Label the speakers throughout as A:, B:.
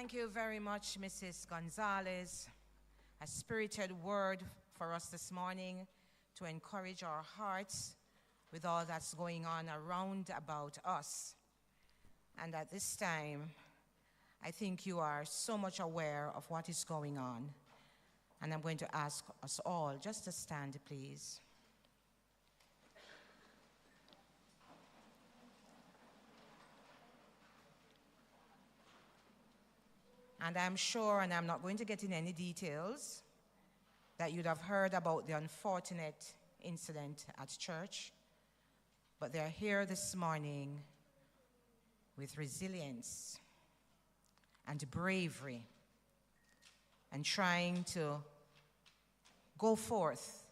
A: Thank you very much, Mrs. Gonzalez. A spirited word for us this morning to encourage our hearts with all that's going on around about us. And at this time, I think you are so much aware of what is going on. And I'm going to ask us all just to stand, please. And I'm sure, and I'm not going to get in any details, that you'd have heard about the unfortunate incident at church, but they're here this morning with resilience and bravery and trying to go forth,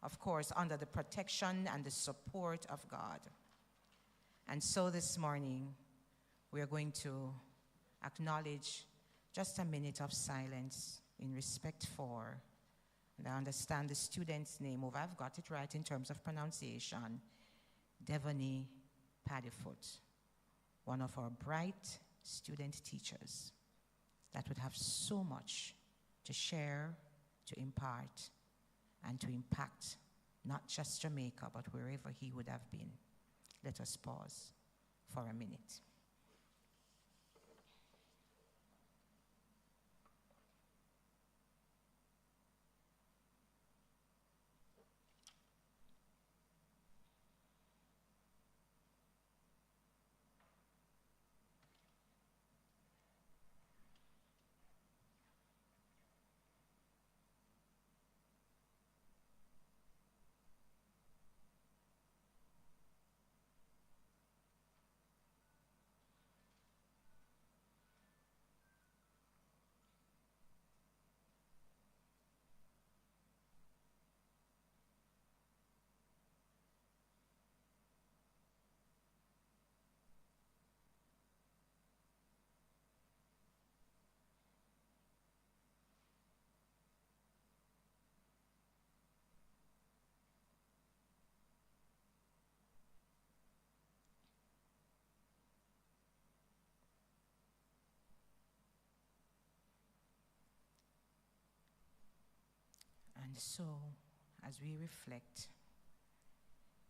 A: of course, under the protection and the support of God. And so this morning, we are going to acknowledge just a minute of silence in respect for, and I understand the student's name, if I've got it right in terms of pronunciation, Devony Paddyfoot, one of our bright student teachers that would have so much to share, to impart, and to impact not just Jamaica, but wherever he would have been. Let us pause for a minute. And so, as we reflect,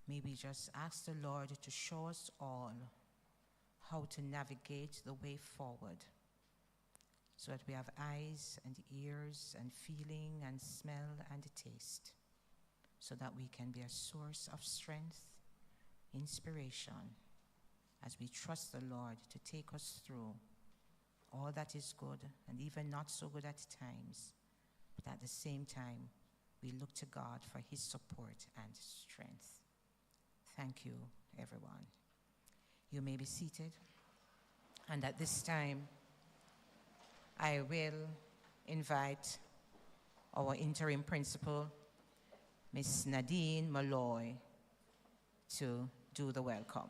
A: maybe just ask the Lord to show us all how to navigate the way forward so that we have eyes and ears and feeling and smell and taste so that we can be a source of strength, inspiration, as we trust the Lord to take us through all that is good and even not so good at times, but at the same time, we look to God for his support and strength. Thank you, everyone. You may be seated. And at this time, I will invite our interim principal, Miss Nadine Malloy, to do the welcome.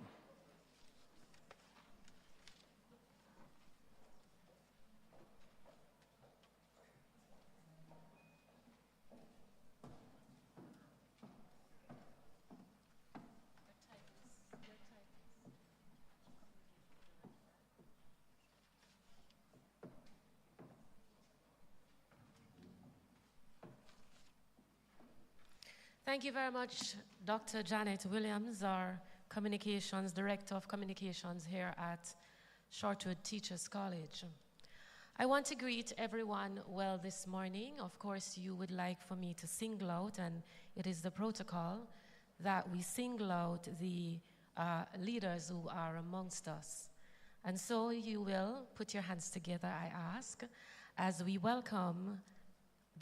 B: Thank you very much, Dr. Janet Williams, our Communications Director of Communications here at Shortwood Teachers College. I want to greet everyone well this morning. Of course, you would like for me to single out, and it is the protocol that we single out the leaders who are amongst us. And so you will put your hands together, I ask, as we welcome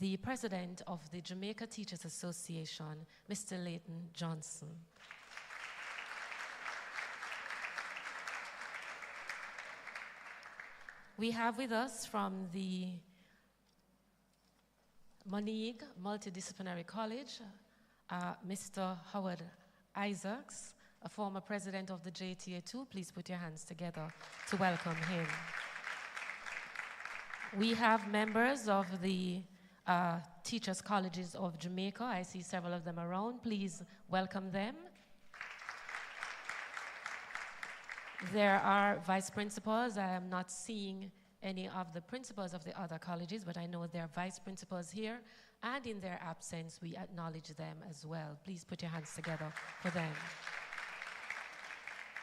B: the President of the Jamaica Teachers Association, Mr. Leighton Johnson. We have with us from the Moneague Multidisciplinary College, Mr. Howard Isaacs, a former president of the JTA2. Please put your hands together to welcome him. We have members of the Teachers Colleges of Jamaica. I see several of them around. Please welcome them. There are vice principals. I am not seeing any of the principals of the other colleges, but I know there are vice principals here, and in their absence, we acknowledge them as well. Please put your hands together for them.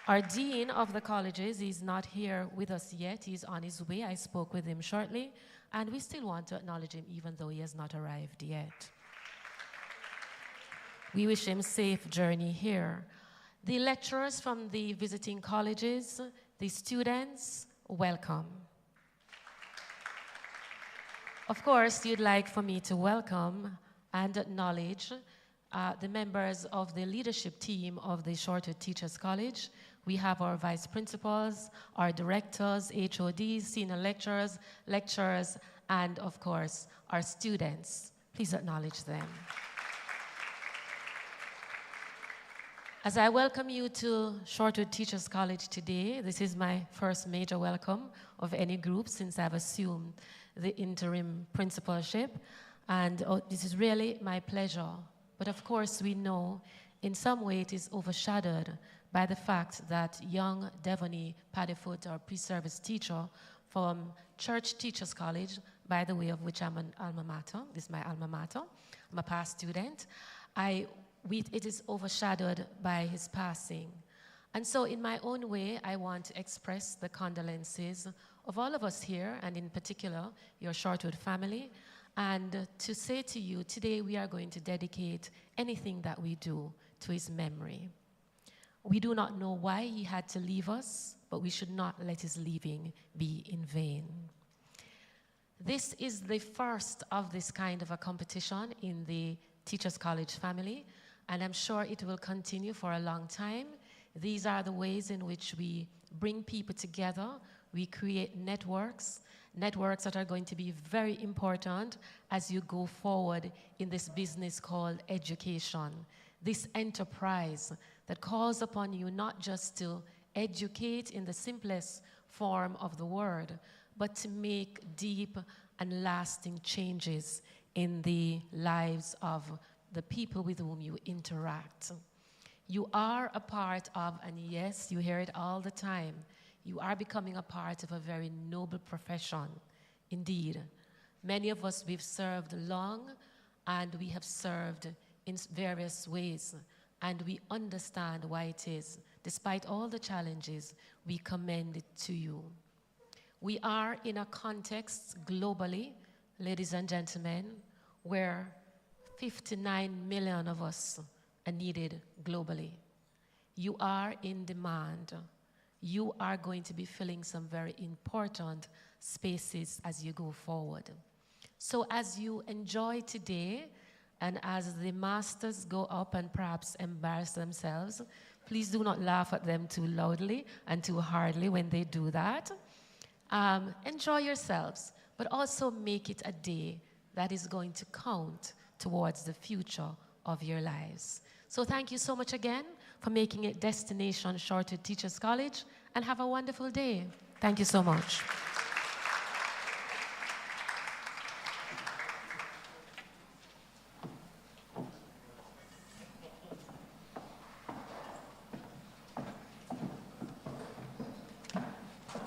B: Our dean of the colleges is not here with us yet. He's on his way. I spoke with him shortly, and we still want to acknowledge him even though he has not arrived yet. We wish him safe journey here. The lecturers from the visiting colleges, the students, welcome. Of course, you'd like for me to welcome and acknowledge the members of the leadership team of the Shortwood Teachers College. We have our vice principals, our directors, HODs, senior lecturers, and of course, our students. Please acknowledge them. As I welcome you to Shortwood Teachers College today, this is my first major welcome of any group since I've assumed the interim principalship, and this is really my pleasure. But of course, we know in some way it is overshadowed by the fact that young Devonie Paddyfoot, our pre-service teacher from Church Teachers College, by the way of which I'm an alma mater, this is my alma mater, I'm a past student, it is overshadowed by his passing. And so in my own way, I want to express the condolences of all of us here, and in particular, your Shortwood family, and to say to you, today we are going to dedicate anything that we do to his memory. We do not know why he had to leave us, but we should not let his leaving be in vain. This is the first of this kind of a competition in the Teachers College family, and I'm sure it will continue for a long time. These are the ways in which we bring people together. We create networks that are going to be very important as you go forward in this business called education, this enterprise that calls upon you not just to educate in the simplest form of the word, but to make deep and lasting changes in the lives of the people with whom you interact. You are a part of, and yes, you hear it all the time, you are becoming a part of a very noble profession. Indeed, many of us, we've served long, and we have served in various ways, and we understand why it is. Despite all the challenges, we commend it to you. We are in a context globally, ladies and gentlemen, where 59 million of us are needed globally. You are in demand. You are going to be filling some very important spaces as you go forward. So as you enjoy today, and as the masters go up and perhaps embarrass themselves, please do not laugh at them too loudly and too hardly when they do that. Enjoy yourselves, but also make it a day that is going to count towards the future of your lives. So thank you so much again for making it Destination Shortwood Teachers College, and have a wonderful day. Thank you so much.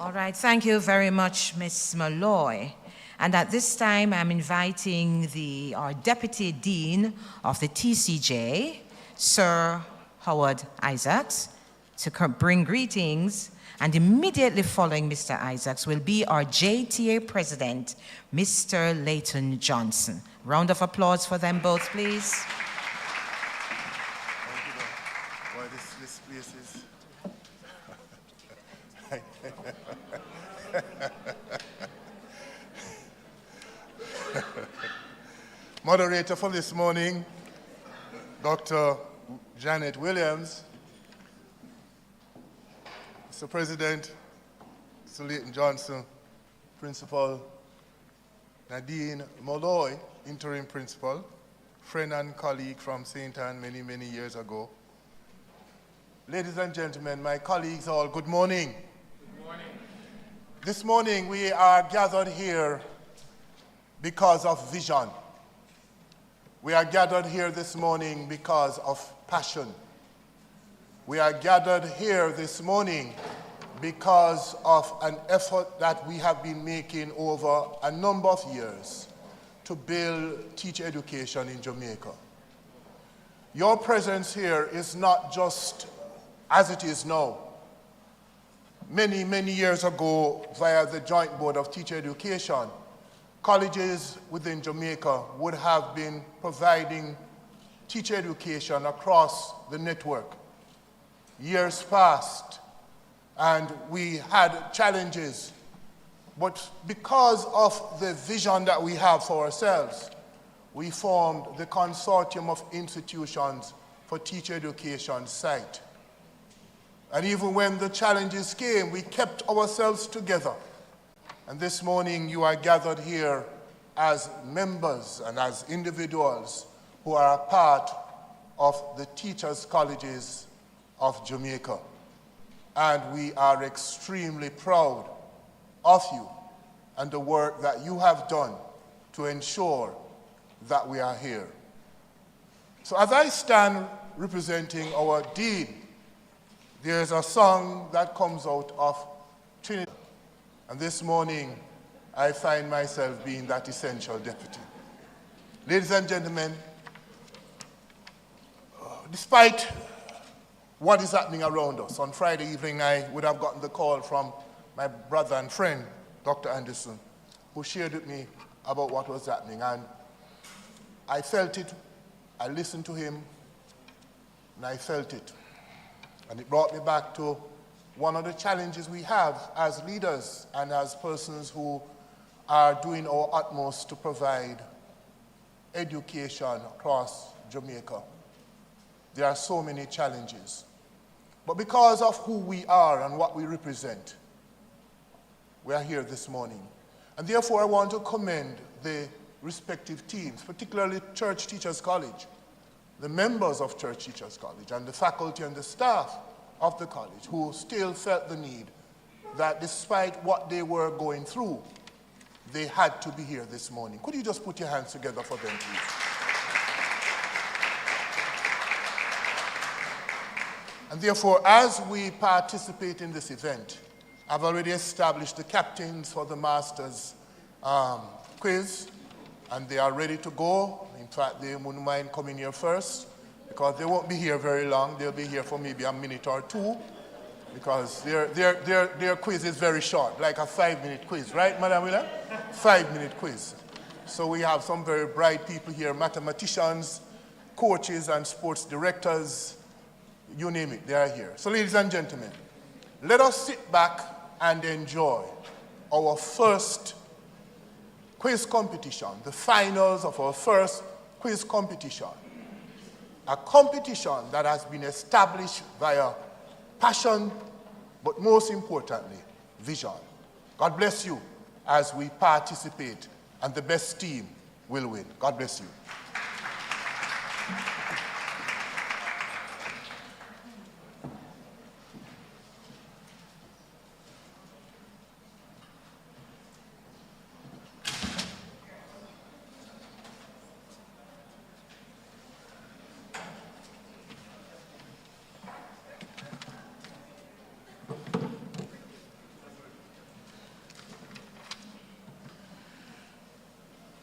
A: All right, thank you very much, Ms. Malloy. And at this time, I'm inviting our Deputy Dean of the TCJ, Sir Howard Isaacs, to bring greetings. And immediately following Mr. Isaacs will be our JTA President, Mr. Leighton Johnson. Round of applause for them both, please.
C: Well, this place is... Moderator for this morning, Dr. Janet Williams, Mr. President, Mr. Leighton Johnson, Principal Nadine Molloy, Interim Principal, friend and colleague from St. Anne many, many years ago. Ladies and gentlemen, my colleagues all, good morning.
D: Good morning.
C: This morning we are gathered here because of vision. We are gathered here this morning because of passion. We are gathered here this morning because of an effort that we have been making over a number of years to build teacher education in Jamaica. Your presence here is not just as it is now. Many, many years ago, via the Joint Board of Teacher Education, colleges within Jamaica would have been providing teacher education across the network. Years passed, and we had challenges. But because of the vision that we have for ourselves, we formed the Consortium of Institutions for Teacher Education site. And even when the challenges came, we kept ourselves together. And this morning you are gathered here as members and as individuals who are a part of the Teachers' Colleges of Jamaica. And we are extremely proud of you and the work that you have done to ensure that we are here. So as I stand representing our Dean, there's a song that comes out of Trinity. And this morning, I find myself being that essential deputy. Ladies and gentlemen, despite what is happening around us, on Friday evening I would have gotten the call from my brother and friend, Dr. Anderson, who shared with me about what was happening. And I felt it, I listened to him, and I felt it. And it brought me back to one of the challenges we have as leaders and as persons who are doing our utmost to provide education across Jamaica. There are so many challenges. But because of who we are and what we represent, we are here this morning. And therefore I want to commend the respective teams, particularly Church Teachers College, the members of Church Teachers College, and the faculty and the staff of the college who still felt the need that despite what they were going through, they had to be here this morning. Could you just put your hands together for them, please? And therefore, as we participate in this event, I've already established the captains for the Masters quiz, and they are ready to go. In fact, they wouldn't mind coming here first, because they won't be here very long. They'll be here for maybe a minute or two, because their quiz is very short, like a 5-minute quiz, right, Madam Willa? 5-minute quiz. So we have some very bright people here, mathematicians, coaches, and sports directors, you name it, they are here. So ladies and gentlemen, let us sit back and enjoy our first quiz competition, the finals of our first quiz competition. A competition that has been established via passion, but most importantly, vision. God bless you as we participate, and the best team will win. God bless you.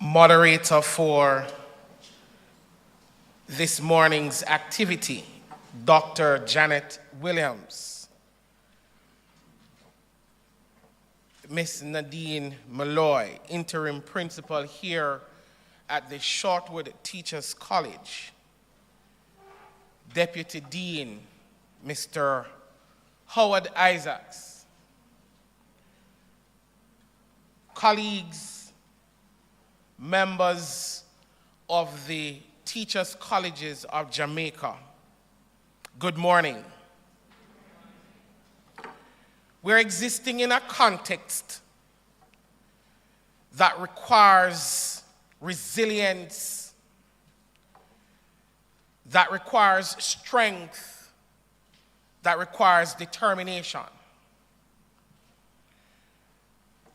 D: Moderator for this morning's activity, Dr. Janet Williams. Miss Nadine Malloy, interim principal here at the Shortwood Teachers College. Deputy Dean, Mr. Howard Isaacs. Colleagues, members of the Teachers Colleges of Jamaica, good morning. We're existing in a context that requires resilience, that requires strength, that requires determination.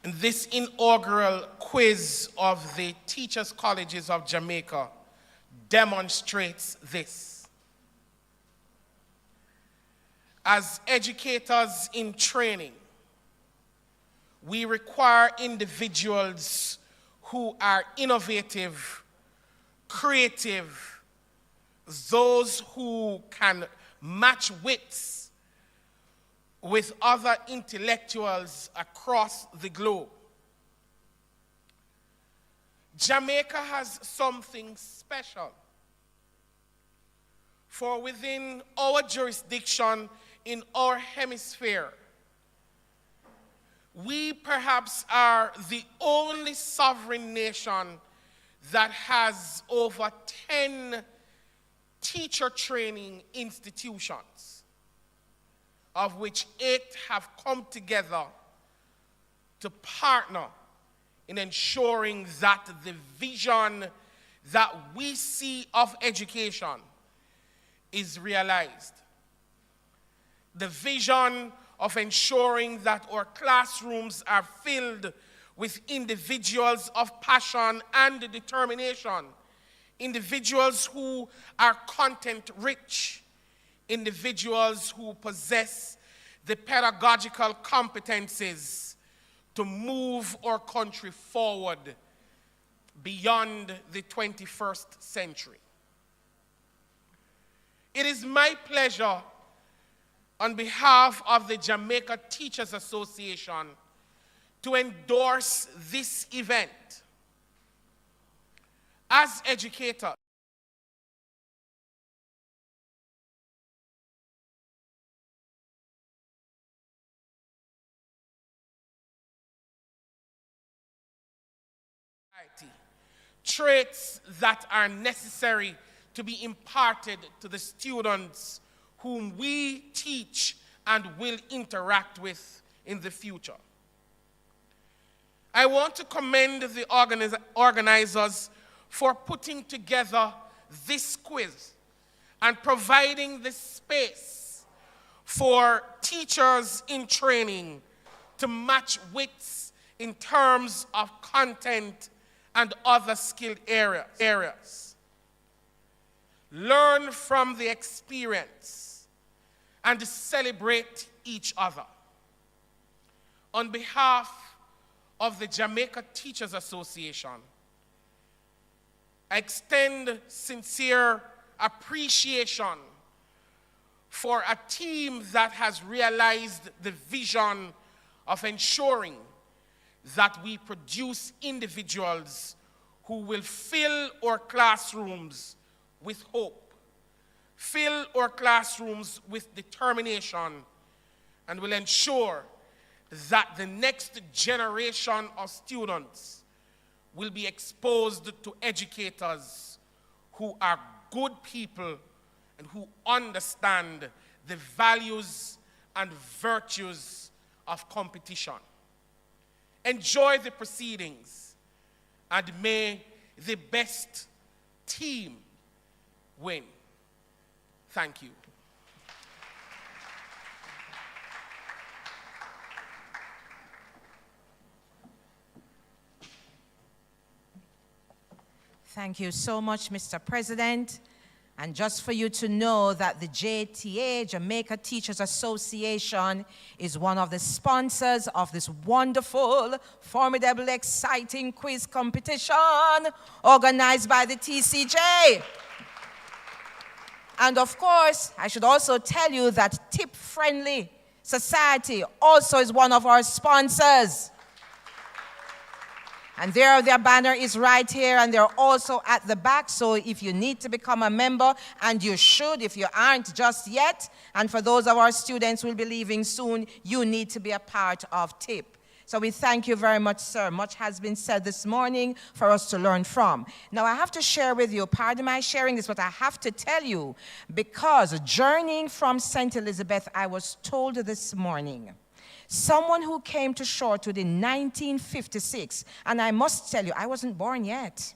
D: And this inaugural quiz of the Teachers Colleges of Jamaica demonstrates this. As educators in training, we require individuals who are innovative, creative, those who can match wits with other intellectuals across the globe. Jamaica has something special, for within our jurisdiction in our hemisphere, we perhaps are the only sovereign nation that has over 10 teacher training institutions, of which 8 have come together to partner in ensuring that the vision that we see of education is realized. The vision of ensuring that our classrooms are filled with individuals of passion and determination, individuals who are content-rich, individuals who possess the pedagogical competencies to move our country forward beyond the 21st century. It is my pleasure, on behalf of the Jamaica Teachers Association, to endorse this event. As educators, traits that are necessary to be imparted to the students whom we teach and will interact with in the future. I want to commend the organizers for putting together this quiz and providing the space for teachers in training to match wits in terms of content and other skilled areas. Learn from the experience and celebrate each other. On behalf of the Jamaica Teachers Association, I extend sincere appreciation for a team that has realized the vision of ensuring that we produce individuals who will fill our classrooms with hope, fill our classrooms with determination, and will ensure that the next generation of students will be exposed to educators who are good people and who understand the values and virtues of competition. Enjoy the proceedings, and may the best team win. Thank you.
A: Thank you so much, Mr. President. And just for you to know that the JTA, Jamaica Teachers Association, is one of the sponsors of this wonderful, formidable, exciting quiz competition organized by the TCJ. And of course, I should also tell you that Tip Friendly Society also is one of our sponsors. And their banner is right here, and they're also at the back. So if you need to become a member, and you should if you aren't just yet, and for those of our students who will be leaving soon, you need to be a part of TIP. So we thank you very much, sir. Much has been said this morning for us to learn from. Now I have to share with you, pardon my sharing this, but I have to tell you, because journeying from St. Elizabeth, I was told this morning, someone who came to Shortwood in 1956, and I must tell you, I wasn't born yet,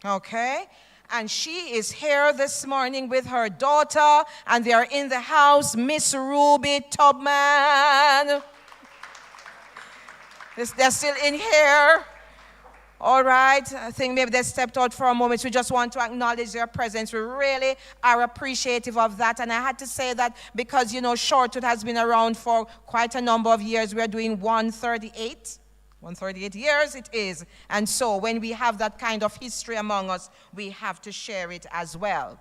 A: okay? And she is here this morning with her daughter, and they are in the house, Miss Ruby Tubman. They're still in here. All right, I think maybe they stepped out for a moment. We just want to acknowledge their presence. We really are appreciative of that. And I had to say that because, you know, Shortwood has been around for quite a number of years. We are doing 138. 138 years it is. And so when we have that kind of history among us, we have to share it as well.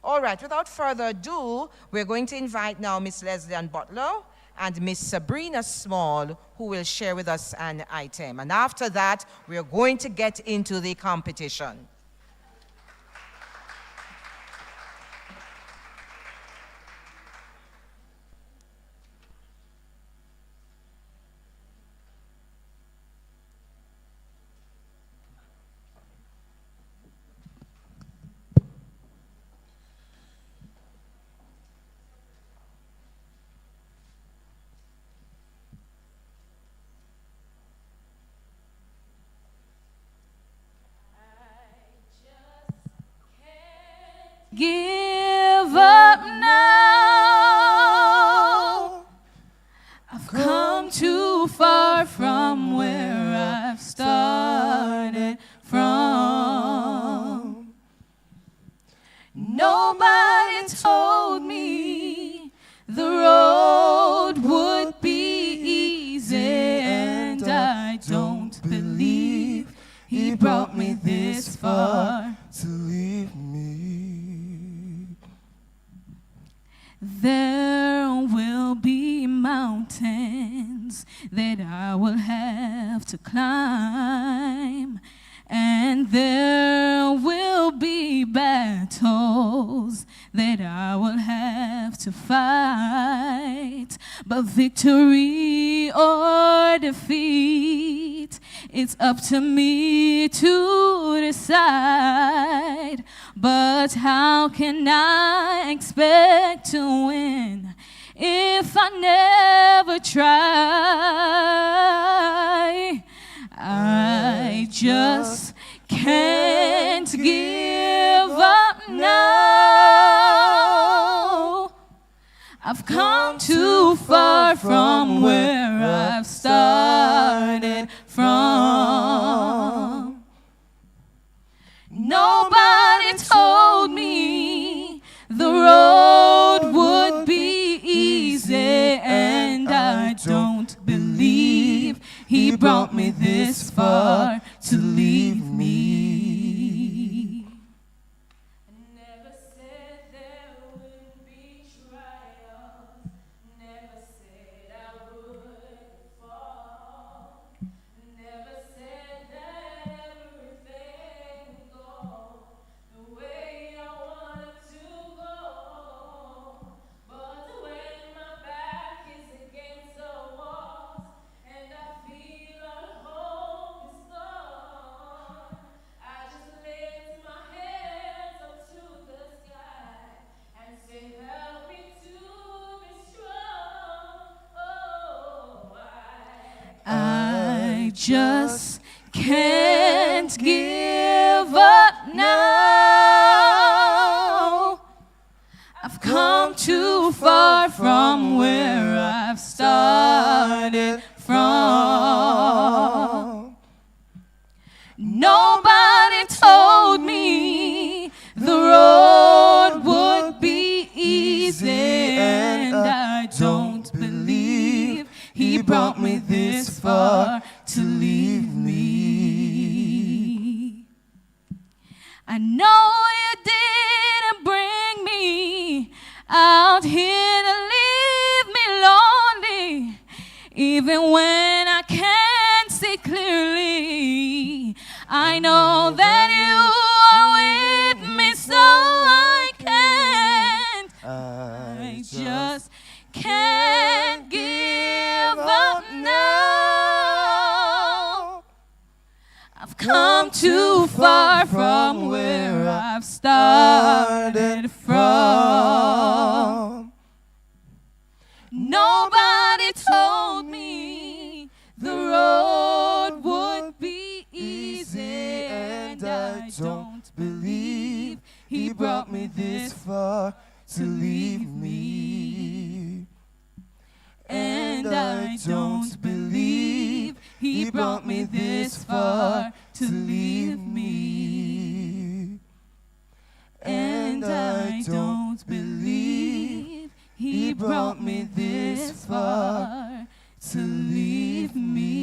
A: All right, without further ado, we're going to invite now Miss Leslie Ann Butler and Miss Sabrina Small, who will share with us an item. And after that, we're going to get into the competition.
E: Give up now. I've come too far from where I've started from. Nobody told me the road would be easy, and I don't believe he brought me this far
C: to leave me.
E: There will be mountains that I will have to climb, and there will be battles that I will have to fight. But victory or defeat, it's up to me to decide. But how can I expect to win if I never try? I just can't give up now. I've come too far from where I've started from. Nobody told me the road would be easy, and I don't believe he brought me this far to leave me. I never said there wouldn't be trials, never said I would fall, never said that everything would go the way I wanted to go. But when my back is against the walls and I feel all hope is gone, I just lift my hands up to the sky and say, help me to be strong. Oh, I just can't give up now. I've come too far from where I've started from. Nobody told me the road would be easy, and I don't believe he brought me this far to leave me. I know you didn't bring me out here to leave me lonely, even when I can't see clearly. I know that you are with me, so I can't. I just can't give up now. I've come too far from where I've started from. Nobody told me the road would be easy, and I don't believe he brought me this far to leave me. And I don't believe he brought me this far to leave me. And I don't believe he brought me this far to leave me.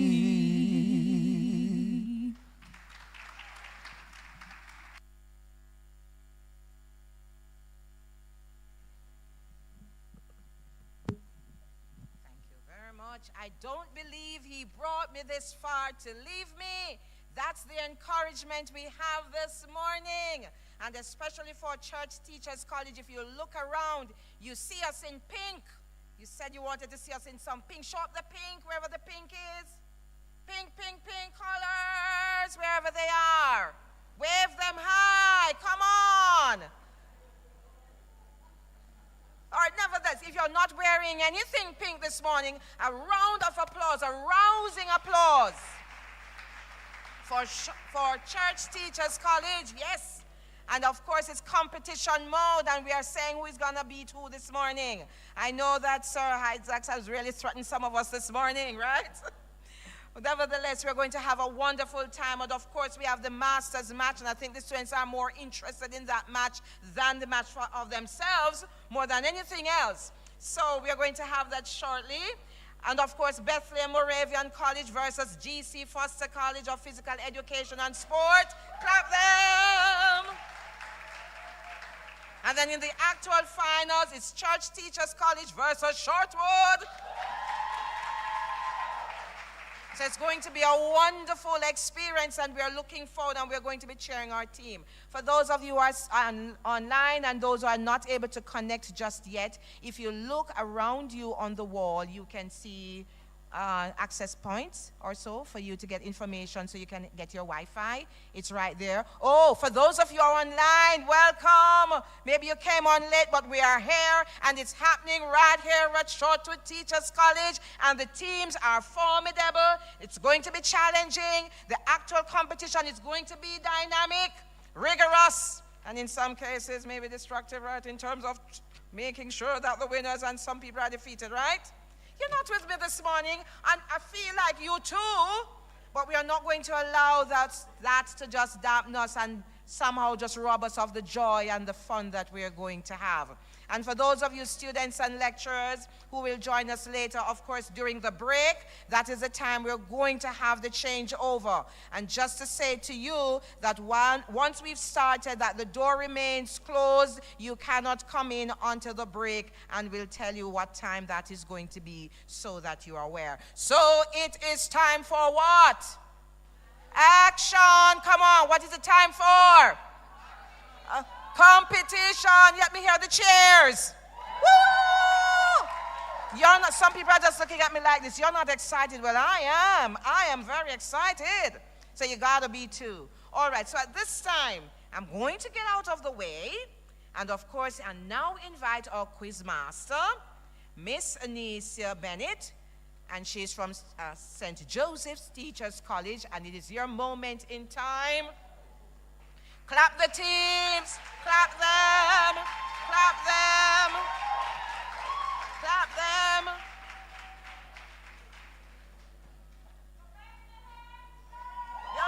A: Thank you very much. I don't believe he brought me this far to leave me. That's the encouragement we have this morning. And especially for Church Teachers College, if you look around, you see us in pink. You said you wanted to see us in some pink. Show up the pink, wherever the pink is. Pink, pink, pink colors, wherever they are. Wave them high. Come on. All right, nevertheless, if you're not wearing anything pink this morning, a round of applause, a rousing applause for Church Teachers College, yes. And of course, it's competition mode, and we are saying who is going to beat who this morning. I know that Sir Isaacs has really threatened some of us this morning, right? But nevertheless, we're going to have a wonderful time. And of course, we have the Masters match, and I think the students are more interested in that match than the match of themselves, more than anything else. So we are going to have that shortly. And of course, Bethlehem Moravian College versus GC Foster College of Physical Education and Sport. Clap them! And then in the actual finals, it's Church Teachers College versus Shortwood. So it's going to be a wonderful experience, and we are looking forward, and we're going to be cheering our team. For those of you who are online and those who are not able to connect just yet, if you look around you on the wall, you can see access points or so for you to get information so you can get your Wi-Fi. It's right there. Oh, for those of you who are online, welcome. Maybe you came on late, but we are here, and it's happening right here at Shortwood Teachers College, and the teams are formidable. It's going to be challenging. The actual competition is going to be dynamic, rigorous, and in some cases maybe destructive, right, in terms of making sure that the winners and some people are defeated, right? You're not with me this morning, and I feel like you too, but we are not going to allow that to just dampen us and somehow just rob us of the joy and the fun that we are going to have. And for those of you students and lecturers who will join us later, of course, during the break, that is the time we're going to have the changeover. And just to say to you that once we've started, that the door remains closed, you cannot come in until the break, and we'll tell you what time that is going to be so that you are aware. So it is time for what? Action. Come on, what is it time for? Competition. Let me hear the cheers. Woo! You're not, some people are just looking at me like this. You're not excited. Well, I am. I am very excited. So you got to be too. All right, so at this time, I'm going to get out of the way. And of course, I now invite our quiz master, Miss Anicia Bennett. And she's from St. Joseph's Teachers College. And it is your moment in time. Clap the teams, clap them, clap them, clap them. Yo!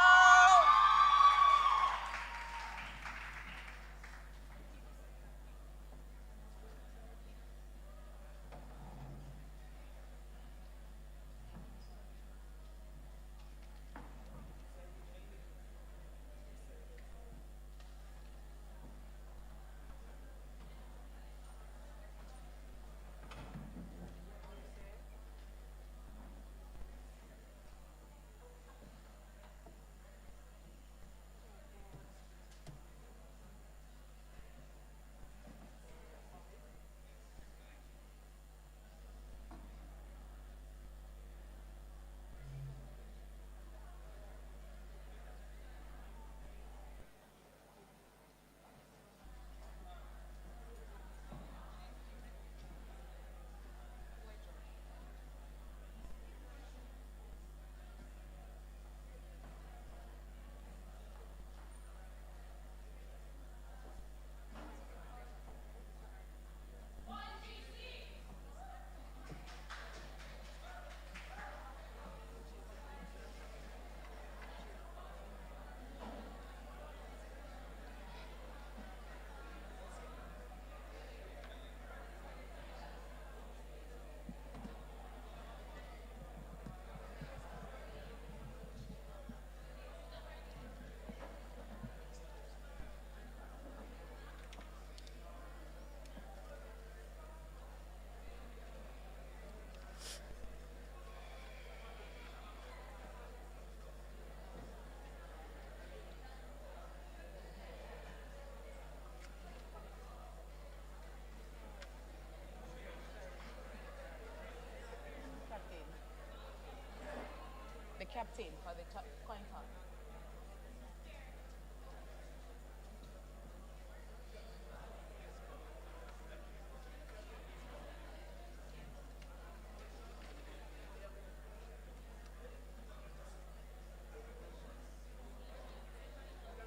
F: captain for the coin toss.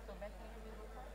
F: So Bethany will go first.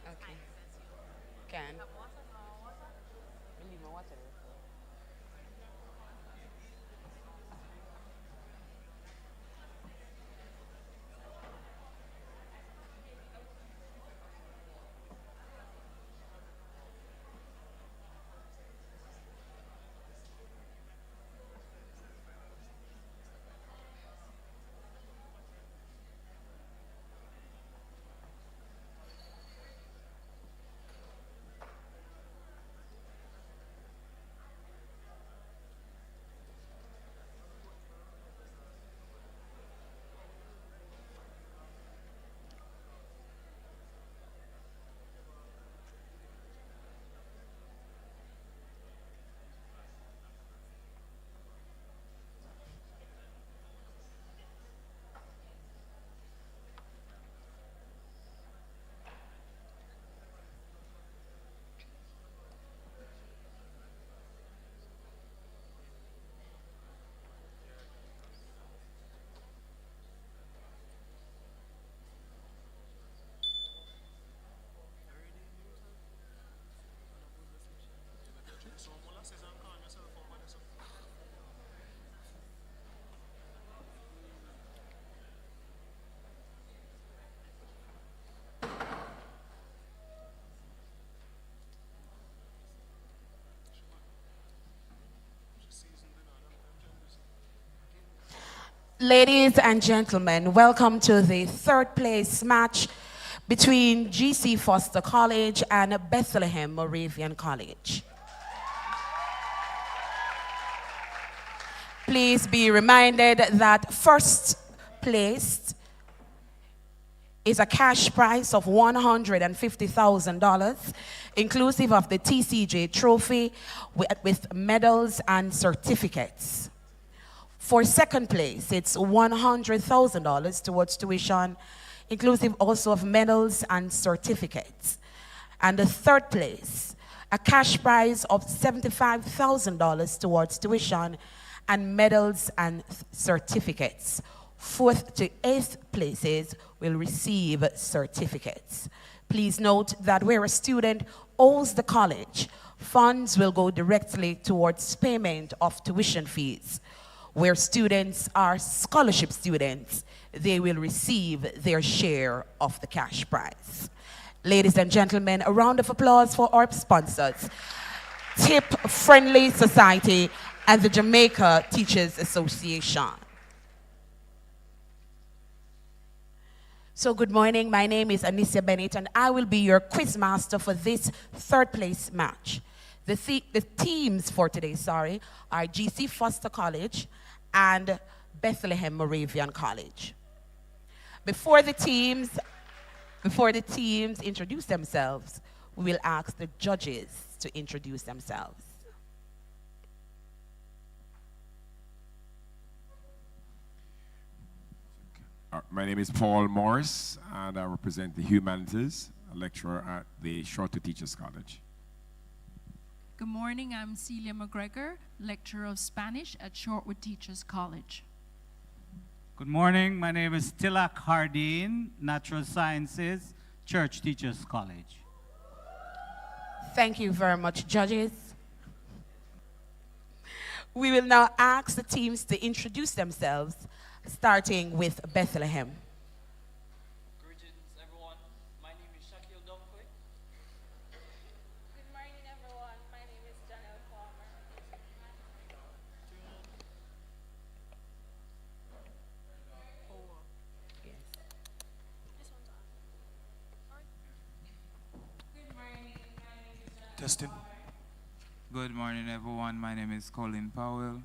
F: Okay. Can. We need more water. Ladies and gentlemen, welcome to the third place match between GC Foster College and Bethlehem Moravian College. Please be reminded that first place is a cash prize of $150,000, inclusive of the TCJ trophy with medals and certificates. For second place, it's $100,000 towards tuition, inclusive also of medals and certificates. And the third place, a cash prize of $75,000 towards tuition and medals and certificates. Fourth to eighth places will receive certificates. Please note that where a student owes the college, funds will go directly towards payment of tuition fees. Where students are scholarship students, they will receive their share of the cash prize. Ladies and gentlemen, a round of applause for our sponsors, Tip Friendly Society and the Jamaica Teachers Association. So good morning, my name is Anicia Bennett and I will be your quiz master for this third place match. The teams for today, are GC Foster College and Bethlehem Moravian College. Before the teams introduce themselves, we will ask the judges to introduce themselves.
G: My name is Paul Morris, and I represent the Humanities, a lecturer at the Shorter Teachers College.
H: Good morning, I'm Celia McGregor, lecturer of Spanish at Shortwood Teachers College.
I: Good morning, my name is Tilak Hardeen, Natural Sciences, Church Teachers College.
F: Thank you very much, judges. We will now ask the teams to introduce themselves, starting with Bethlehem.
J: Greetings, everyone. My name is Shaquille Dunkwe.
E: Good morning, everyone. My name is Janelle Palmer. Good morning. My name is Janelle
J: Testing.
E: Palmer.
K: Good morning, everyone. My name is Colin Powell.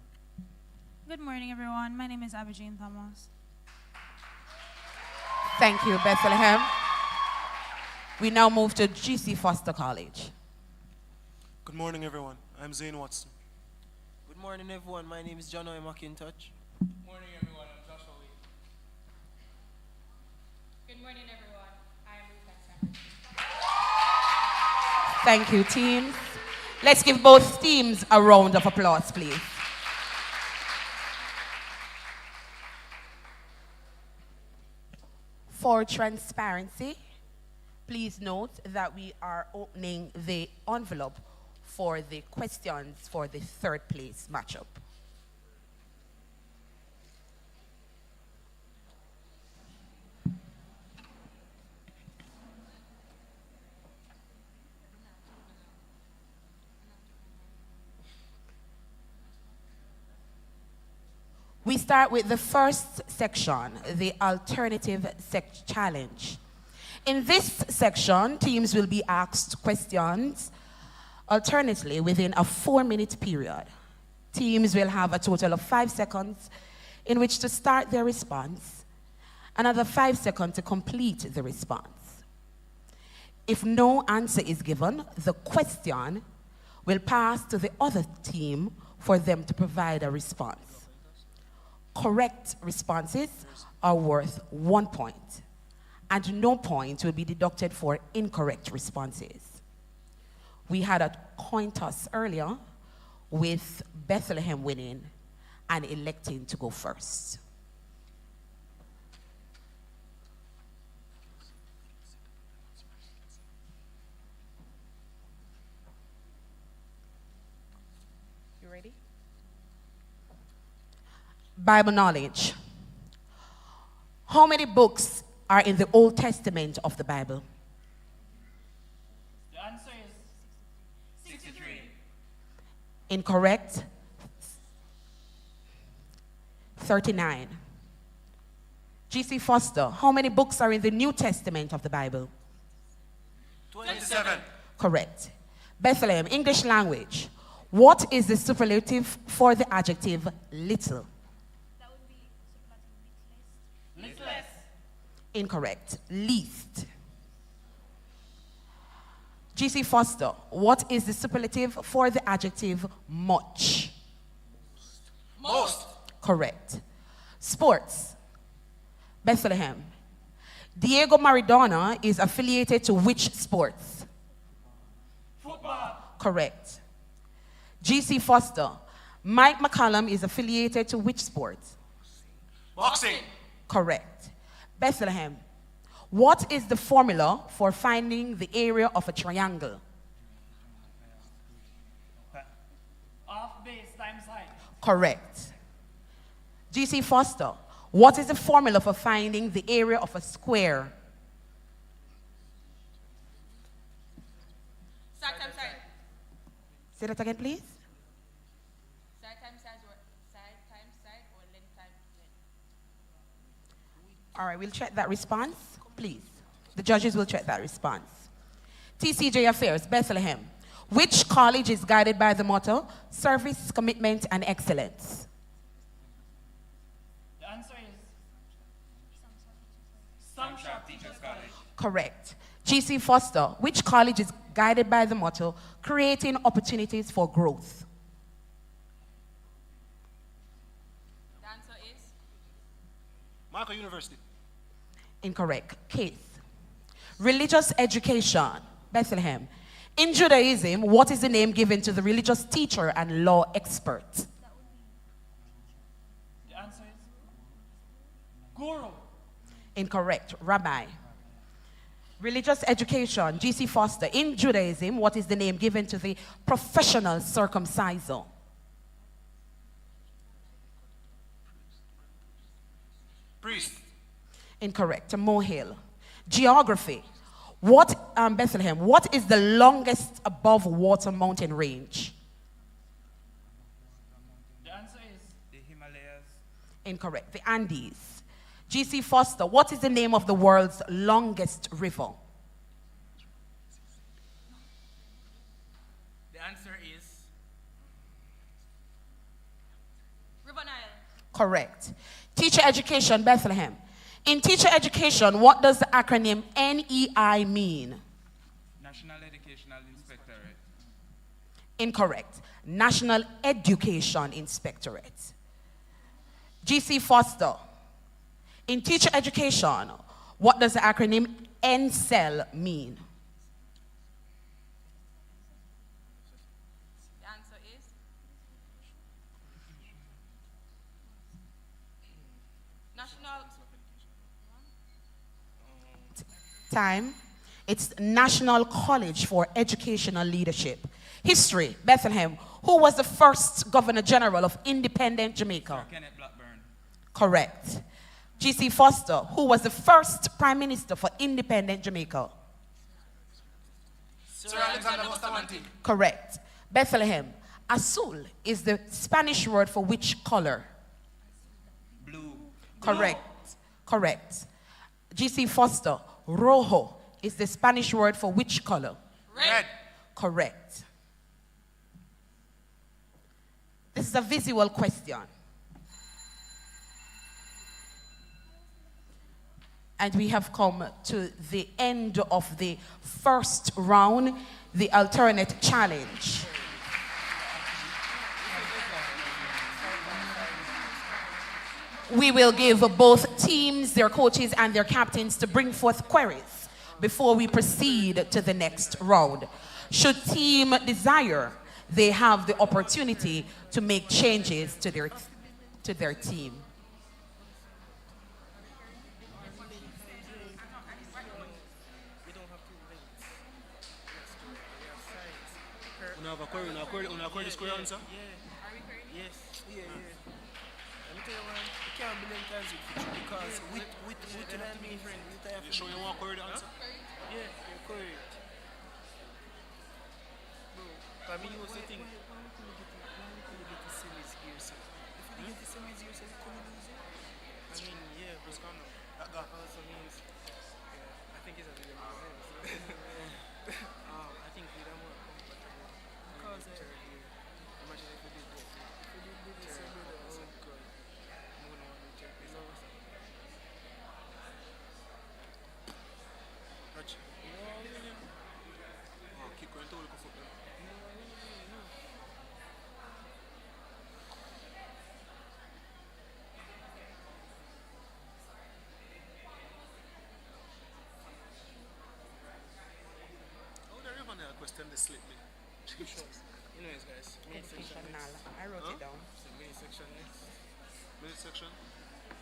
E: Good morning, everyone. My name is Abijane Thomas.
F: Thank you, Bethlehem. We now move to GC Foster College.
J: Good morning, everyone. I'm Zane Watson.
L: Good morning, everyone. My name is John O. McIntosh.
D: Morning, everyone. I'm Joshua Wade.
E: Good morning, everyone. I am Ruth Alexander.
F: Thank you, teams. Let's give both teams a round of applause, please. For transparency, please note that we are opening the envelope for the questions for the third place matchup. We start with the first section, the alternative challenge. In this section, teams will be asked questions alternately within a 4-minute period. Teams will have a total of 5 seconds in which to start their response, another 5 seconds to complete the response. If no answer is given, the question will pass to the other team for them to provide a response. Correct responses are worth 1 point, and no point will be deducted for incorrect responses. We had a coin toss earlier with Bethlehem winning and electing to go first. You ready? Bible knowledge. How many books are in the Old Testament of the Bible?
J: The answer is 63.
F: Incorrect. 39. GC Foster, how many books are in the New Testament of the Bible?
J: 27.
F: Correct. Bethlehem, English language. What is the superlative for the adjective little?
E: That would be superlative
J: Littlest.
F: Incorrect. Least. GC Foster, what is the superlative for the adjective much?
J: Most.
F: Correct. Sports. Bethlehem. Diego Maradona is affiliated to which sports?
J: Football.
F: Correct. GC Foster. Mike McCallum is affiliated to which sports?
J: Boxing.
F: Correct. Bethlehem. What is the formula for finding the area of a triangle?
J: Half base times height.
F: Correct. GC Foster. What is the formula for finding the area of a square?
E: Side times side.
F: Say that again, please.
E: Side times side or length times length.
F: All right, we'll check that response, please. The judges will check that response. TCJ Affairs, Bethlehem. Which college is guided by the motto, service, commitment, and excellence?
J: The answer is Sumsharp Teachers College.
F: Correct. GC Foster, which college is guided by the motto, creating opportunities for growth?
E: The answer is
J: Marco University.
F: Incorrect. Keith. Religious education, Bethlehem. In Judaism, what is the name given to the religious teacher and law expert?
J: The answer is Guru.
F: Incorrect. Rabbi. Religious education, G.C. Foster. In Judaism, what is the name given to the professional circumciser?
L: Priest.
F: Incorrect. Mohel. Geography. What, Bethlehem, what is the longest above water mountain range?
J: The answer is
K: The Himalayas.
F: Incorrect. The Andes. G.C. Foster, what is the name of the world's longest river?
L: The answer is
E: River Nile.
F: Correct. Teacher education, Bethlehem. In teacher education, what does the acronym NEI mean?
K: National Educational Inspectorate.
F: Incorrect. National Education Inspectorate. G.C. Foster. In teacher education, what does the acronym NCEL mean?
E: The answer is National.
F: Time. It's National College for Educational Leadership. History, Bethlehem. Who was the first Governor General of independent Jamaica?
K: Kenneth Blackburn.
F: Correct. G.C. Foster. Who was the first Prime Minister for independent Jamaica?
L: Sir Alexander Bustamante.
F: Correct. Bethlehem. Azul is the Spanish word for which color?
K: Blue.
F: Correct. Correct. G.C. Foster. Rojo is the Spanish word for which color?
L: Red.
F: Correct. This is a visual question. And we have come to the end of the first round, the alternate challenge. We will give both teams, their coaches, and their captains to bring forth queries before we proceed to the next round. Should team desire, they have the opportunity to make changes to their team.
L: Una have a query, una query this query answer? Yes. Yeah. Let me tell you one, you can't believe times because with I mean, you sure you want to query the answer? Yeah, you query it. Bro, I mean, what's the thing? Why you get the semis here, sir? If you get the semis here, sir, you couldn't lose it? I mean, yeah, but it's gone now. That also means, yeah, I think it's a little more. I think we don't want to come back because imagine if we did that. If we did this, oh God. I'm going to want to check this out. Touch. Oh, keep going to look for football. Question the slip me. Anyways, guys, main section next.
F: I wrote it down.
L: So main section next. Main section?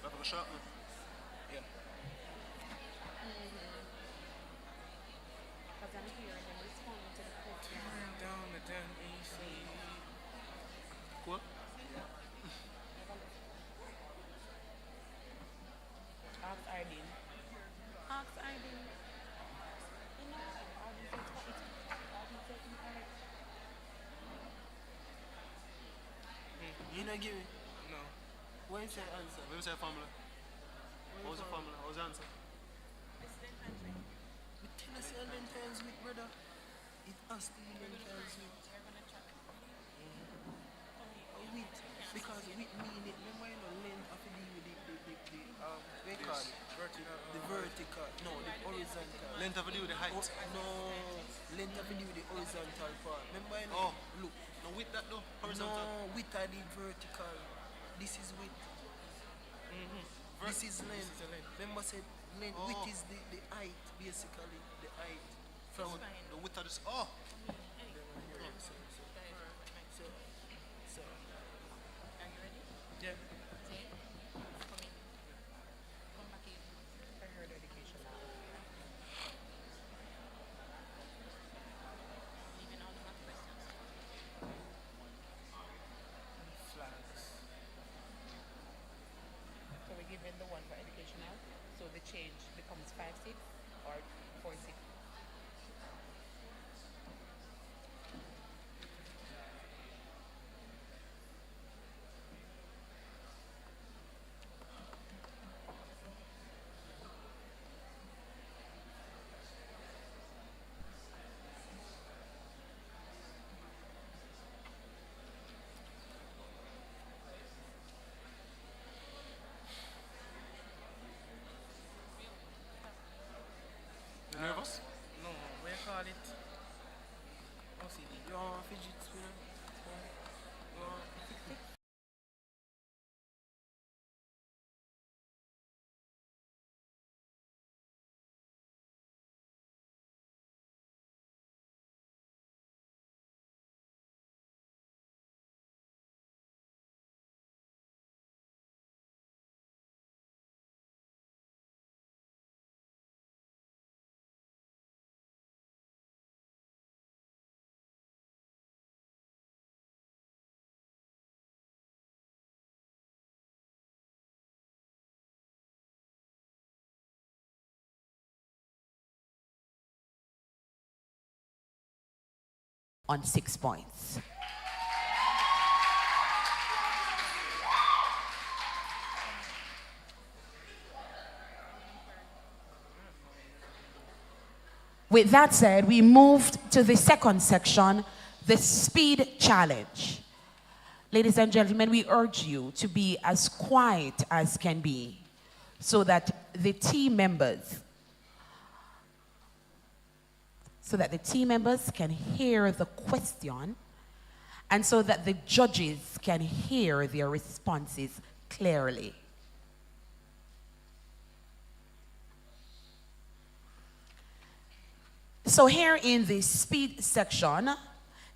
L: Have a shot? Yeah. Down the damn AC. Cool? Yeah.
F: Ask Ardeen.
L: You know, give me? No. What is the answer? What is the formula? What was the formula? What was the answer? We tell us length times with, brother. It has to be length times with. With. Because with mean it. Remember, you know, length have to be with they call it? The vertical. No, the horizontal. Length have to do with the height. No. Length have to do with the horizontal part. Remember, you know? Look. No, with that though, horizontal. No, width are the vertical. This is width. This is length. Remember said length, width is the height, basically. The height. The width of this. Oh. Yeah.
F: So we're given the one for educational, so the change becomes 5-6 or 4-6.
L: You nervous? No, what you call it? OCD. You want fidget spinner? You want
F: on 6 points. With that said, we moved to the second section, the speed challenge. Ladies and gentlemen, we urge you to be as quiet as can be so that the team members can hear the question and so that the judges can hear their responses clearly. So here in the speed section,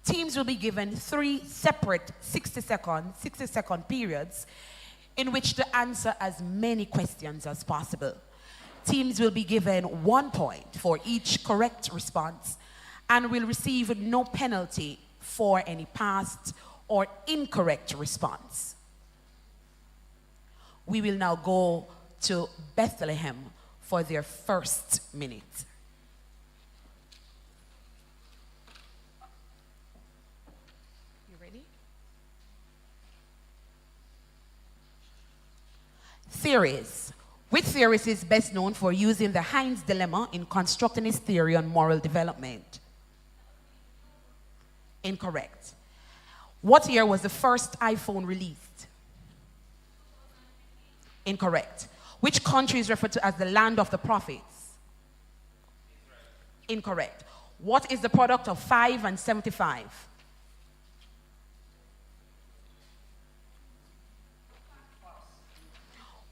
F: teams will be given 3 separate 60-second periods in which to answer as many questions as possible. Teams will be given 1 point for each correct response and will receive no penalty for any past or incorrect response. We will now go to Bethlehem for their first minute. You ready? Theories. Which theorist is best known for using the Heinz dilemma in constructing his theory on moral development? Incorrect. What year was the first iPhone released? Incorrect. Which country is referred to as the land of the prophets? Incorrect. What is the product of 5 and 75?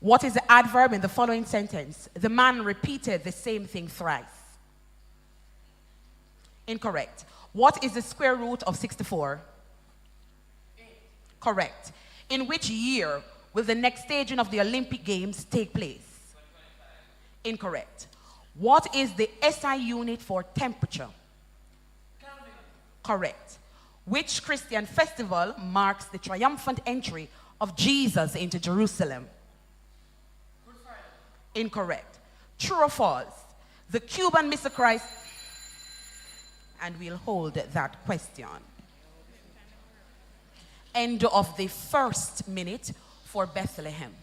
F: What is the adverb in the following sentence? The man repeated the same thing thrice. Incorrect. What is the square root of 64? 8. Correct. In which year will the next staging of the Olympic Games take place? 2025. Incorrect. What is the SI unit for temperature? Kelvin. Correct. Which Christian festival marks the triumphant entry of Jesus into Jerusalem? Good Friday. Incorrect. True or false? The Cuban Missile Crisis. And we'll hold that question. End of the first minute for Bethlehem.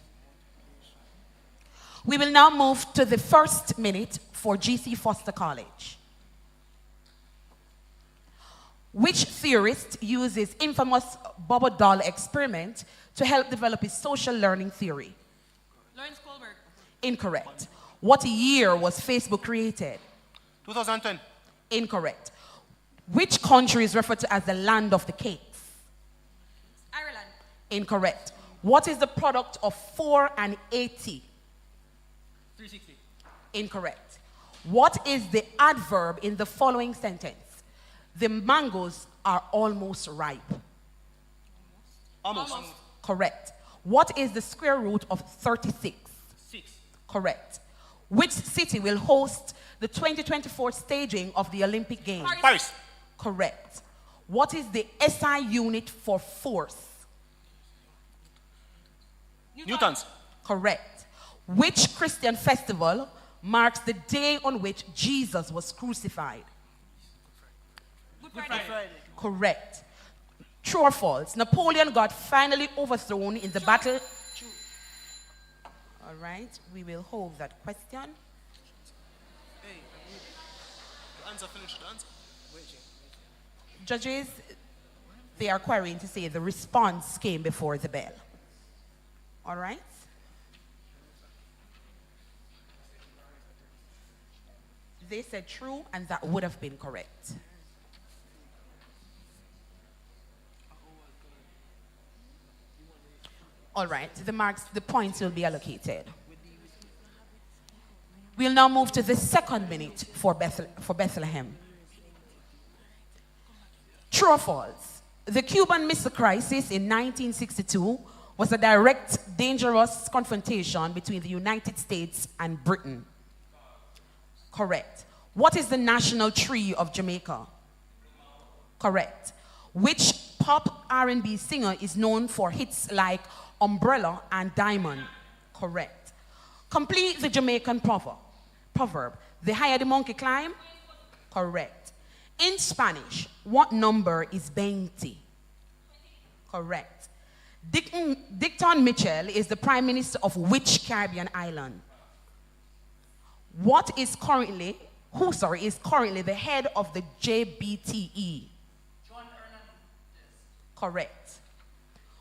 F: We will now move to the first minute for GC Foster College. Which theorist uses infamous Bubble doll experiment to help develop his social learning theory?
M: Lawrence Kohlberg.
F: Incorrect. What year was Facebook created?
L: 2010.
F: Incorrect. Which country is referred to as the land of the cakes?
M: Ireland.
F: Incorrect. What is the product of 4 and 80?
L: 360.
F: Incorrect. What is the adverb in the following sentence? The mangoes are almost ripe.
L: Almost.
F: Correct. What is the square root of 36?
L: 6.
F: Correct. Which city will host the 2024 staging of the Olympic Games?
L: Paris.
F: Correct. What is the SI unit for force?
L: Newtons.
F: Correct. Which Christian festival marks the day on which Jesus was crucified?
M: Good Friday.
F: Correct. True or false? Napoleon got finally overthrown in the battle. All right, we will hold that question.
L: Hey, the answer finished. The answer.
F: Judges, they are querying to say the response came before the bell. All right? They said true, and that would have been correct. All right, the points will be allocated. We'll now move to the second minute for Bethlehem. True or false? The Cuban Missile Crisis in 1962 was a direct, dangerous confrontation between the United States and Britain. Correct. What is the national tree of Jamaica? Correct. Which pop R&B singer is known for hits like Umbrella and Diamond? Correct. Complete the Jamaican proverb. The higher the monkey climb? Correct. In Spanish, what number is 20? Correct. Dickton Mitchell is the Prime Minister of which Caribbean island? Is currently the head of the JBTE? Correct.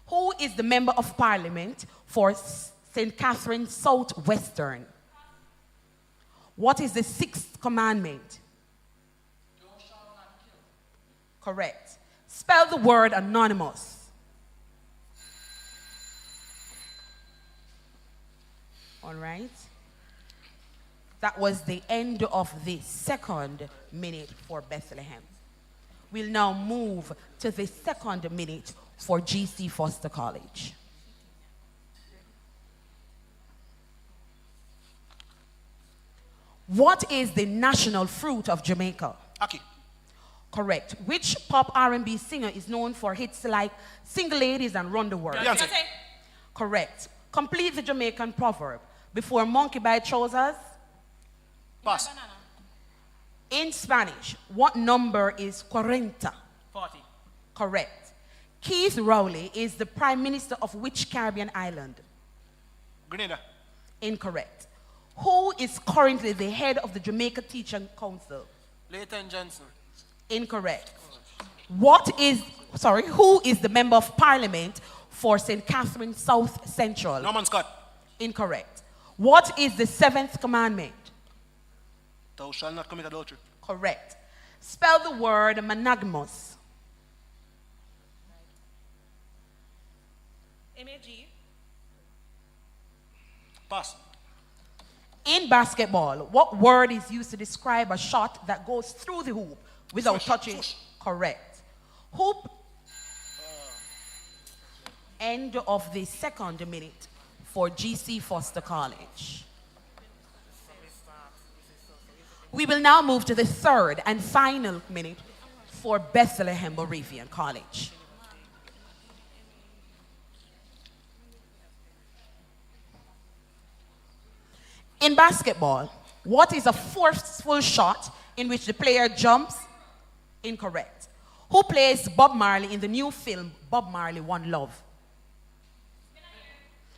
F: Who is the Member of Parliament for St. Catherine Southwestern? What is the sixth commandment? Correct. Spell the word anonymous. All right. That was the end of the second minute for Bethlehem. We'll now move to the second minute for GC Foster College. What is the national fruit of Jamaica?
L: Aki.
F: Correct. Which pop R&B singer is known for hits like Single Ladies and Run the World?
L: Beyonce.
F: Correct. Complete the Jamaican proverb. Before monkey buy trousers?
L: Pass.
F: In Spanish, what number is 40?
L: 40.
F: Correct. Keith Rowley is the Prime Minister of which Caribbean island?
L: Grenada.
F: Incorrect. Who is currently the head of the Jamaica Teaching Council?
L: Leighton Johnson.
F: Incorrect. Who is the Member of Parliament for St. Catherine South Central?
L: Norman Scott.
F: Incorrect. What is the seventh commandment?
L: Thou shalt not commit adultery.
F: Correct. Spell the word monogamous.
M: MAG.
L: Pass.
F: In basketball, what word is used to describe a shot that goes through the hoop without touching? Correct. Hoop. End of the second minute for GC Foster College. We will now move to the third and final minute for Bethlehem Moravian College. In basketball, what is a forceful shot in which the player jumps? Incorrect. Who plays Bob Marley in the new film Bob Marley One Love?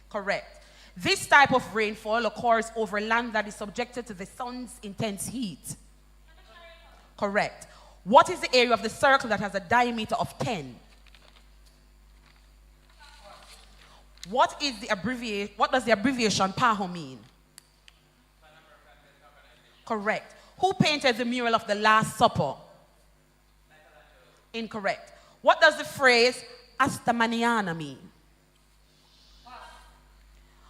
F: Correct. This type of rainfall occurs over land that is subjected to the sun's intense heat. Correct. What is the area of the circle that has a diameter of 10? What does the abbreviation PAHO mean? Correct. Who painted the mural of the Last Supper? Incorrect. What does the phrase hasta mañana mean?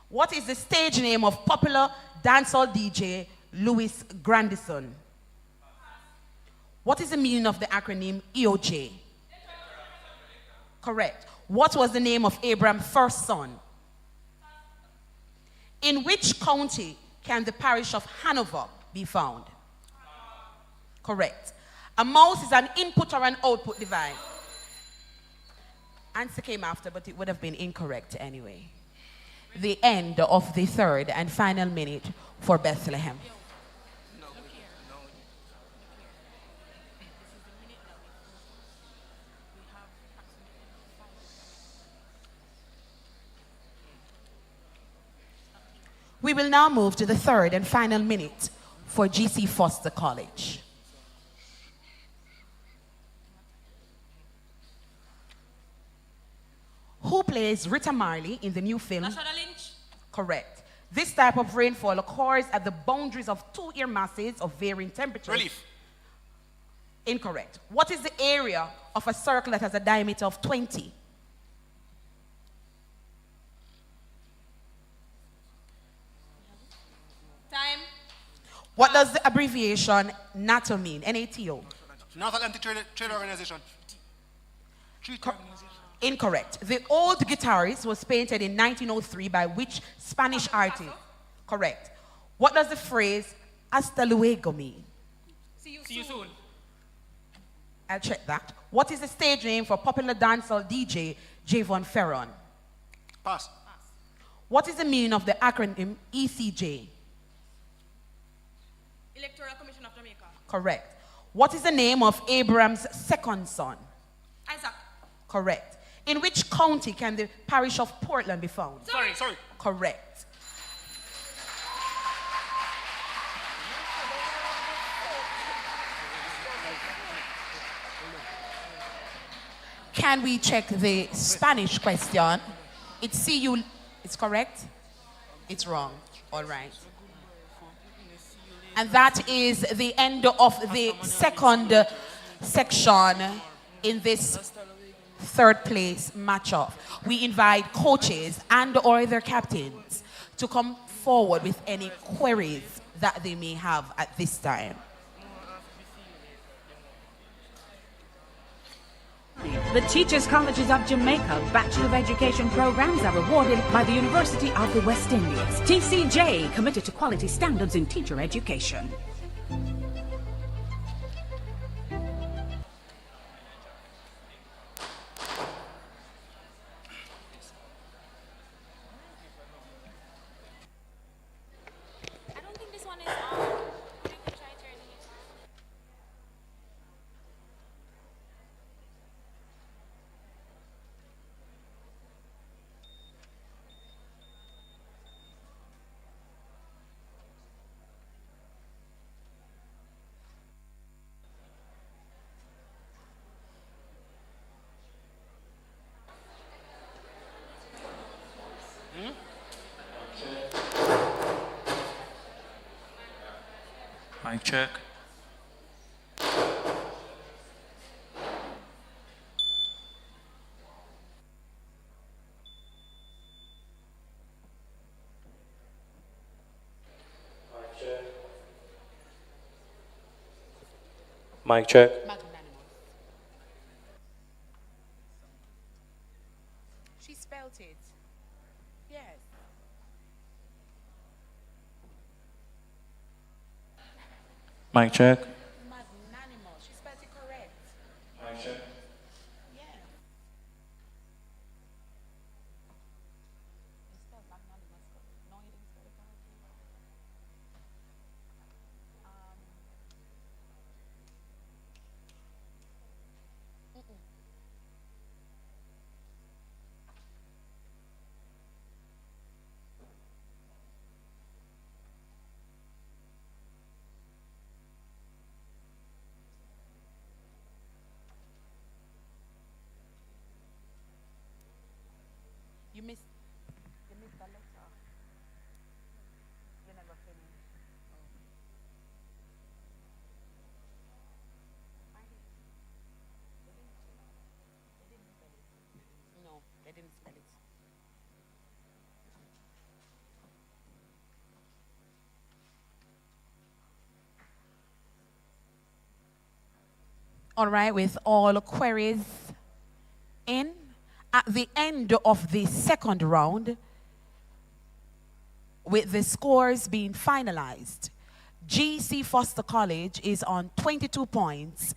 F: What is the stage name of popular dancehall DJ Louis Grandison. What is the meaning of the acronym EOJ? Correct. What was the name of Abraham's first son? In which county can the parish of Hanover be found? Correct. A mouse is an input or an output device. Answer came after, but it would have been incorrect anyway. The end of the third and final minute for Bethlehem. We will now move to the third and final minute for G.C. Foster College. Who plays Rita Marley in the new film?
E: Lynch.
F: Correct. This type of rainfall occurs at the boundaries of two air masses of varying temperatures.
M: Relief.
F: Incorrect. What is the area of a circle that has a diameter of 20?
E: Time.
F: What does the abbreviation NATO mean? NATO.
M: North Atlantic Trade Organization.
F: Incorrect. The Old Guitarist was painted in 1903 by which Spanish artist? Correct. What does the phrase hasta luego mean?
E: See you soon.
F: I'll check that. What is the stage name for popular dancehall DJ Javon Ferron?
M: Pass.
F: What is the meaning of the acronym ECJ?
E: Electoral Commission of Jamaica.
F: Correct. What is the name of Abraham's second son?
E: Isaac.
F: Correct. In which county can the parish of Portland be found?
E: Sorry.
F: Correct. Can we check the Spanish question? It's CU. It's correct? It's wrong. All right. And that is the end of the second section in this third place matchup. We invite coaches and or their captains to come forward with any queries that they may have at this time.
N: The Teachers Colleges of Jamaica Bachelor of Education programs are awarded by the University of the West Indies. TCJ, committed to quality standards in teacher education.
E: I don't think this one is on. You can try turning it on.
J: Mic check. Mic check.
F: She spelled it. Yes.
J: Mic check.
F: Magnanimous. She spelled it correct.
J: Mic check.
F: Yeah. You spelled magnanimous. No, you didn't spell it correctly. You missed the letter. You never finished. No, they didn't spell it. All right, with all queries in. At the end of the second round, with the scores being finalized, G.C. Foster College is on 22 points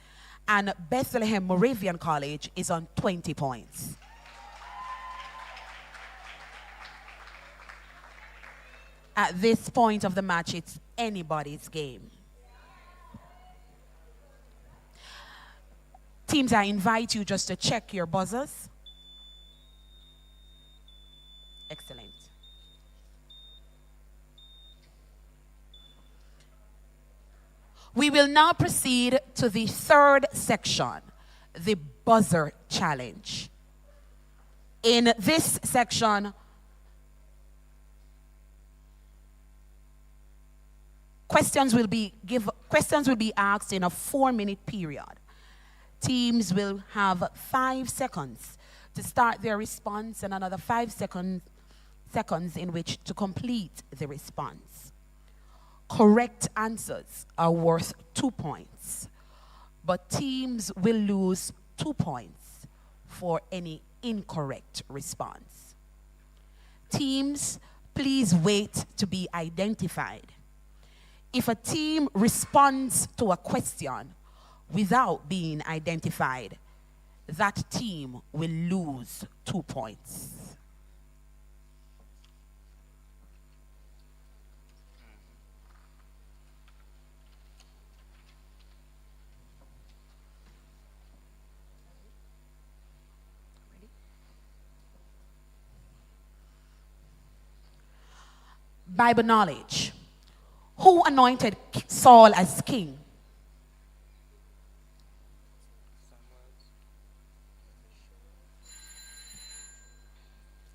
F: and Bethlehem Moravian College is on 20 points. At this point of the match, it's anybody's game. Teams, I invite you just to check your buzzers. Excellent. We will now proceed to the third section, the buzzer challenge. In this section, questions will be asked in a 4-minute period. Teams will have 5 seconds to start their response and another 5 seconds in which to complete the response. Correct answers are worth 2 points, but teams will lose 2 points for any incorrect response. Teams, please wait to be identified. If a team responds to a question without being identified, that team will lose 2 points. Bible knowledge. Who anointed Saul as king?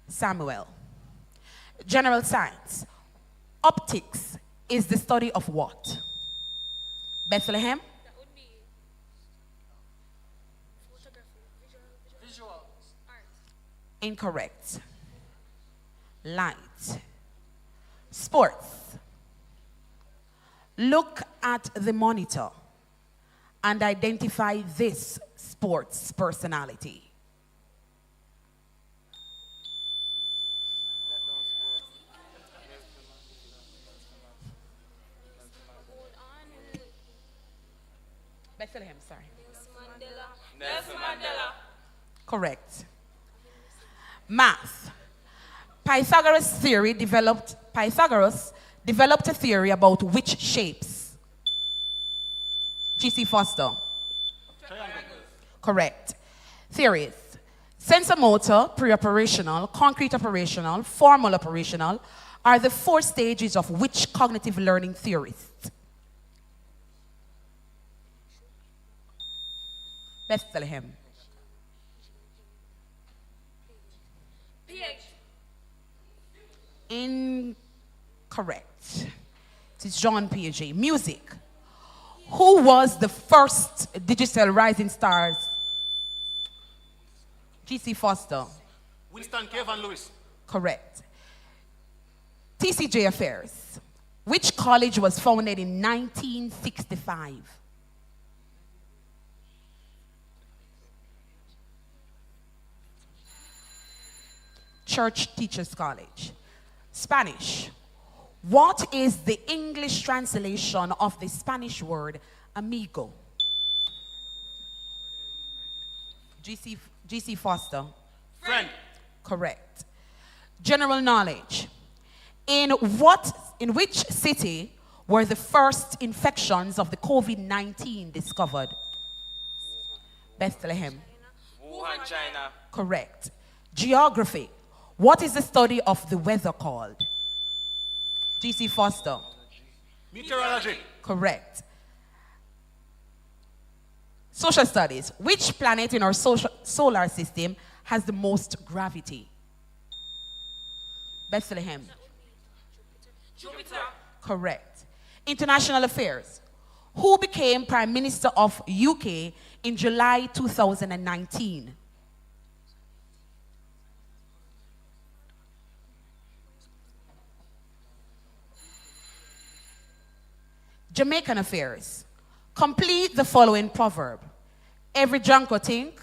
F: Samuel. General science. Optics is the study of what? Bethlehem?
E: That would be photography, visual art.
F: Incorrect. Light. Sports. Look at the monitor and identify this sports personality. Bethlehem, sorry.
E: Nelson Mandela.
F: Correct. Math. Pythagoras developed a theory about which shapes? G.C. Foster.
M: Triangles.
F: Correct. Theories. Sensor motor, pre-operational, concrete operational, formal operational are the 4 stages of which cognitive learning theorist? Bethlehem.
E: PH.
F: Incorrect. It is John Piaget. Music. Who was the first digital rising stars? G.C. Foster.
M: Winston K. Van Lewis.
F: Correct. TCJ affairs. Which college was founded in 1965? Church Teachers College. Spanish. What is the English translation of the Spanish word amigo? G.C. Foster.
M: Friend.
F: Correct. General knowledge. In which city were the first infections of the COVID-19 discovered? Bethlehem.
J: Wuhan, China.
F: Correct. Geography. What is the study of the weather called? G.C. Foster.
M: Meteorology.
F: Correct. Social studies. Which planet in our solar system has the most gravity? Bethlehem.
E: Jupiter.
F: Correct. International affairs. Who became Prime Minister of UK in July 2019? Jamaican affairs. Complete the following proverb. Every Junko think.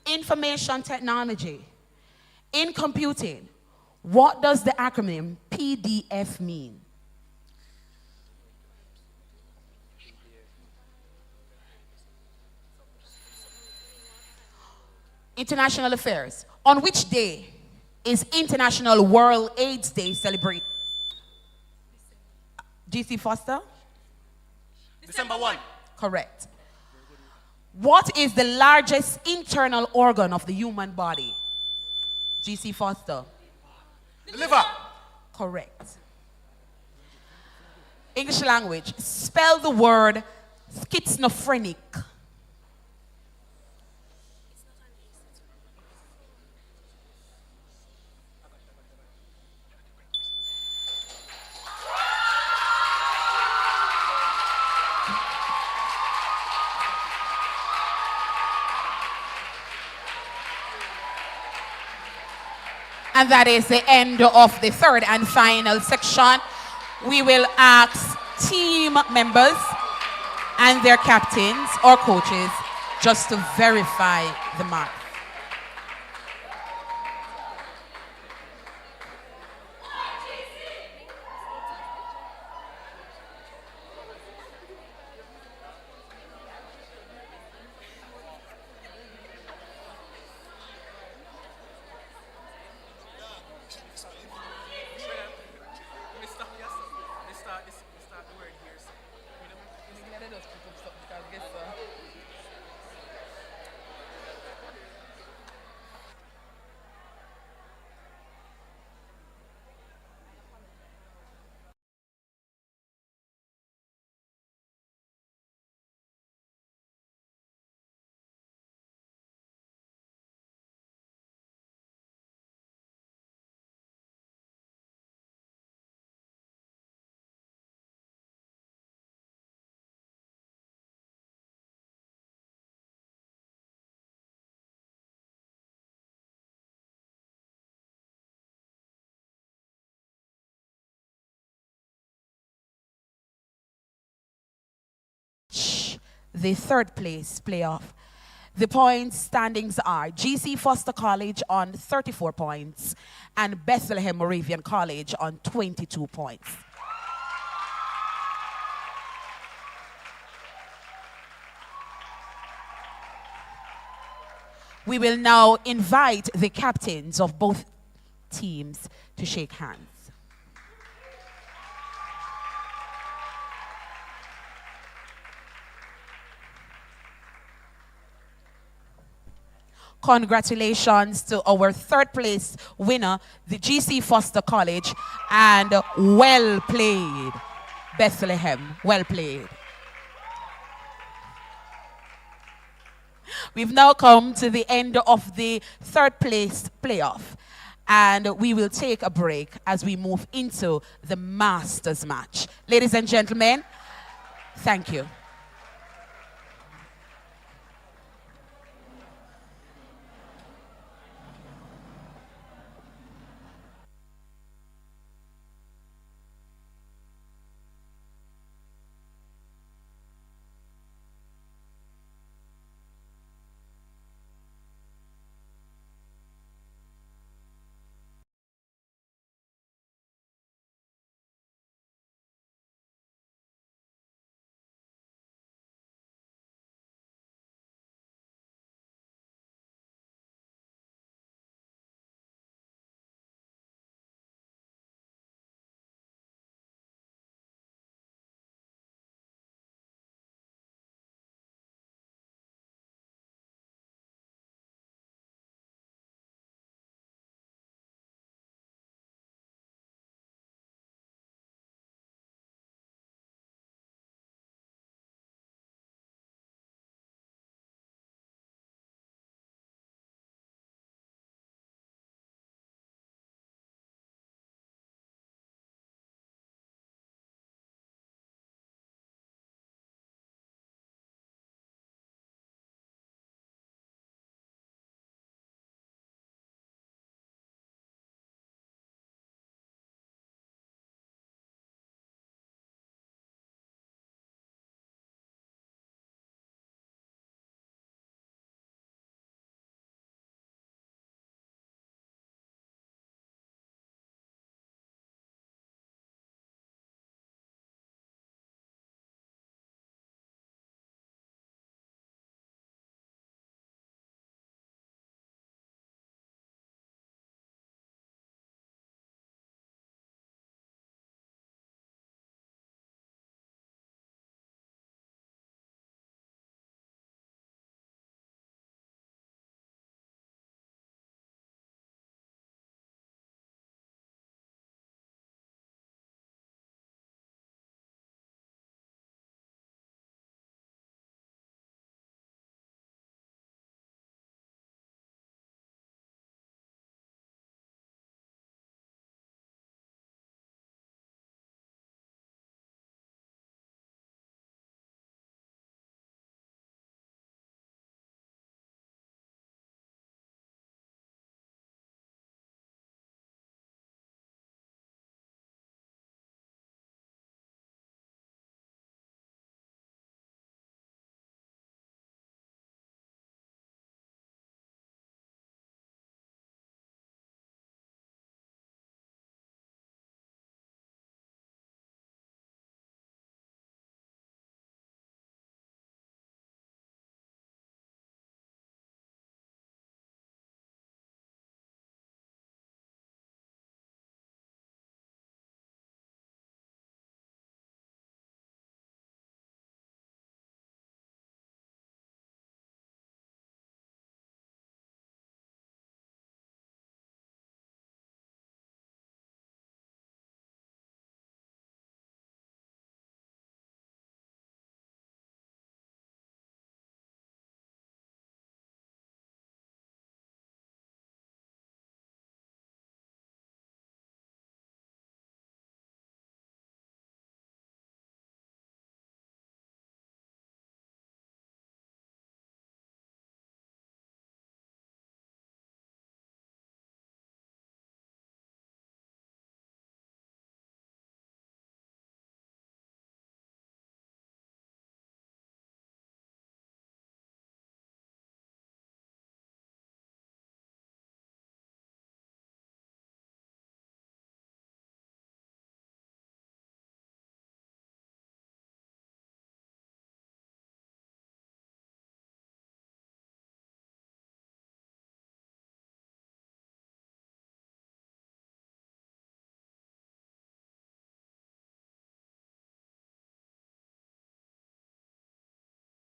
F: Information technology. In computing, what does the acronym PDF mean? International affairs. On which day is International World AIDS Day celebrated? GC Foster?
M: December 1.
F: Correct. What is the largest internal organ of the human body? GC Foster?
M: The liver.
F: Correct. English language. Spell the word schizophrenic. And that is the end of the third and final section. We will ask team members and their captains or coaches just to verify the mark. The third place playoff. The point standings are GC Foster College on 34 points and Bethlehem Moravian College on 22 points. We will now invite the captains of both teams to shake hands. Congratulations to our third place winner, the GC Foster College, and well played, Bethlehem. Well played. We've now come to the end of the third place playoff, and we will take a break as we move into the Masters match. Ladies and gentlemen, thank you.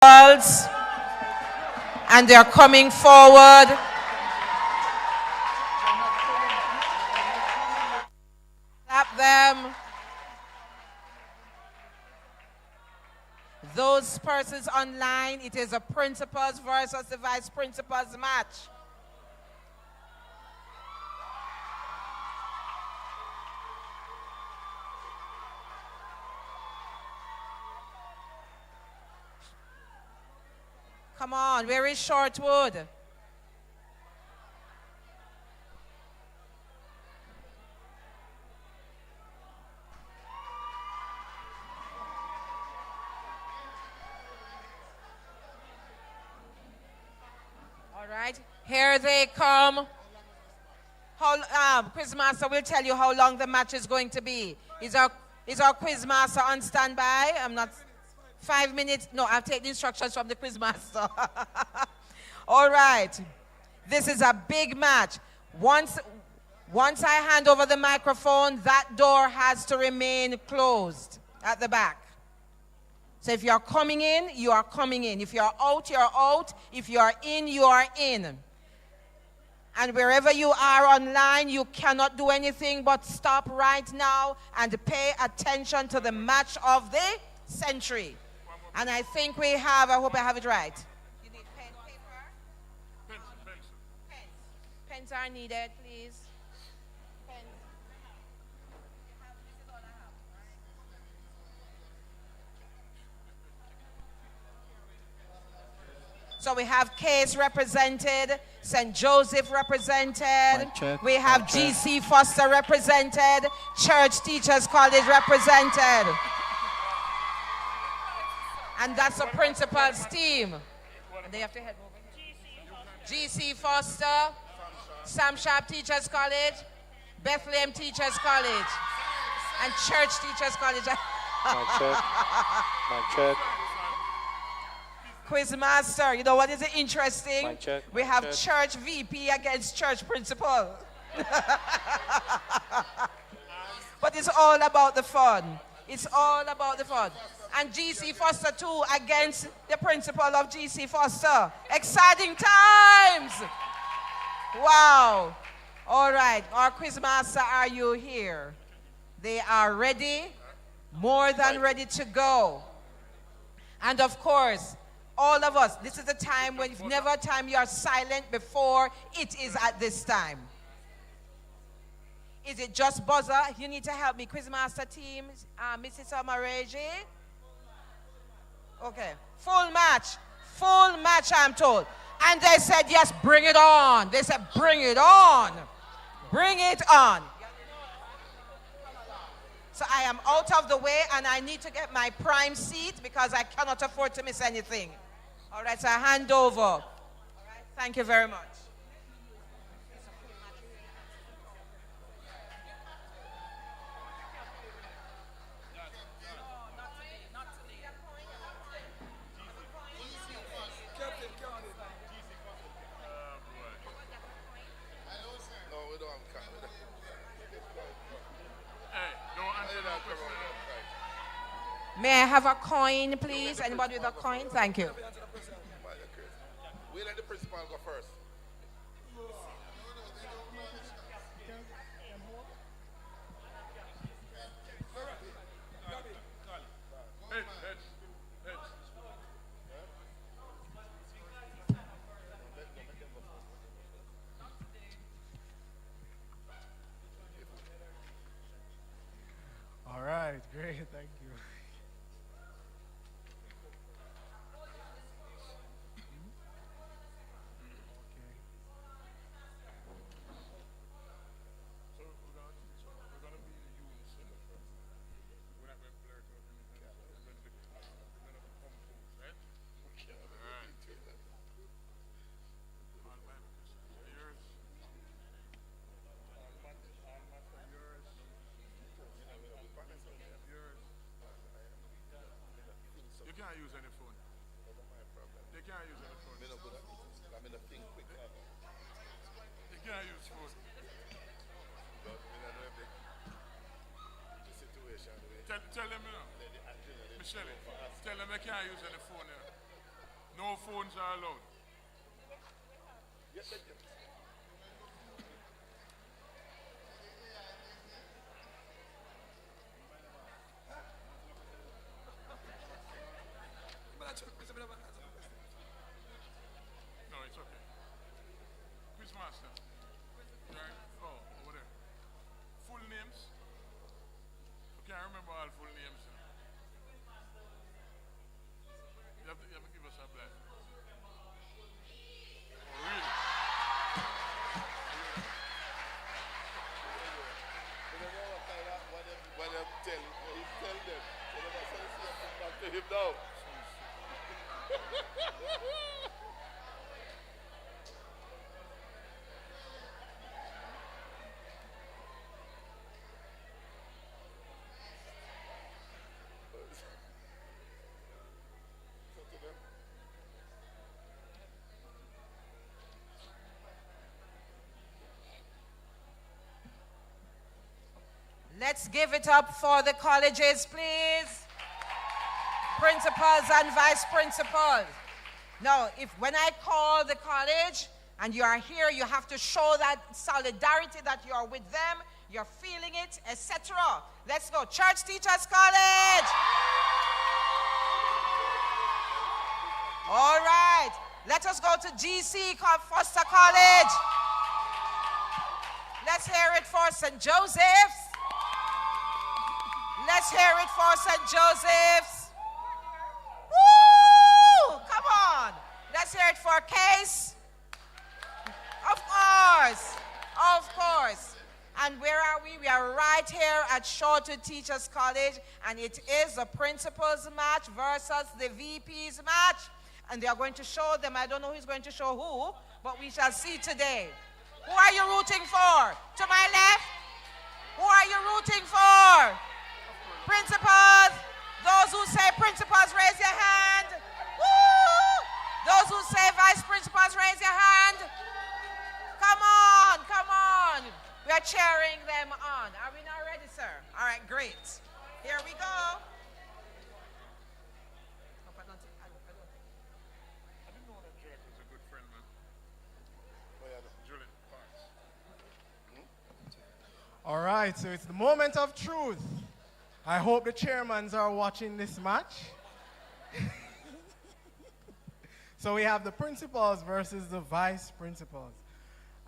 A: principals, and they're coming forward. Clap them. Those persons online, it is a principals versus the vice principals match. Come on, where is Shortwood? All right, here they come. Quizmaster will tell you how long the match is going to be. Is our quizmaster on standby? I'm not. 5 minutes. No, I've taken instructions from the quizmaster. All right. This is a big match. Once I hand over the microphone, that door has to remain closed at the back. So if you're coming in, you are coming in. If you're out, you're out. If you're in, you are in. And wherever you are online, you cannot do anything but stop right now and pay attention to the match of the century. And I think we have, I hope I have it right. You need pen, paper? Pens are needed, please. Pens. This is all I have. So we have Case represented, St. Joseph represented, we have GC Foster represented, Church Teachers College represented. And that's the principal's team. And they have to head over. GC Foster, Sam Sharp Teachers College, Bethlehem Teachers College, and Church Teachers College.
O: My check.
A: Quizmaster, you know what is interesting?
O: My check.
A: We have church VP against church principal. But it's all about the fun. It's all about the fun. And GC Foster too against the principal of GC Foster. Exciting times! Wow. All right, our quizmaster, are you here? They are ready, more than ready to go. And of course, all of us, this is a time when if never a time you are silent before, it is at this time. Is it just buzzer? You need to help me, quizmaster team, Mrs. Amareji. Okay, full match, I'm told. And they said, yes, bring it on. They said, bring it on. Bring it on. So I am out of the way and I need to get my prime seat because I cannot afford to miss anything. All right, so I hand over. All right, thank you very much. May I have a coin, please? Anybody with a coin? Thank you.
C: We let the principal go first.
P: All right, great, thank you.
C: You can't use any phone. They can't use any phone. I'm in a thing quick. They can't use phone. Tell them, you know. Michelle, tell them they can't use any phone here. No phones are allowed. No, it's okay. Quizmaster. Right? Oh, over there. Full names? Okay, I remember all full names. You have to give us a black. Oh, really?
O: What I'm telling you, tell them. Tell them back to him now.
A: Let's give it up for the colleges, please. Principals and vice principals. Now, when I call the college and you are here, you have to show that solidarity that you are with them, you're feeling it, etc. Let's go. Church Teachers College. All right. Let us go to GC Foster College. Let's hear it for St. Joseph's. Let's hear it for St. Joseph's. Woo! Come on. Let's hear it for Case. Of course. Of course. And where are we? We are right here at Shortwood Teachers College, and it is the principals match versus the VPs match. And they are going to show them. I don't know who's going to show who, but we shall see today. Who are you rooting for? To my left? Who are you rooting for? Principals. Those who say principals, raise your hand. Woo! Those who say vice principals, raise your hand. Come on, come on. We are cheering them on. Are we not ready, sir? All right, great. Here we go.
P: All right, so it's the moment of truth. I hope the chairmans are watching this match. So we have the principals versus the vice principals.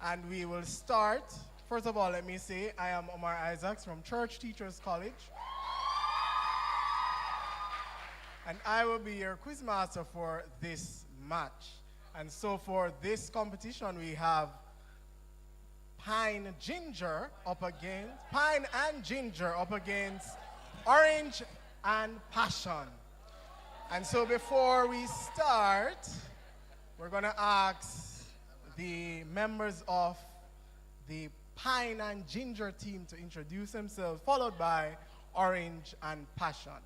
P: And we will start. First of all, let me say I am Omar Isaacs from Church Teachers College. And I will be your quizmaster for this match. And so for this competition, we have Pine and Ginger up against Orange and Passion. And so before we start, we're going to ask the members of the Pine and Ginger team to introduce themselves, followed by Orange and Passion.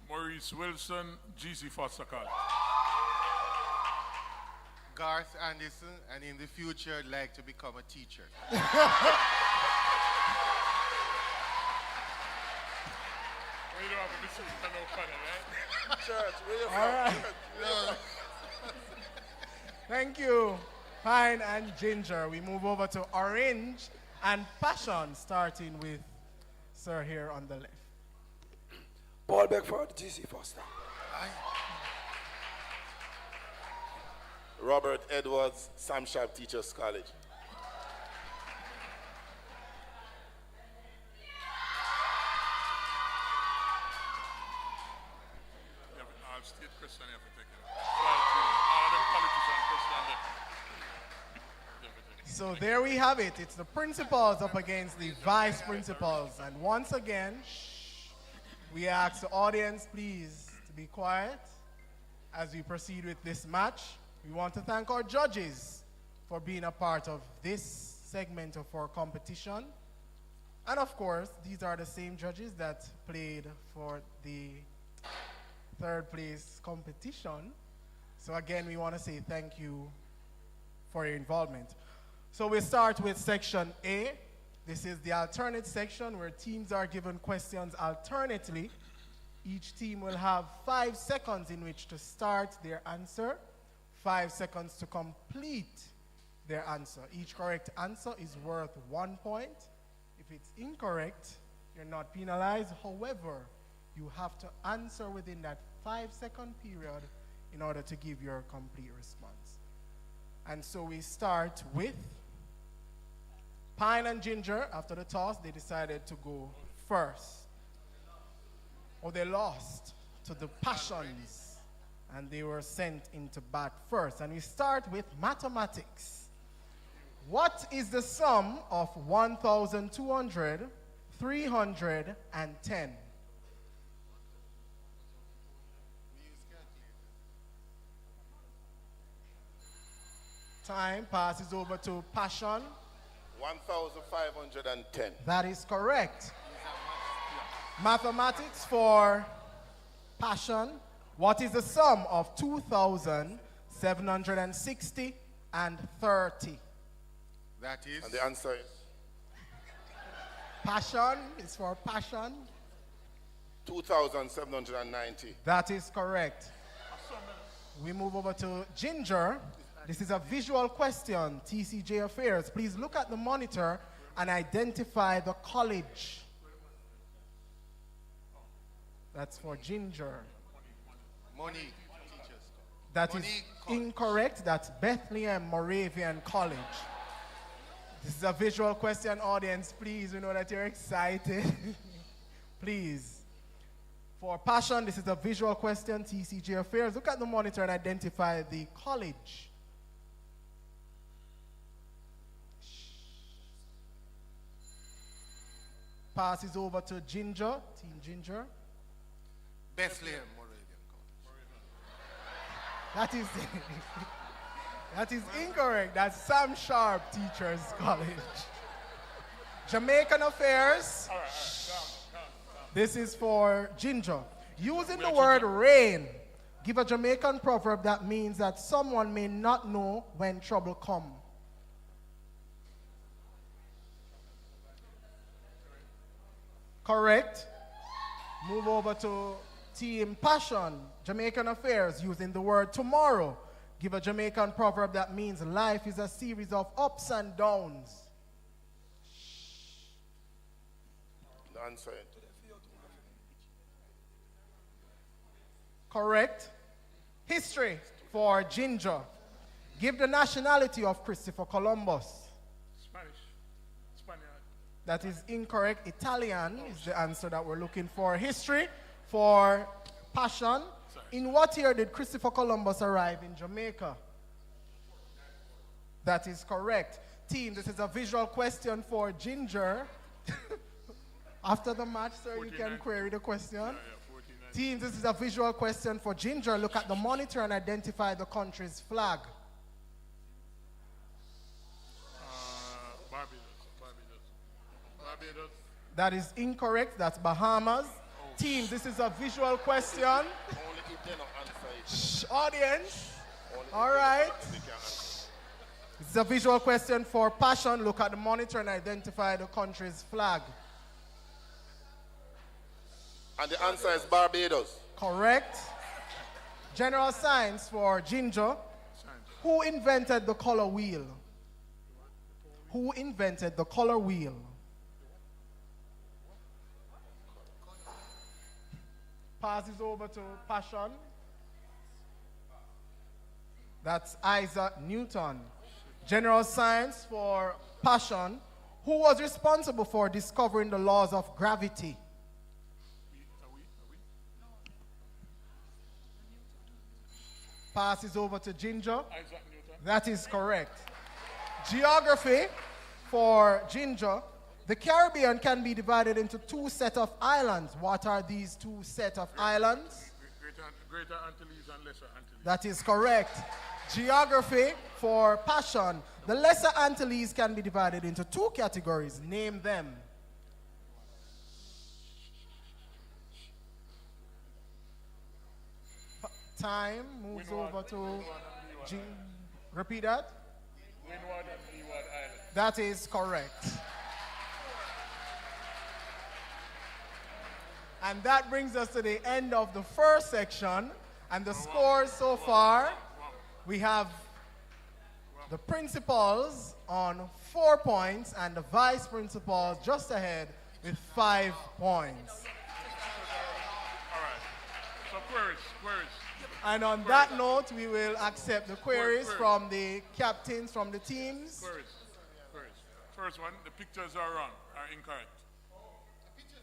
C: Maurice Wilson, GC Foster College.
O: Garth Anderson, and in the future, I'd like to become a teacher.
C: Well, you don't have a visit to no funny, right?
O: Church, where you
P: All
O: from?
P: right. Thank you, Pine and Ginger. We move over to Orange and Passion, starting with Sir here on the left.
Q: Paul Beckford, GC Foster.
O: Robert Edwards, Sam Sharp Teachers College.
C: You have an all-state question you have to take it. All them politician question.
P: So there we have it. It's the principals up against the vice principals. And once again, we ask the audience, please, to be quiet as we proceed with this match. We want to thank our judges for being a part of this segment of our competition. And of course, these are the same judges that played for the third place competition. So again, we want to say thank you for your involvement. So we start with section A. This is the alternate section where teams are given questions alternately. Each team will have 5 seconds in which to start their answer, 5 seconds to complete their answer. Each correct answer is worth 1 point. If it's incorrect, you're not penalized. However, you have to answer within that 5-second period in order to give your complete response. And so we start with Pine and Ginger. After the toss, they decided to go first. Or they lost to the Passions, and they were sent into bat first. And we start with mathematics. What is the sum of 1,200, 310? Time passes over to Passion.
O: 1,510.
P: That is correct. Mathematics for Passion. What is the sum of 2,760 and 30?
O: That is? And the answer is?
P: Passion is for Passion.
O: 2,790.
P: That is correct. We move over to Ginger. This is a visual question, TCJ Affairs. Please look at the monitor and identify the college. That's for Ginger.
O: Money.
P: That is incorrect. That's Bethlehem Moravian College. This is a visual question, audience. Please, we know that you're excited. Please. For Passion, this is a visual question, TCJ Affairs. Look at the monitor and identify the college. Passes over to Ginger, Team Ginger.
O: Bethlehem Moravian
P: College. That is incorrect. That's Sam Sharp Teachers College. Jamaican Affairs.
O: All right.
P: This is for Ginger. Using the word rain, give a Jamaican proverb that means that someone may not know when trouble comes. Correct. Move over to Team Passion, Jamaican Affairs, using the word tomorrow. Give a Jamaican proverb that means life is a series of ups and downs.
O: The answer is?
P: Correct. History for Ginger. Give the nationality of Christopher Columbus.
O: Spanish. Spaniard.
P: That is incorrect. Italian is the answer that we're looking for. History for Passion. In what year did Christopher Columbus arrive in Jamaica? That is correct. Team, this is a visual question for Ginger. After the match, sir, you can query the question. Team, this is a visual question for Ginger. Look at the monitor and identify the country's flag.
O: Barbados.
P: That is incorrect. That's Bahamas. Team, this is a visual question.
O: Only if they don't answer it.
P: Shh, audience. All right. This is a visual question for Passion. Look at the monitor and identify the country's flag.
O: And the answer is Barbados.
P: Correct. General Science for Ginger. Who invented the color wheel? Who invented the color wheel? Passes over to Passion. That's Isaac Newton. General Science for Passion. Who was responsible for discovering the laws of gravity? Passes over to Ginger.
O: Isaac Newton.
P: That is correct. Geography for Ginger. The Caribbean can be divided into 2 sets of islands. What are these 2 sets of islands?
O: Greater Antilles and Lesser Antilles.
P: That is correct. Geography for Passion. The Lesser Antilles can be divided into 2 categories. Name them. Time moves over to Repeat that.
C: Windward and Leeward Island.
P: That is correct. And that brings us to the end of the first section. And the scores so far, we have the principals on 4 points and the vice principals just ahead with 5 points.
C: All right. So queries.
P: And on that note, we will accept the queries from the captains from the teams.
C: Queries. First one, the pictures are wrong, are incorrect.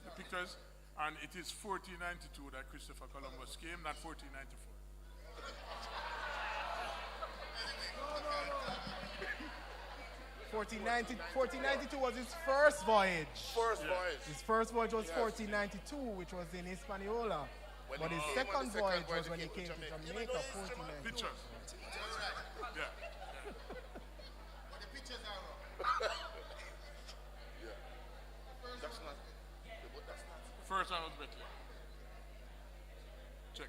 C: The pictures, and it is 1492 that Christopher Columbus came, not 1494.
P: 1492 was his first voyage. His first voyage was 1492, which was in Hispaniola. But his second voyage was when he came to Jamaica, 1492.
C: Pictures. Yeah.
O: But the pictures are wrong. Yeah. That's not.
C: The first one was better. Check.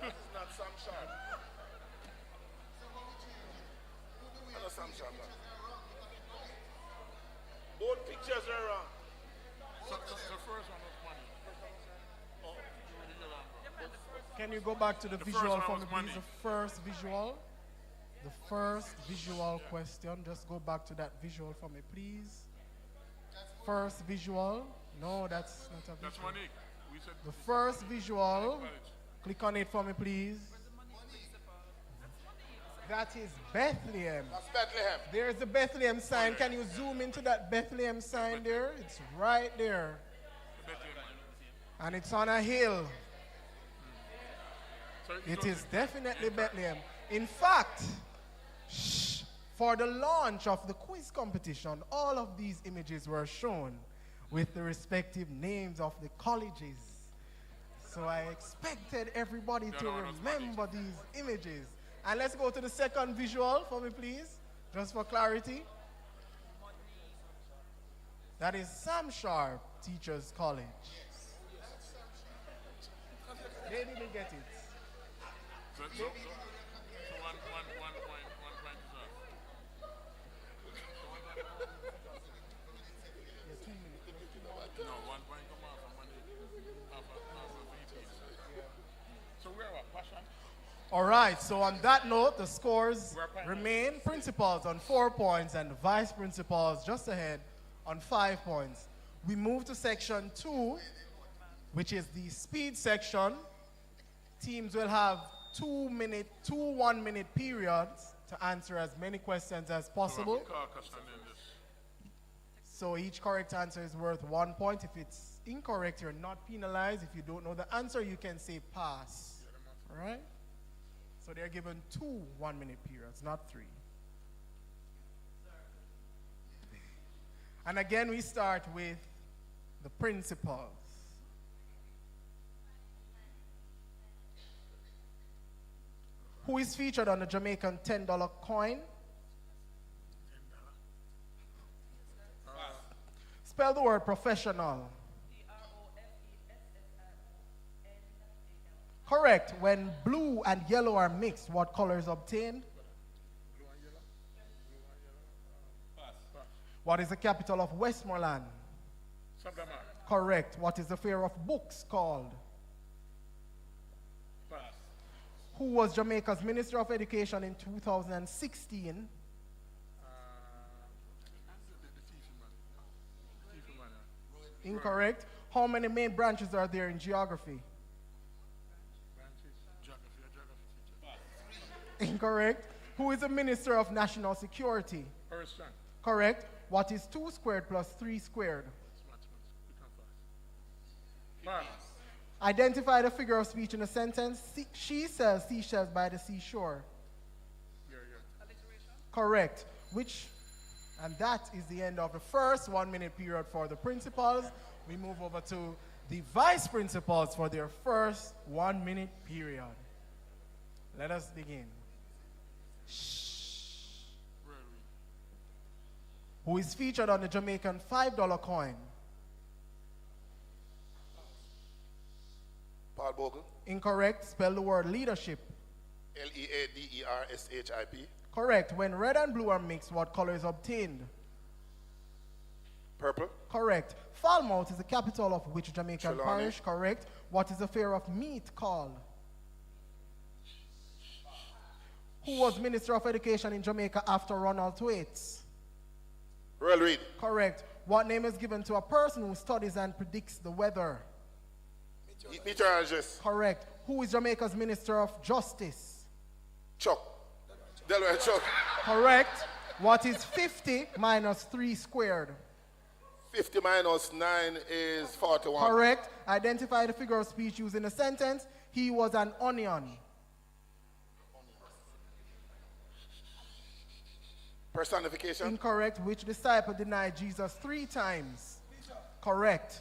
O: This is not Sam Sharp. I know Sam Sharp. Both pictures are wrong.
C: So the first one was money.
P: Can you go back to the visual for me, please? The first visual. The first visual question. Just go back to that visual for me, please. First visual. No, that's not a visual.
C: That's money. We said
P: the first visual. Click on it for me, please. That is Bethlehem.
O: That's Bethlehem.
P: There's the Bethlehem sign. Can you zoom into that Bethlehem sign there? It's right there. And it's on a hill. It is definitely Bethlehem. In fact, for the launch of the quiz competition, all of these images were shown with the respective names of the colleges. So I expected everybody to remember these images. And let's go to the second visual for me, please, just for clarity. That is Sam Sharp Teachers College. They didn't get it.
C: So one point is off. No, 1 point come off of money. Off of VPs. So we're what? Passion?
P: All right, so on that note, the scores remain principals on 4 points and the vice principals just ahead on 5 points. We move to section 2, which is the speed section. Teams will have 2 1-minute periods to answer as many questions as possible. So each correct answer is worth 1 point. If it's incorrect, you're not penalized. If you don't know the answer, you can say pass. All right? So they're given 2 1-minute periods, not 3. And again, we start with the principals. Who is featured on the Jamaican $10 coin? Spell the word professional. Correct. When blue and yellow are mixed, what color is obtained? What is the capital of Westmoreland? Correct. What is the fair of books called? Who was Jamaica's Minister of Education in 2016? Incorrect. How many main branches are there in geography? Incorrect. Who is the Minister of National Security? Correct. What is 2 squared plus 3 squared? Identify the figure of speech in a sentence. She sells seashells by the seashore. Correct. And that is the end of the first 1-minute period for the principals. We move over to the vice principals for their first 1-minute period. Let us begin. Who is featured on the Jamaican $5 coin?
O: Paul Bogle.
P: Incorrect. Spell the word leadership.
O: Leadership.
P: Correct. When red and blue are mixed, what color is obtained?
O: Purple.
P: Correct. Falmouth is the capital of which Jamaican
O: Trelawney.
P: parish? Correct. What is the fair of meat called? Who was Minister of Education in Jamaica after Ronald Thwaites?
O: Royal Reed.
P: Correct. What name is given to a person who studies and predicts the weather?
O: Meteorologist.
P: Correct. Who is Jamaica's Minister of Justice?
O: Chuck. Delaware Chuck.
P: Correct. What is 50 minus 3 squared?
O: 50 minus 9 is 41.
P: Correct. Identify the figure of speech used in a sentence. He was an onion.
O: Personification.
P: Incorrect. Which disciple denied Jesus 3 times? Correct.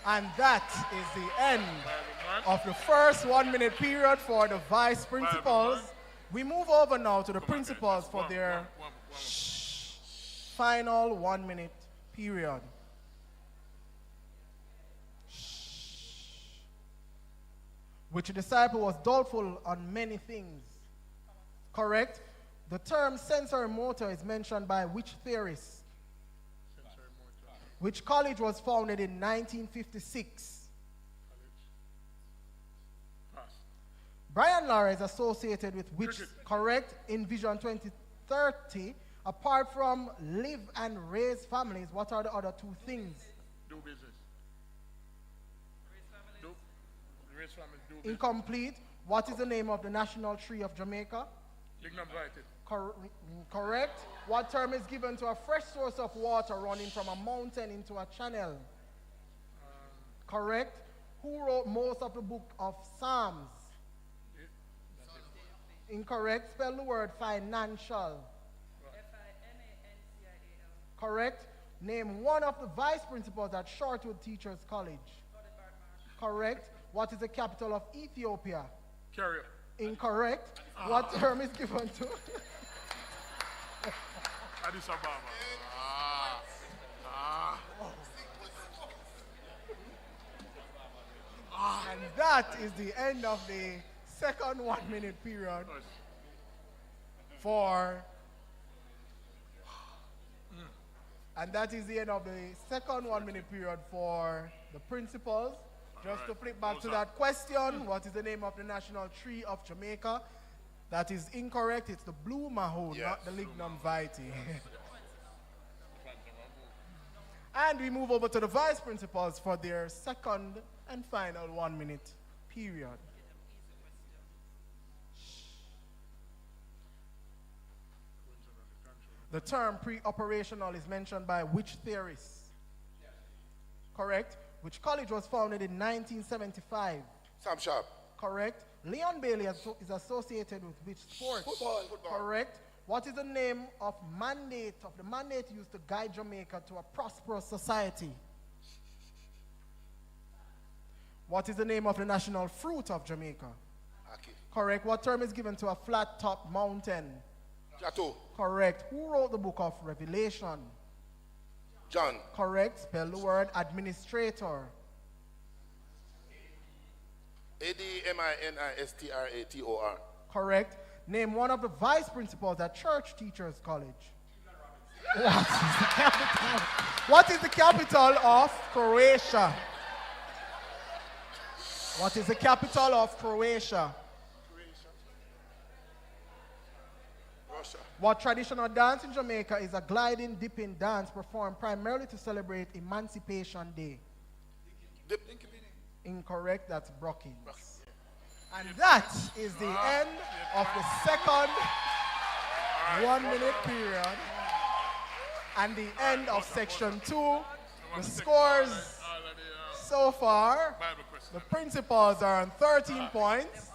P: And that is the end of the first 1 minute period for the vice principals. We move over now to the principals for their final 1 minute period. Which disciple was doubtful on many things? Correct. The term sensory motor is mentioned by which theorist? Which college was founded in 1956? Brian Lara is associated with which? Correct. In Vision 2030, apart from live and raise families, what are the other 2 things?
C: Do business. Raise families, do business.
P: Incomplete. What is the name of the national tree of Jamaica?
C: Lignum vitae.
P: Correct. What term is given to a fresh source of water running from a mountain into a channel? Correct. Who wrote most of the book of Psalms? Incorrect. Spell the word financial. Correct. Name one of the vice principals at Shortwood Teachers College. Correct. What is the capital of Ethiopia?
C: Carrier.
P: Incorrect. What term is given to?
C: Addis Ababa.
P: And that is the end of the second 1 minute period for. And that is the end of the second 1 minute period for the principals. Just to flip back to that question, what is the name of the national tree of Jamaica? That is incorrect. It's the blue mahoon, not the lignum vitae. And we move over to the vice principals for their second and final 1 minute period. The term pre-operational is mentioned by which theorist? Correct. Which college was founded in 1975?
O: Sam Sharp.
P: Correct. Leon Bailey is associated with which sport?
O: Football.
P: Correct. What is the name of the mandate used to guide Jamaica to a prosperous society? What is the name of the national fruit of Jamaica?
O: Aki.
P: Correct. What term is given to a flat-top mountain?
O: Plateau.
P: Correct. Who wrote the book of Revelation?
O: John.
P: Correct. Spell the word administrator.
O: Administrator.
P: Correct. Name one of the vice principals at Church Teachers College. What is the capital of Croatia? What is the capital of Croatia?
O: Russia.
P: What traditional dance in Jamaica is a gliding, dipping dance performed primarily to celebrate Emancipation Day? Incorrect, that's Brockings. And that is the end of the second 1 minute period and the end of section 2. The scores so far, the principals are on 13 points,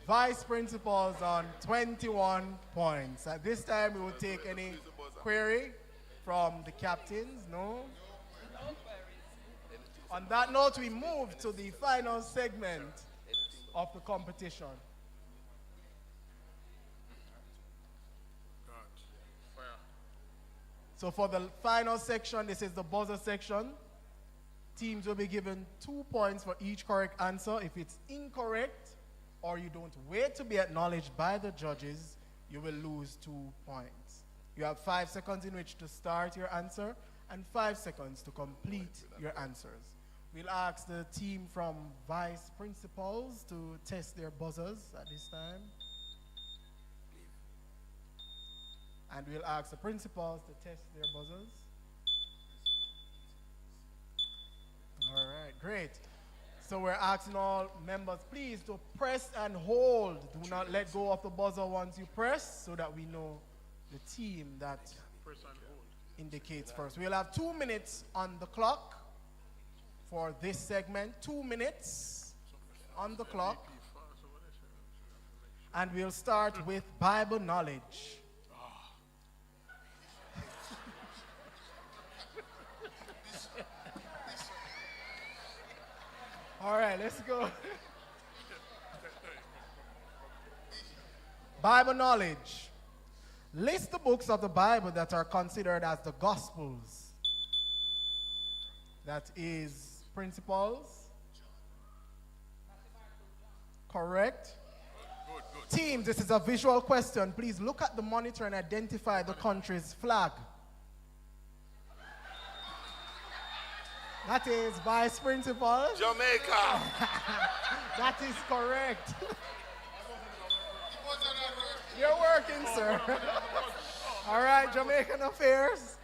P: vice principals on 21 points. At this time, we will take any query from the captains. No? On that note, we move to the final segment of the competition. So for the final section, this is the buzzer section. Teams will be given 2 points for each correct answer. If it's incorrect or you don't wait to be acknowledged by the judges, you will lose 2 points. You have 5 seconds in which to start your answer and 5 seconds to complete your answers. We'll ask the team from vice principals to test their buzzers at this time. And we'll ask the principals to test their buzzers. All right, great. So we're asking all members, please, to press and hold. Do not let go of the buzzer once you press, so that we know the team that indicates first. We'll have 2 minutes on the clock for this segment. 2 minutes on the clock. And we'll start with Bible knowledge. All right, let's go. Bible knowledge. List the books of the Bible that are considered as the Gospels. That is principles. Correct. Team, this is a visual question. Please look at the monitor and identify the country's flag. That is vice principal.
O: Jamaica.
P: That is correct. You're working, sir. All right, Jamaican affairs.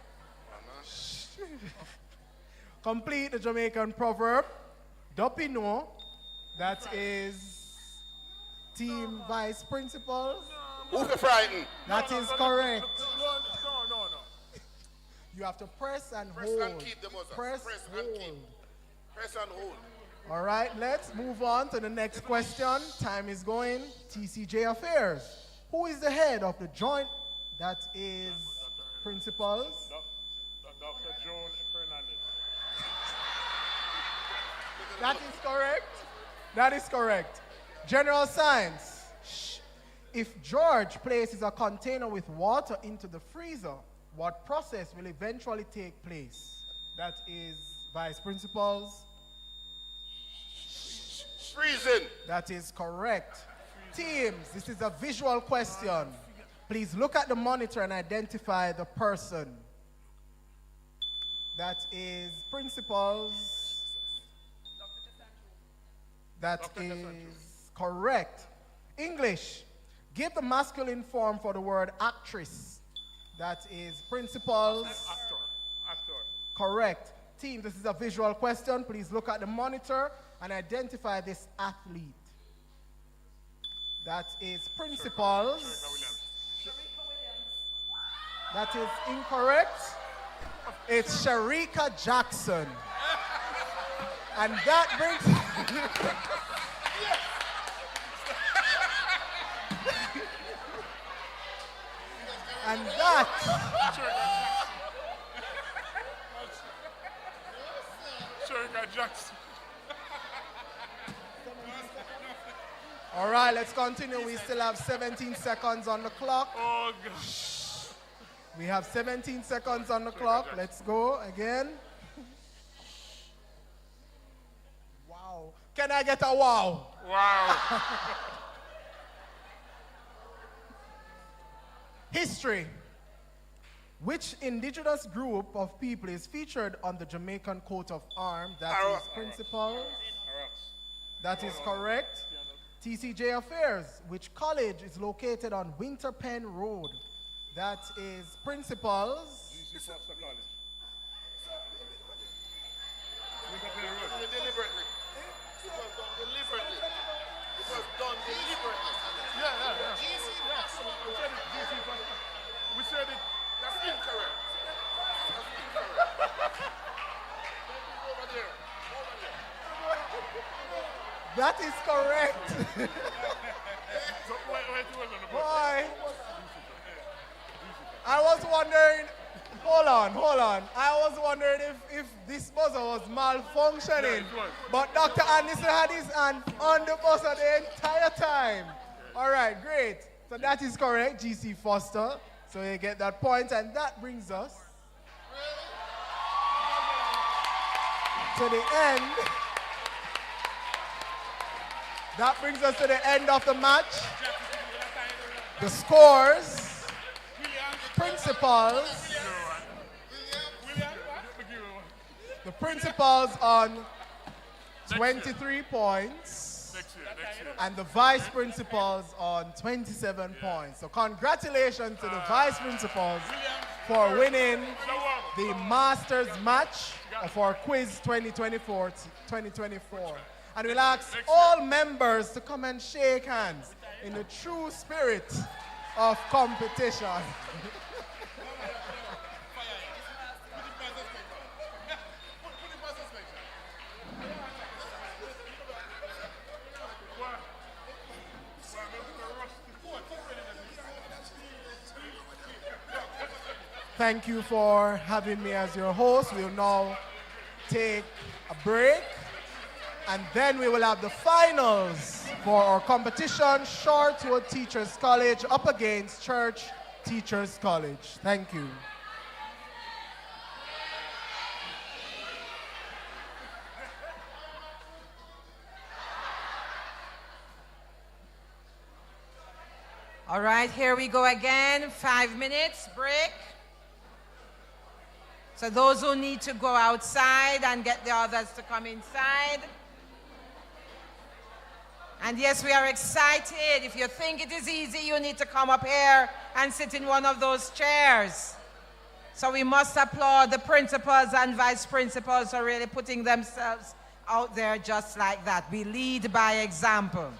P: Complete the Jamaican proverb. Dopino. That is team vice principal.
O: Who's the frightened?
P: That is correct. You have to press and
O: Press
P: hold.
O: and keep the buzzer.
P: Press,
O: and keep. Press and hold.
P: All right, let's move on to the next question. Time is going. TCJ affairs. Who is the head of the joint? That is principals.
O: Dr. Joan Fernandez.
P: That is correct. That is correct. General science. Shh. If George places a container with water into the freezer, what process will eventually take place? That is vice principals.
O: Freezing.
P: That is correct. Teams, this is a visual question. Please look at the monitor and identify the person. That is principals. That is correct. English, give the masculine form for the word actress. That is principals.
O: Actor.
P: Correct. Team, this is a visual question. Please look at the monitor and identify this athlete. That is principals. That is incorrect. It's Sharika Jackson. And that brings... And that...
O: Sharika Jackson.
P: All right, let's continue. We still have 17 seconds on the clock.
O: Oh, gosh.
P: We have 17 seconds on the clock. Let's go again. Wow. Can I get a wow?
O: Wow.
P: History. Which indigenous group of people is featured on the Jamaican coat of arms? That is principal. That is correct. TCJ affairs. Which college is located on Winter Pen Road? That is principals.
O: GC Foster College. Deliberately. It was done deliberately. It was done deliberately. Yeah. We said it. That's incorrect. That's incorrect. Over there.
P: That is correct. Boy, I was wondering, hold on. I was wondering if this buzzer was malfunctioning. But Dr. Anderson had his hand on the buzzer the entire time. All right, great. So that is correct, GC Foster. So you get that point, and that brings us to the end. That brings us to the end of the match. The scores, principals. The principals on 23 points and the vice principals on 27 points. So congratulations to the vice principals for winning the Masters match for Quiz 2024. And we'll ask all members to come and shake hands in the true spirit of competition. Thank you for having me as your host. We'll now take a break, and then we will have the finals for our competition, Shortwood Teachers College up against Church Teachers College. Thank you.
A: All right, here we go again. 5 minutes break. So those who need to go outside and get the others to come inside. And yes, we are excited. If you think it is easy, you need to come up here and sit in one of those chairs. So we must applaud the principals and vice principals for really putting themselves out there just like that. We lead by example.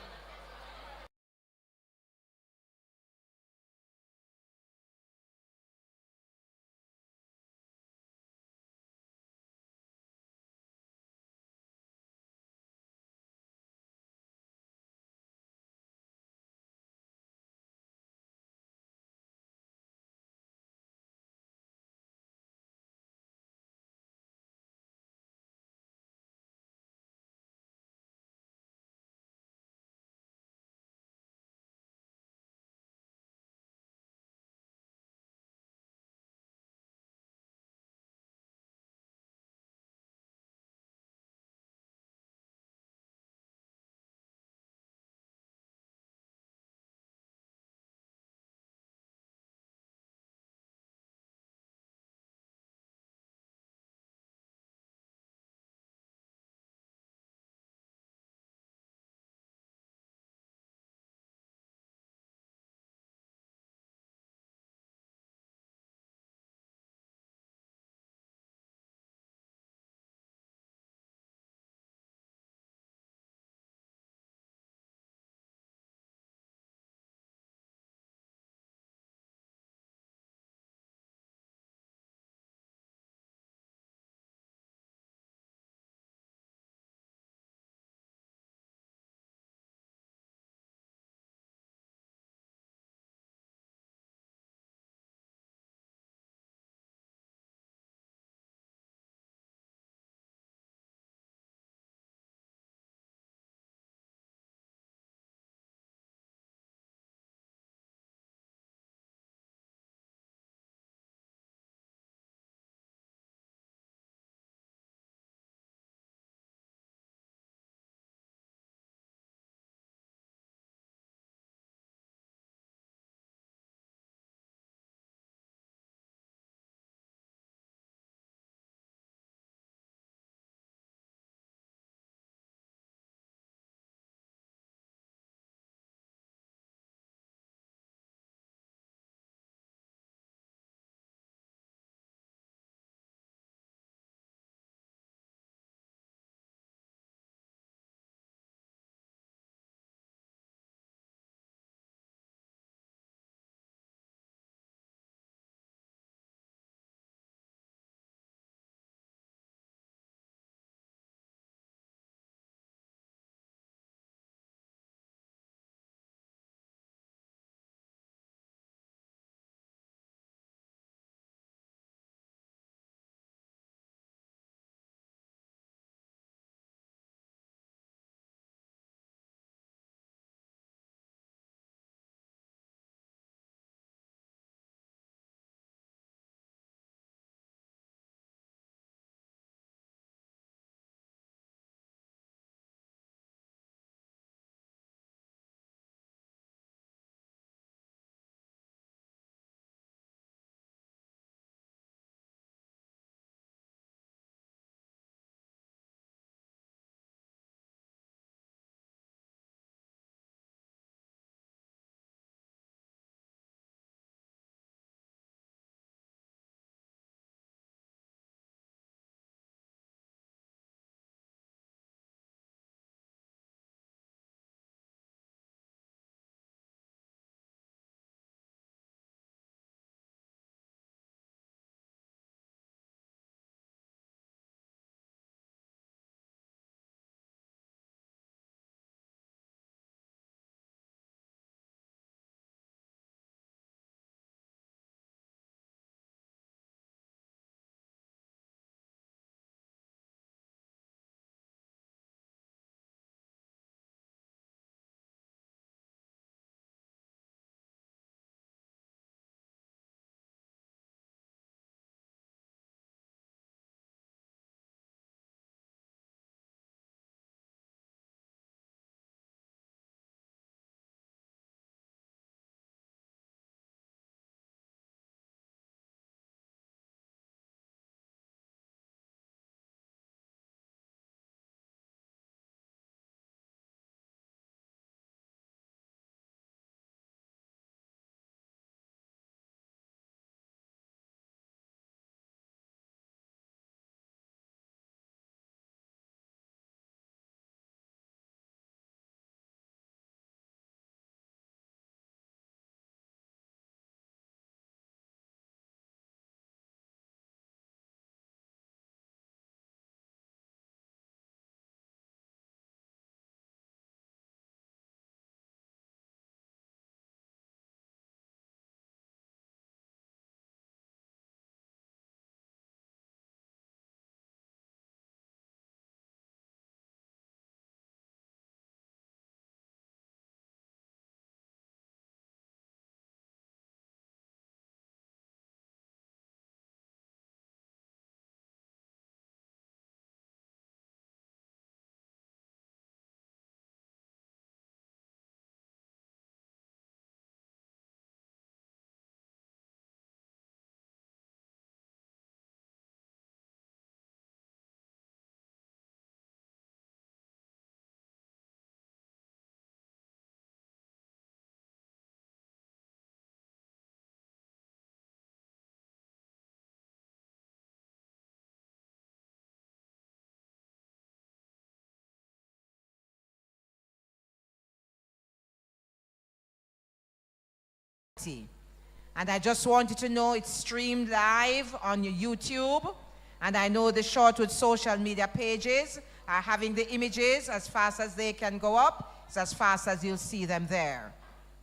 A: And I just want you to know it's streamed live on your YouTube. And I know the Shortwood social media pages are having the images as fast as they can go up. It's as fast as you'll see them there.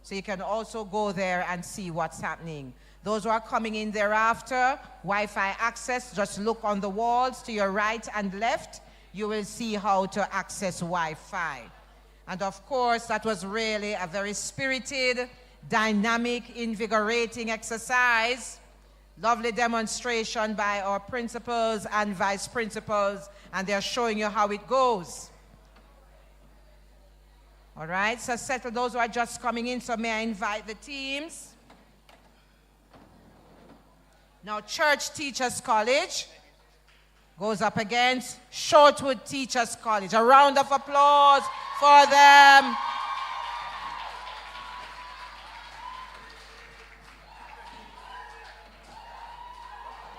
A: So you can also go there and see what's happening. Those who are coming in thereafter, Wi-Fi access, just look on the walls to your right and left. You will see how to access Wi-Fi. And of course, that was really a very spirited, dynamic, invigorating exercise. Lovely demonstration by our principals and vice principals, and they're showing you how it goes. All right, so settle those who are just coming in, so may I invite the teams. Now, Church Teachers College goes up against Shortwood Teachers College. A round of applause for them.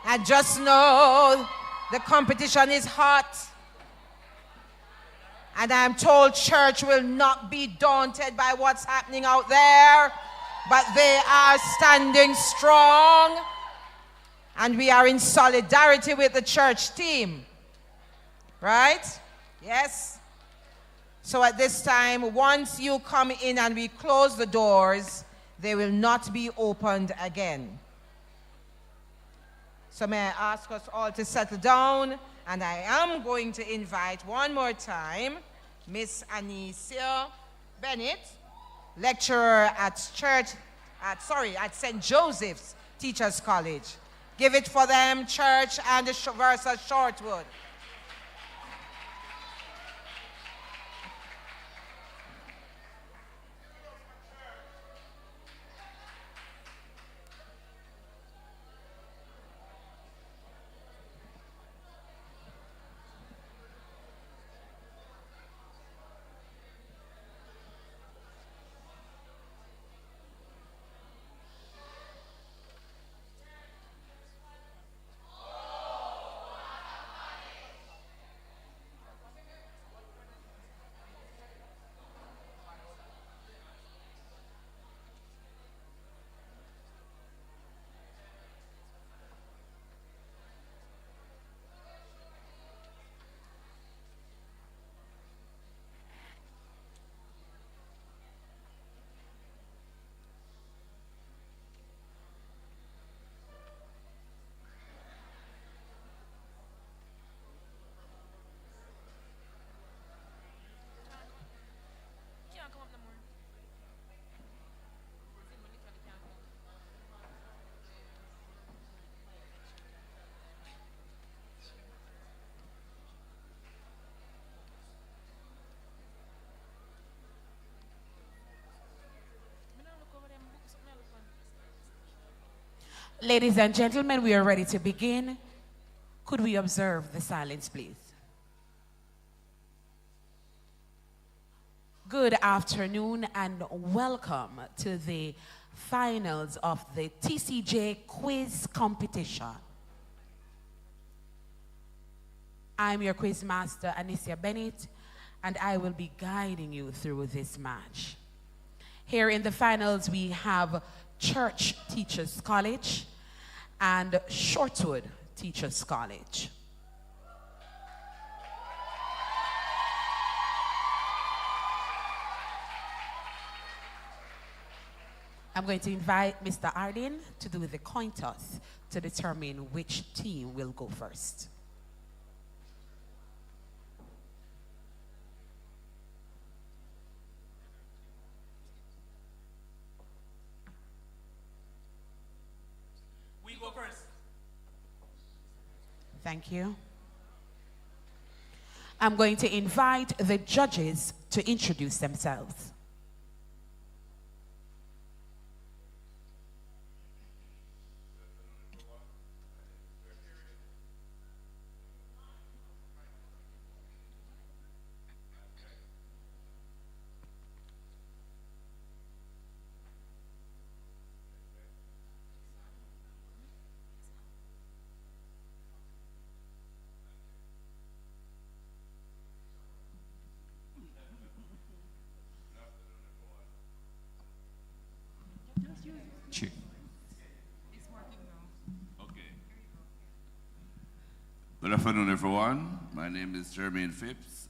A: And just know the competition is hot. And I'm told church will not be daunted by what's happening out there, but they are standing strong. And we are in solidarity with the church team. Right? Yes? So at this time, once you come in and we close the doors, they will not be opened again. So may I ask us all to settle down, and I am going to invite one more time Miss Anicia Bennett, lecturer at St. Joseph's Teachers College. Give it for them, church and versus Shortwood.
F: Ladies and gentlemen, we are ready to begin. Could we observe the silence, please? Good afternoon and welcome to the finals of the TCJ quiz competition. I'm your quiz master, Anicia Bennett, and I will be guiding you through this match. Here in the finals, we have Church Teachers College and Shortwood Teachers College. I'm going to invite Mr. Arden to do the coin toss to determine which team will go first.
M: We go first.
F: Thank you. I'm going to invite the judges to introduce themselves.
K: Check.
R: Good afternoon, everyone. My name is Jermaine Phipps,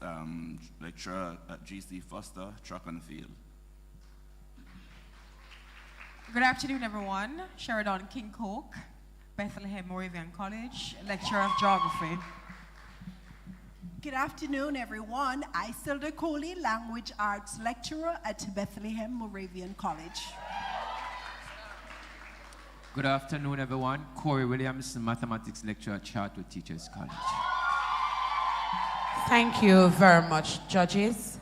R: lecturer at GC Foster, Track and Field.
S: Good afternoon, everyone. Sheridan King Coke, Bethlehem Moravian College, lecturer of geography.
T: Good afternoon, everyone. Isilda Coley, language arts lecturer at Bethlehem Moravian College.
U: Good afternoon, everyone. Corey Williams, mathematics lecturer at Chartwood Teachers College.
F: Thank you very much, judges.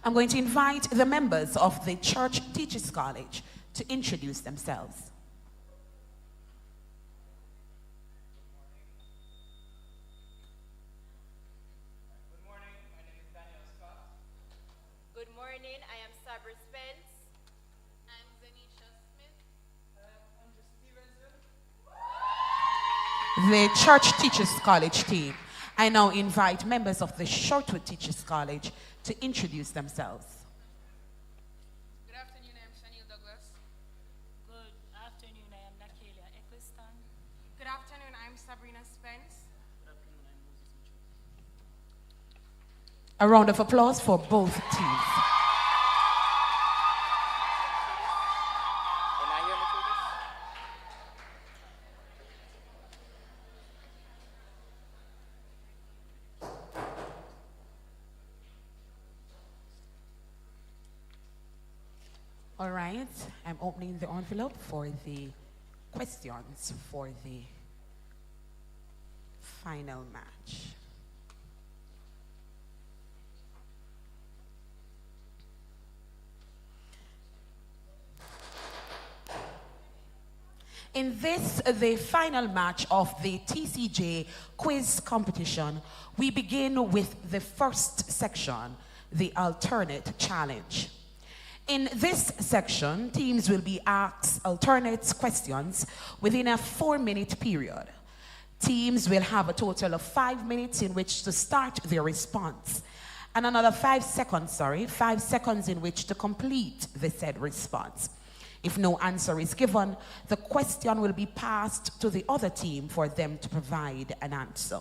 F: I'm going to invite the members of the Church Teachers College to introduce themselves.
V: Good morning, I am Sabra Spence. I'm Zanisha Smith.
F: The Church Teachers College team. I now invite members of the Shortwood Teachers College to introduce themselves.
W: Good afternoon, I am Shaniel Douglas.
X: Good afternoon, I am Nakelia Eccleston.
W: Good afternoon, I'm Sabrina Spence.
F: A round of applause for both teams. All right, I'm opening the envelope for the questions for the final match. In this, the final match of the TCJ quiz competition, we begin with the first section, the alternate challenge. In this section, teams will be asked alternate questions within a 4-minute period. Teams will have a total of 5 minutes in which to start their response, and another 5 seconds in which to complete the said response. If no answer is given, the question will be passed to the other team for them to provide an answer.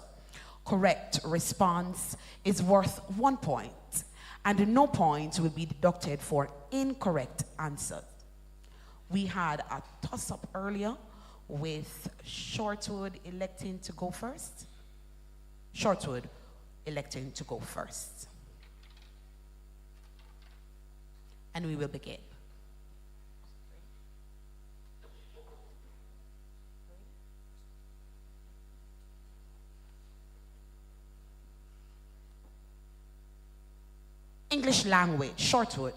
F: Correct response is worth 1 point, and no point will be deducted for incorrect answers. We had a toss-up earlier with Shortwood electing to go first. Shortwood electing to go first. And we will begin. English language, Shortwood.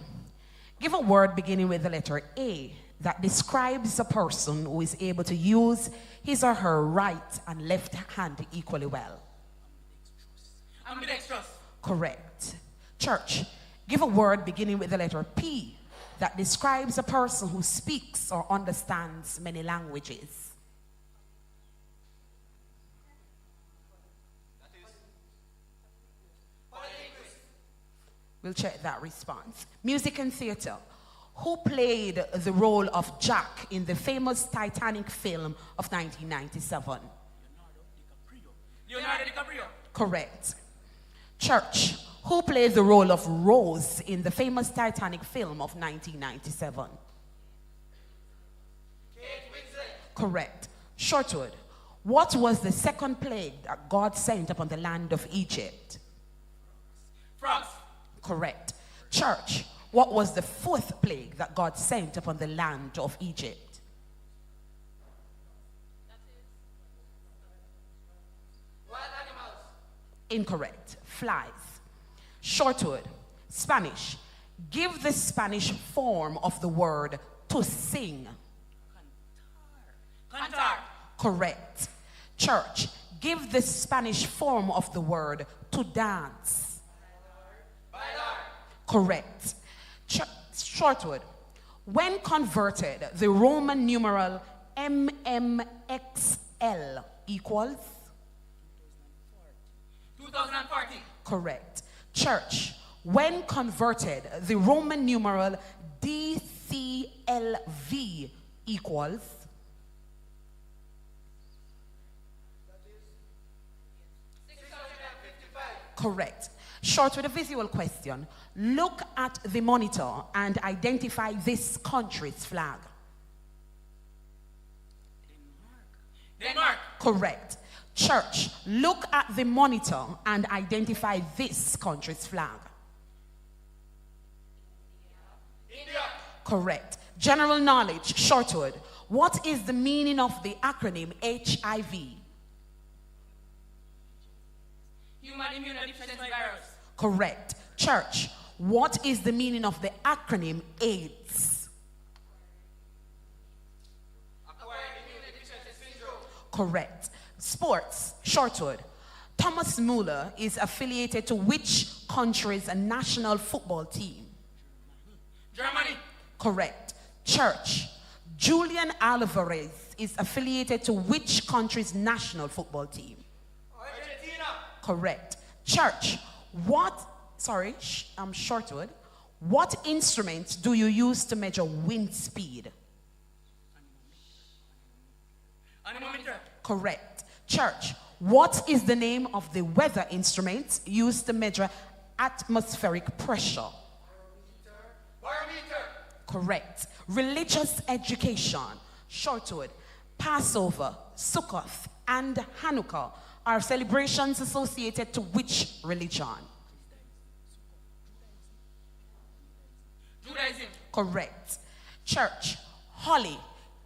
F: Give a word beginning with the letter A that describes a person who is able to use his or her right and left hand equally well.
W: Ambidextrous.
F: Correct. Church, give a word beginning with the letter P that describes a person who speaks or understands many languages. We'll check that response. Music and theater. Who played the role of Jack in the famous Titanic film of 1997?
W: Leonardo DiCaprio.
F: Correct. Church. Who played the role of Rose in the famous Titanic film of 1997?
W: Kate Winslet.
F: Correct. Shortwood. What was the second plague that God sent upon the land of Egypt?
W: Frogs.
F: Correct. Church, what was the fourth plague that God sent upon the land of Egypt?
W: Wild animals.
F: Incorrect. Flies. Shortwood. Spanish. Give the Spanish form of the word to sing.
W: Cantar.
F: Correct. Church. Give the Spanish form of the word to dance. Correct. Shortwood. When converted, the Roman numeral MMXL equals?
W: 2040.
F: Correct. Church. When converted, the Roman numeral DCL LV equals? Correct. Short with a visual question. Look at the monitor and identify this country's flag.
M: Denmark.
F: Correct. Church, look at the monitor and identify this country's flag.
M: India.
F: Correct. General knowledge, short word. What is the meaning of the acronym HIV?
W: Human immunodeficiency virus.
F: Correct. Church, what is the meaning of the acronym AIDS?
M: Acquired immunodeficiency syndrome.
F: Correct. Sports, short word. Thomas Muller is affiliated to which country's national football team?
M: Germany.
F: Correct. Church, Julian Alvarez is affiliated to which country's national football team?
M: Argentina.
F: Correct. Church, short word. What instrument do you use to measure wind speed?
M: Anemometer.
F: Correct. Church, what is the name of the weather instrument used to measure atmospheric pressure?
M: Barometer.
F: Correct. Religious education, short word. Passover, Sukkoth, and Hanukkah are celebrations associated to which religion?
M: Judaism.
F: Correct. Church, Holi,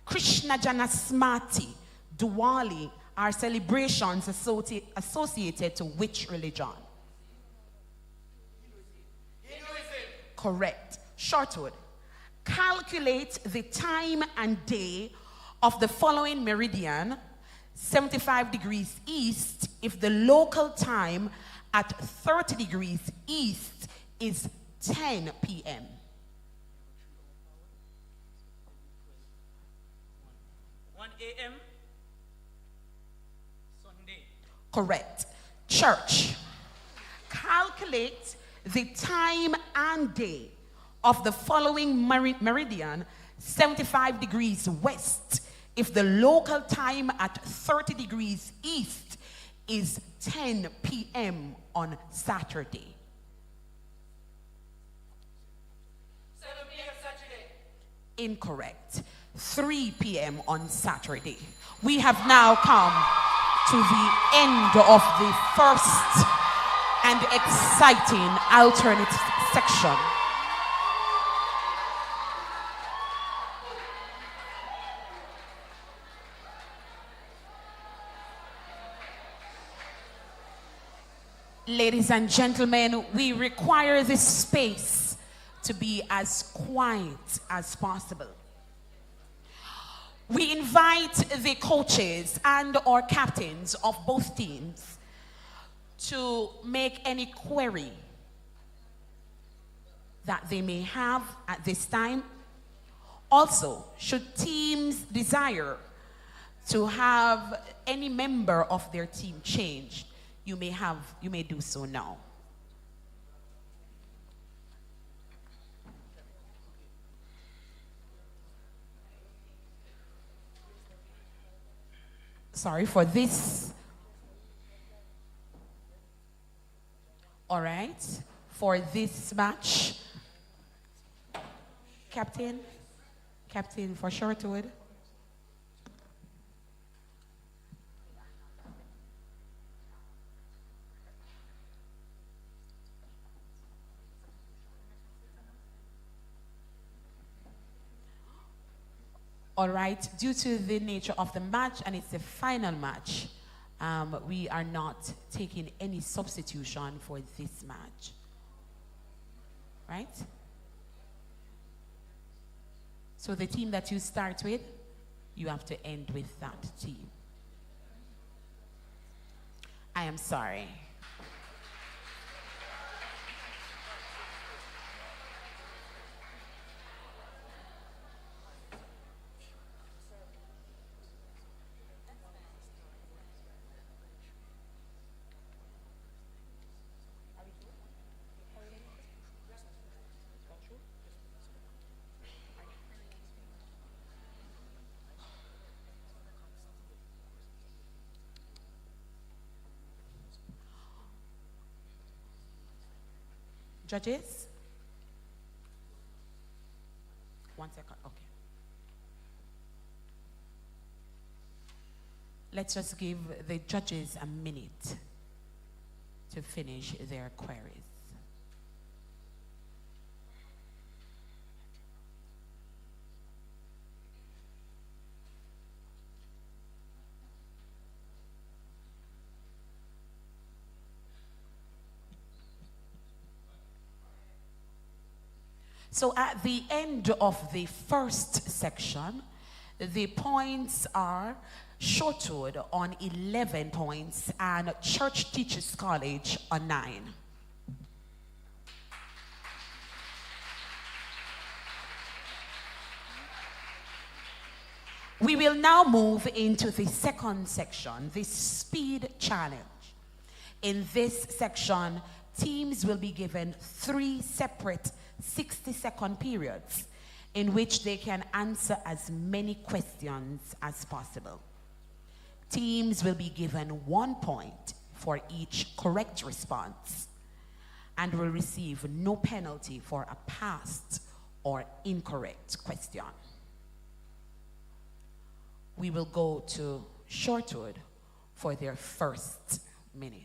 F: Krishna Janasmati, Diwali are celebrations associated to which religion?
M: Hinduism.
F: Correct. Short word. Calculate the time and day of the following meridian, 75 degrees east, if the local time at 30 degrees east is 10 p.m.
M: a.m. Sunday.
F: Correct. Church, calculate the time and day of the following meridian, 75 degrees west, if the local time at 30 degrees east is 10 p.m. on Saturday.
M: 7 p.m. Saturday.
F: Incorrect. 3 p.m. on Saturday. We have now come to the end of the first and exciting alternate section. Ladies and gentlemen, we require this space to be as quiet as possible. We invite the coaches and or captains of both teams to make any query that they may have at this time. Also, should teams desire to have any member of their team changed, you may do so now. Sorry for this. All right, for this match, Captain for Shortwood. All right, due to the nature of the match, and it's the final match, we are not taking any substitution for this match. Right? So the team that you start with, you have to end with that team. I am sorry. Judges? 1 second, okay. Let's just give the judges a minute to finish their queries. So at the end of the first section, the points are Shortwood on 11 points and Church Teachers College on 9. We will now move into the second section, the speed challenge. In this section, teams will be given 3 separate 60-second periods in which they can answer as many questions as possible. Teams will be given 1 point for each correct response and will receive no penalty for a passed or incorrect question. We will go to Shortwood for their first minute.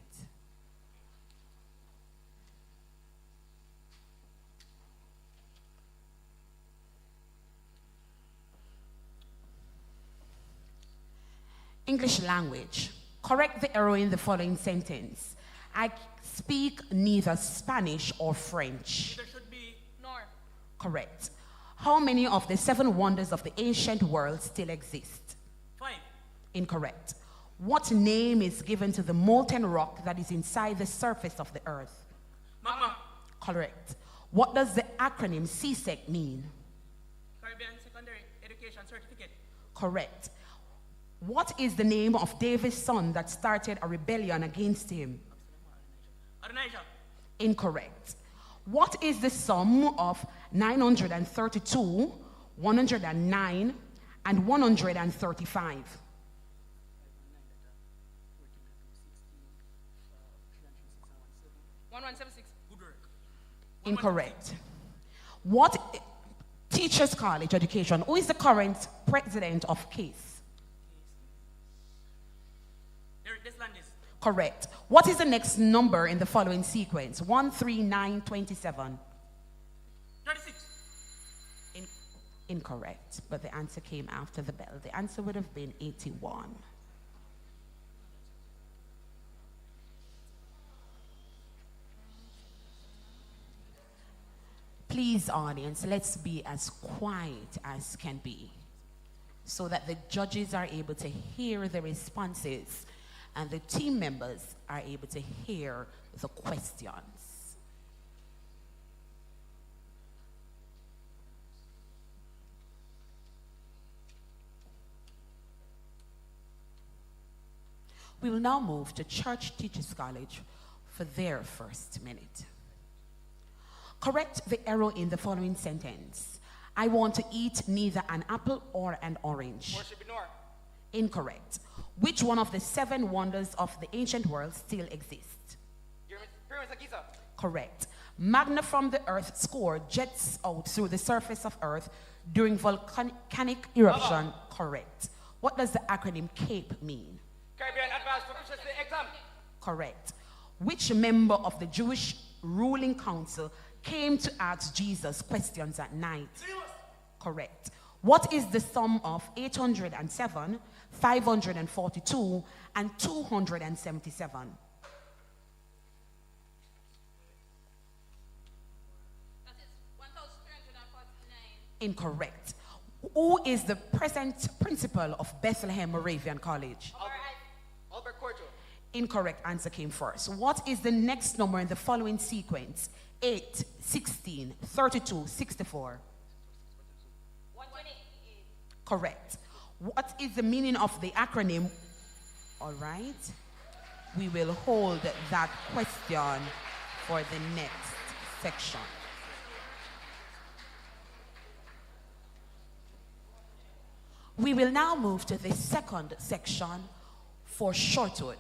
F: English language. Correct the error in the following sentence. I speak neither Spanish or French.
M: There should be nor.
F: Correct. How many of the 7 wonders of the ancient world still exist?
M: 5.
F: Incorrect. What name is given to the molten rock that is inside the surface of the earth?
M: Magma.
F: Correct. What does the acronym CSEC mean?
M: Caribbean Secondary Education Certificate.
F: Correct. What is the name of David's son that started a rebellion against him?
M: Adonijah.
F: Incorrect. What is the sum of 932, 109, and 135?
M: Good work.
F: Incorrect. What Teachers College Education, who is the current president of CASE?
M: This land is.
F: Correct. What is the next number in the following sequence? 1, 3, 9, 27.
M: 36.
F: Incorrect, but the answer came after the bell. The answer would have been 81. Please, audience, let's be as quiet as can be so that the judges are able to hear the responses and the team members are able to hear the questions. We will now move to Church Teachers College for their first minute. Correct the error in the following sentence. I want to eat neither an apple or an orange.
M: Or should be nor.
F: Incorrect. Which one of the 7 wonders of the ancient world still exists?
M: Pyramids of Giza.
F: Correct. Magma from the earth's core jets out through the surface of earth during volcanic eruption. Correct. What does the acronym CAPE mean?
M: Caribbean Advanced Proficiency Exam.
F: Correct. Which member of the Jewish ruling council came to ask Jesus questions at night? Correct. What is the sum of 807, 542, and 277?
V: That is 1,349.
F: Incorrect. Who is the present principal of Bethlehem Moravian College?
M: Albert Corto.
F: Incorrect answer came first. What is the next number in the following sequence? 8, 16, 32, 64.
V: 128.
F: Correct. What is the meaning of the acronym? All right. We will hold that question for the next section. We will now move to the second section for Shortwood.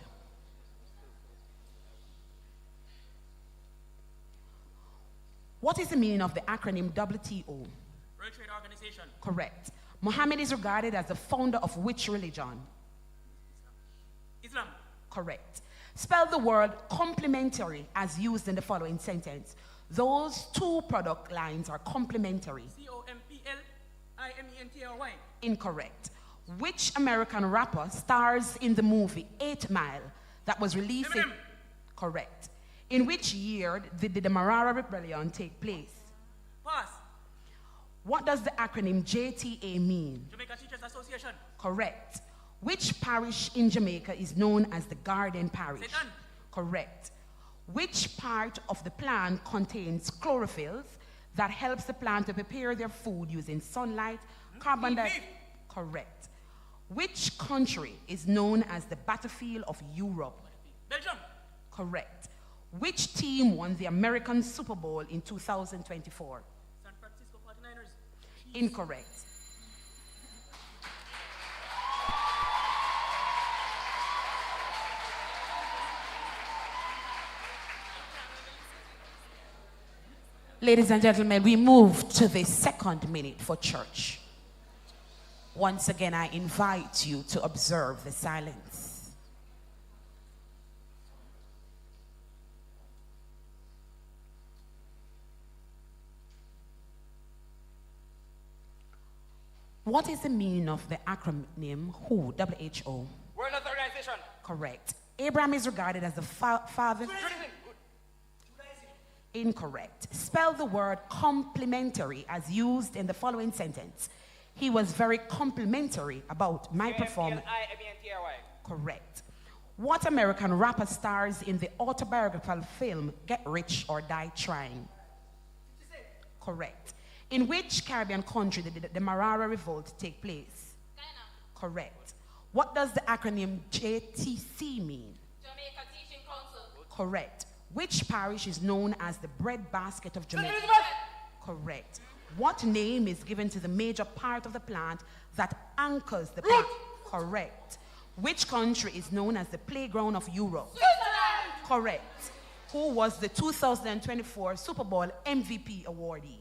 F: What is the meaning of the acronym WTO?
W: World Trade Organization.
F: Correct. Muhammad is regarded as the founder of which religion?
W: Islam.
F: Correct. Spell the word complementary as used in the following sentence. Those two product lines are complementary.
W: COMPLIMENTRY.
F: Incorrect. Which American rapper stars in the movie 8 Mile that was released in... Correct. In which year did the Demerara Rebellion take place?
W: Pass.
F: What does the acronym JTA mean?
W: Jamaica Teachers Association.
F: Correct. Which parish in Jamaica is known as the Garden Parish?
W: St. Ann.
F: Correct. Which part of the plant contains chlorophylls that helps the plant to prepare their food using sunlight, carbon dioxide? Correct. Which country is known as the battlefield of Europe?
W: Belgium.
F: Correct. Which team won the American Super Bowl in 2024?
W: San Francisco 49ers.
F: Incorrect. Ladies and gentlemen, we move to the second minute for church. Once again, I invite you to observe the silence. What is the meaning of the acronym WHO? WHO.
M: World Health Organization.
F: Correct. Abraham is regarded as the father. Incorrect. Spell the word complementary as used in the following sentence. He was very complimentary about my performance.
M: COMPLIMENTRY.
F: Correct. What American rapper stars in the autobiographical film Get Rich or Die Trying? Correct. In which Caribbean country did the Marara Revolt take place? Correct. What does the acronym JTC mean?
V: Jamaica Teaching Council.
F: Correct. Which parish is known as the breadbasket of Jamaica? Correct. What name is given to the major part of the plant that anchors the plant? Correct. Which country is known as the playground of Europe?
V: Switzerland.
F: Correct. Who was the 2024 Super Bowl MVP awardee?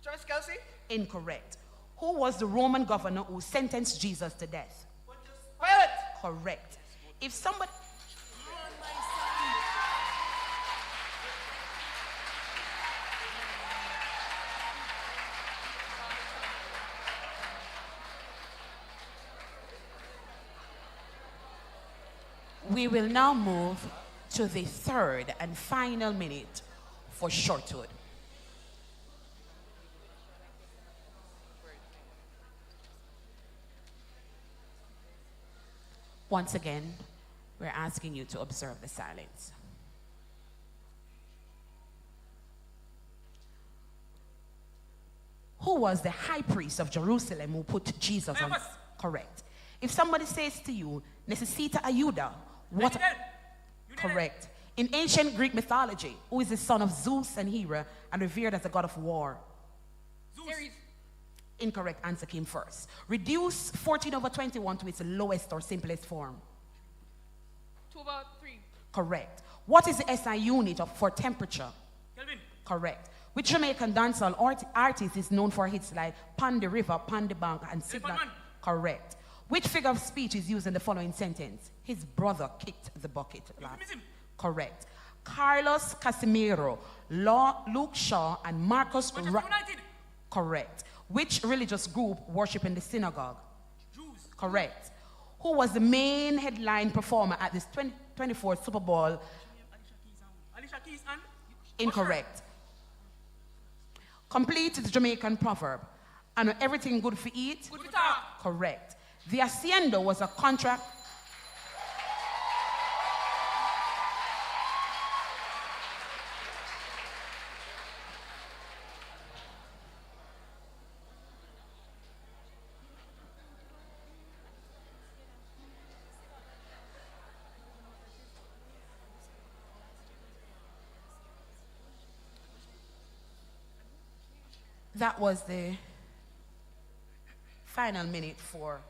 M: Travis Kelsey.
F: Incorrect. Who was the Roman governor who sentenced Jesus to death?
M: Pilate.
F: Correct. If somebody... We will now move to the third and final minute for Shortwood. Once again, we're asking you to observe the silence. Who was the high priest of Jerusalem who put Jesus on? Correct. If somebody says to you, Necesita ayuda, what? Correct. In ancient Greek mythology, who is the son of Zeus and Hera and revered as a god of war?
W: Zeus.
F: Incorrect answer came first. Reduce 14/21 to its lowest or simplest form.
W: 2/3.
F: Correct. What is the SI unit for temperature?
W: Kelvin.
F: Correct. Which Jamaican dancehall artist is known for hits like Pan the River, Pan the Bank, and Signal? Correct. Which figure of speech is used in the following sentence? His brother kicked the bucket. Correct. Carlos Casimiro, Luke Shaw, and Marcus
W: United.
F: Correct. Which religious group worship in the synagogue?
W: Jews.
F: Correct. Who was the main headline performer at this 2024 Super Bowl?
W: Alicia Keys and
F: Incorrect. Complete the Jamaican proverb. And everything good for eat?
W: Good for talk.
F: Correct. The hacienda was a contract. That was the final minute for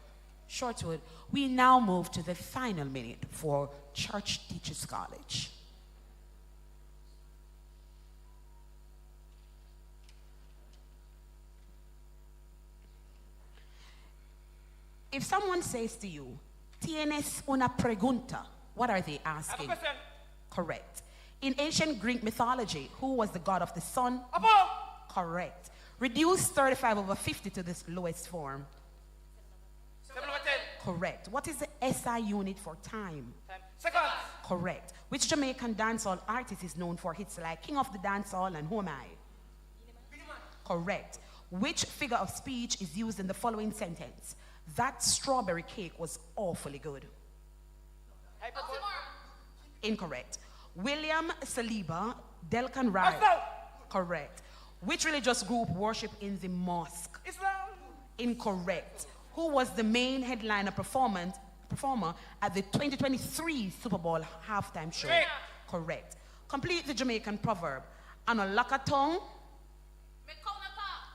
F: Shortwood. We now move to the final minute for Church Teachers College. If someone says to you, "Tienes una pregunta," what are they
M: I have a
F: asking?
M: question.
F: Correct. In ancient Greek mythology, who was the god of the sun?
M: Apollo.
F: Correct. Reduce 35 over 50 to this lowest form.
M: 7/10.
F: Correct. What is the SI unit for time?
M: Time. Seconds.
F: Correct. Which Jamaican dancehall artist is known for hits like King of the Dancehall and Who Am I? Correct. Which figure of speech is used in the following sentence? That strawberry cake was awfully good.
M: Hyperbole.
F: Incorrect. William Saliba, Delcan Rice.
M: Arsenal.
F: Correct. Which religious group worship in the mosque?
M: Islam.
F: Incorrect. Who was the main headliner performer at the 2023 Super Bowl halftime show?
M: Drake.
F: Correct. Complete the Jamaican proverb. Anolakatong.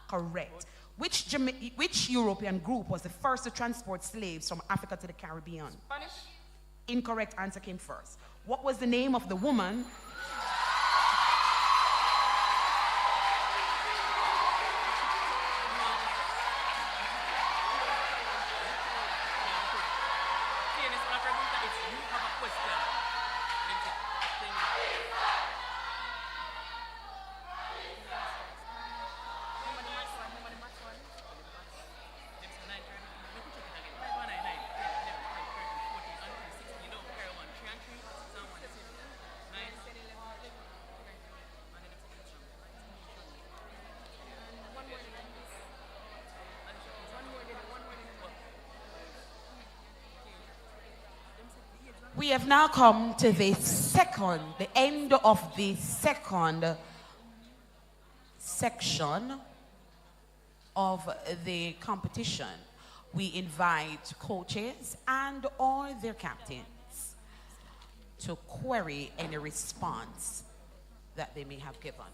F: Correct. Which European group was the first to transport slaves from Africa to the Caribbean?
M: Spanish.
F: Incorrect answer came first. What was the name of the woman?
J: Tienes una pregunta, it's you have a question.
F: We have now come to the end of the second section of the competition. We invite coaches and or their captains to query any response that they may have given.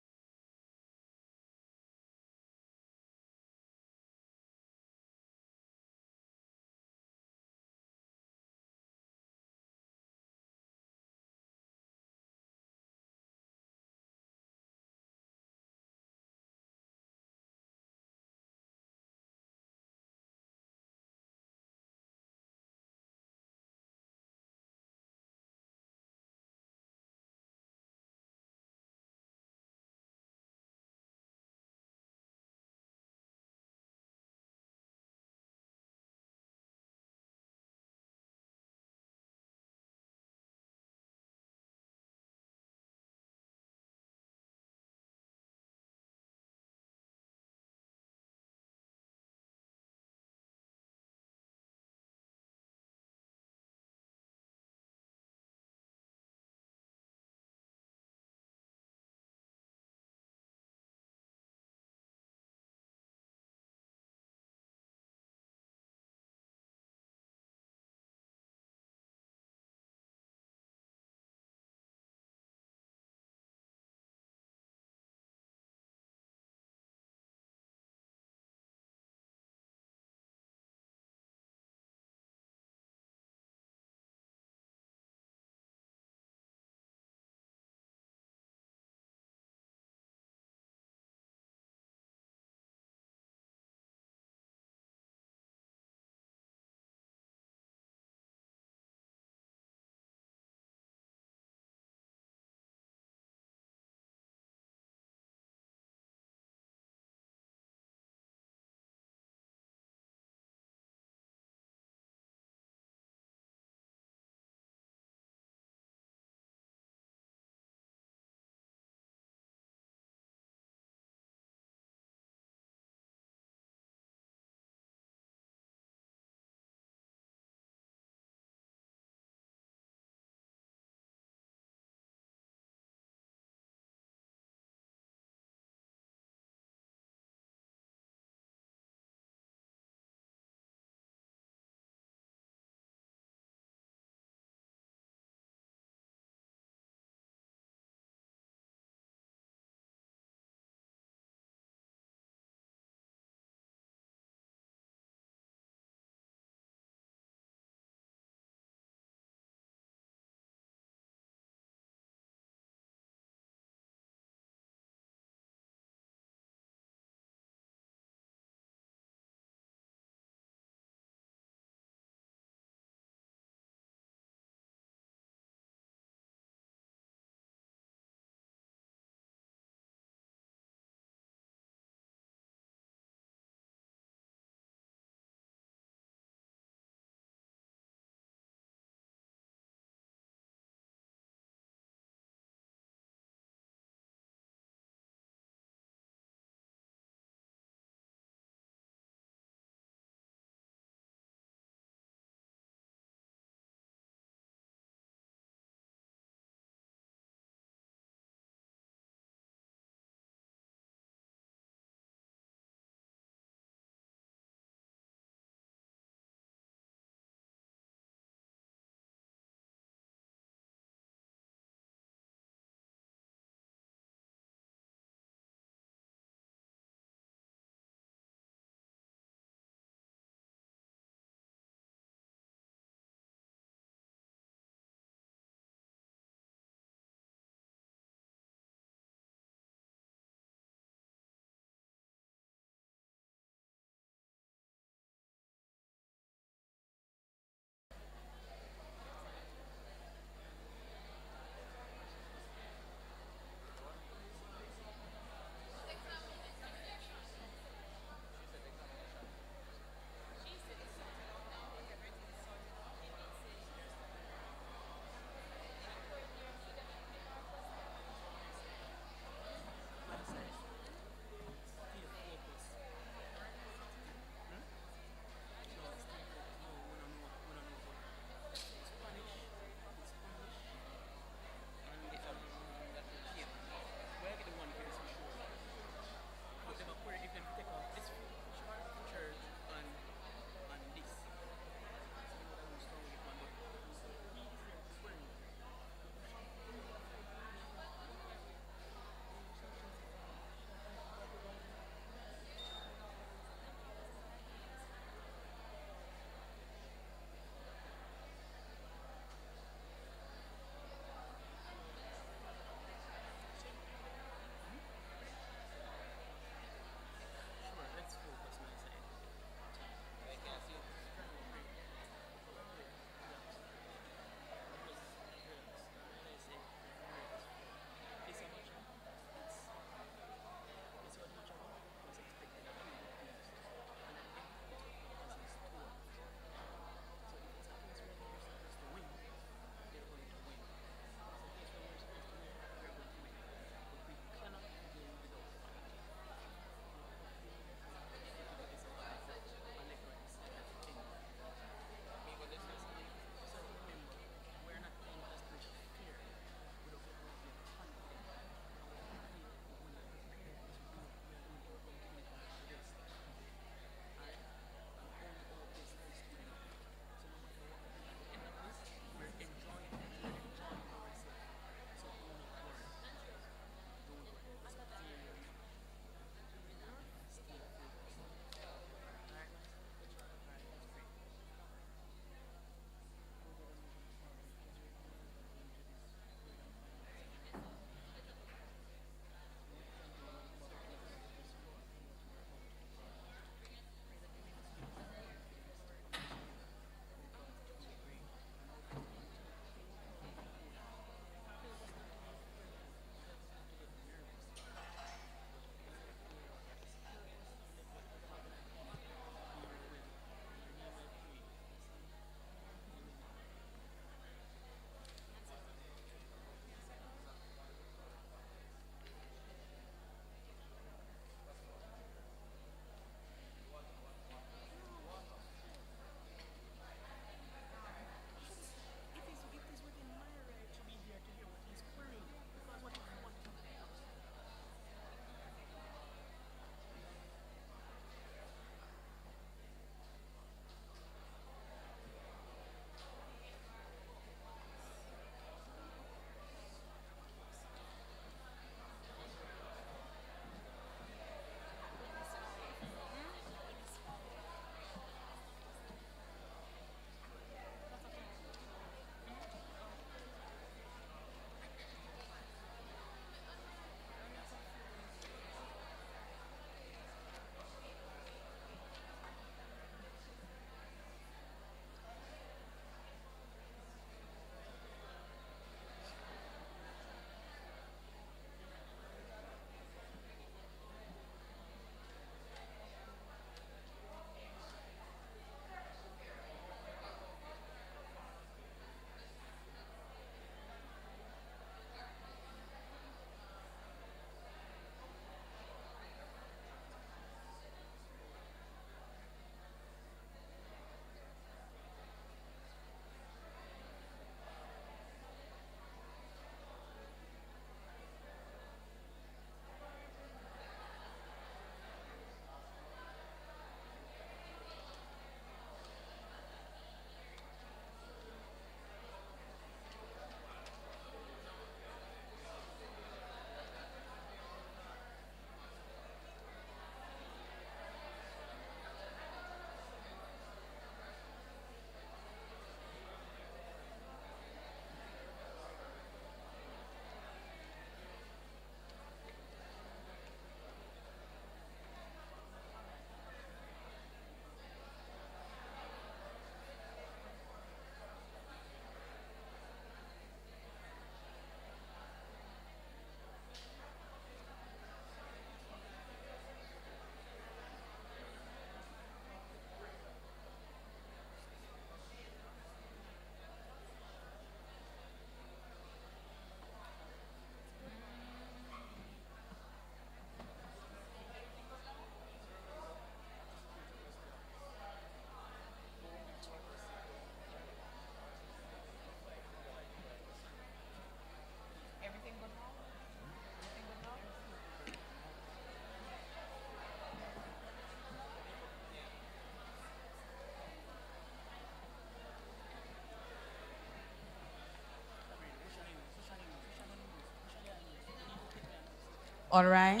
F: All right.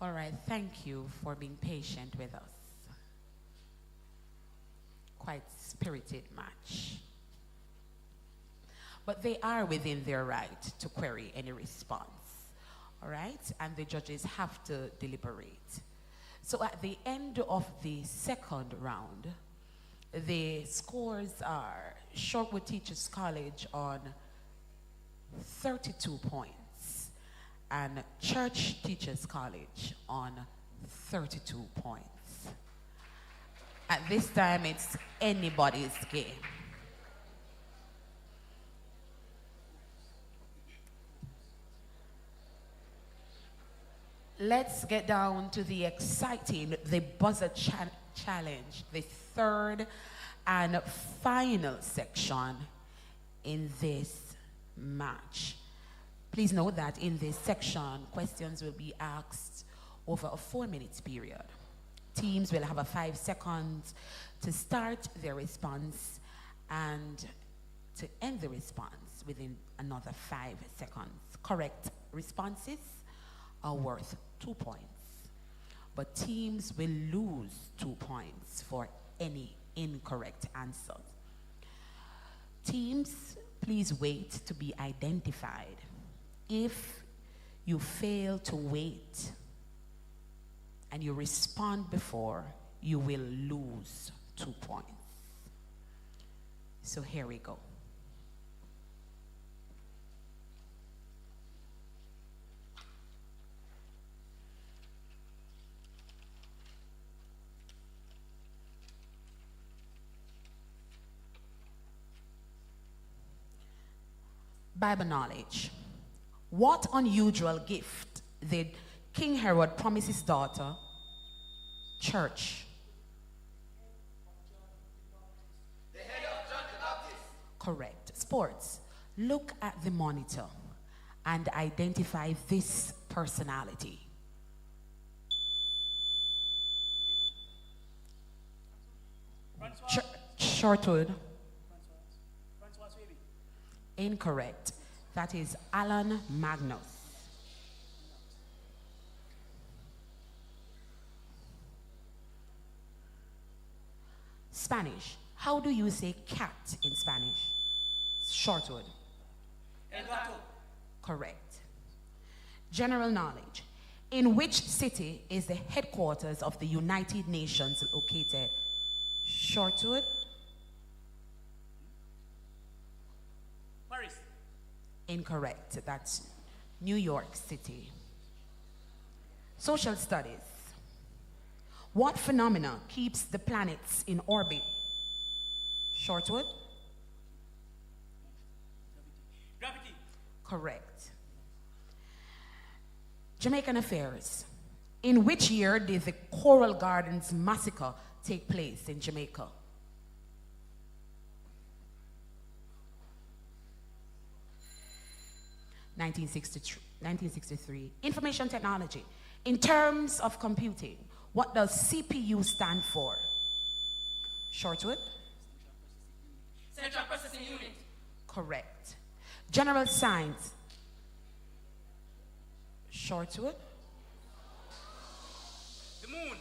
F: All right, thank you for being patient with us. Quite spirited match. But they are within their right to query any response. All right? And the judges have to deliberate. So at the end of the second round, the scores are Shortwood Teachers College on 32 points and Church Teachers College on 32 points. At this time, it's anybody's game. Let's get down to the exciting, the buzzer challenge, the third and final section in this match. Please note that in this section, questions will be asked over a 4-minute period. Teams will have a 5 seconds to start their response and to end the response within another 5 seconds. Correct responses are worth 2 points, but teams will lose 2 points for any incorrect answer. Teams, please wait to be identified. If you fail to wait and you respond before, you will lose 2 points. So here we go. Bible knowledge. What unusual gift did King Herod promise his daughter? Church.
M: The head of John the Baptist.
F: Correct. Sports. Look at the monitor and identify this personality. Shortwood. Incorrect. That is Alan Magnus. Spanish. How do you say cat in Spanish? Shortwood.
M: El gato.
F: Correct. General knowledge. In which city is the headquarters of the United Nations located? Shortwood.
M: Paris.
F: Incorrect. That's New York City. Social studies. What phenomena keeps the planets in orbit? Shortwood.
M: Gravity.
F: Correct. Jamaican affairs. In which year did the Coral Gardens massacre take place in Jamaica? (1963). Information technology. In terms of computing, what does CPU stand for? Shortwood.
M: Central Processing Unit.
F: Correct. General science. Shortwood.
M: The moon.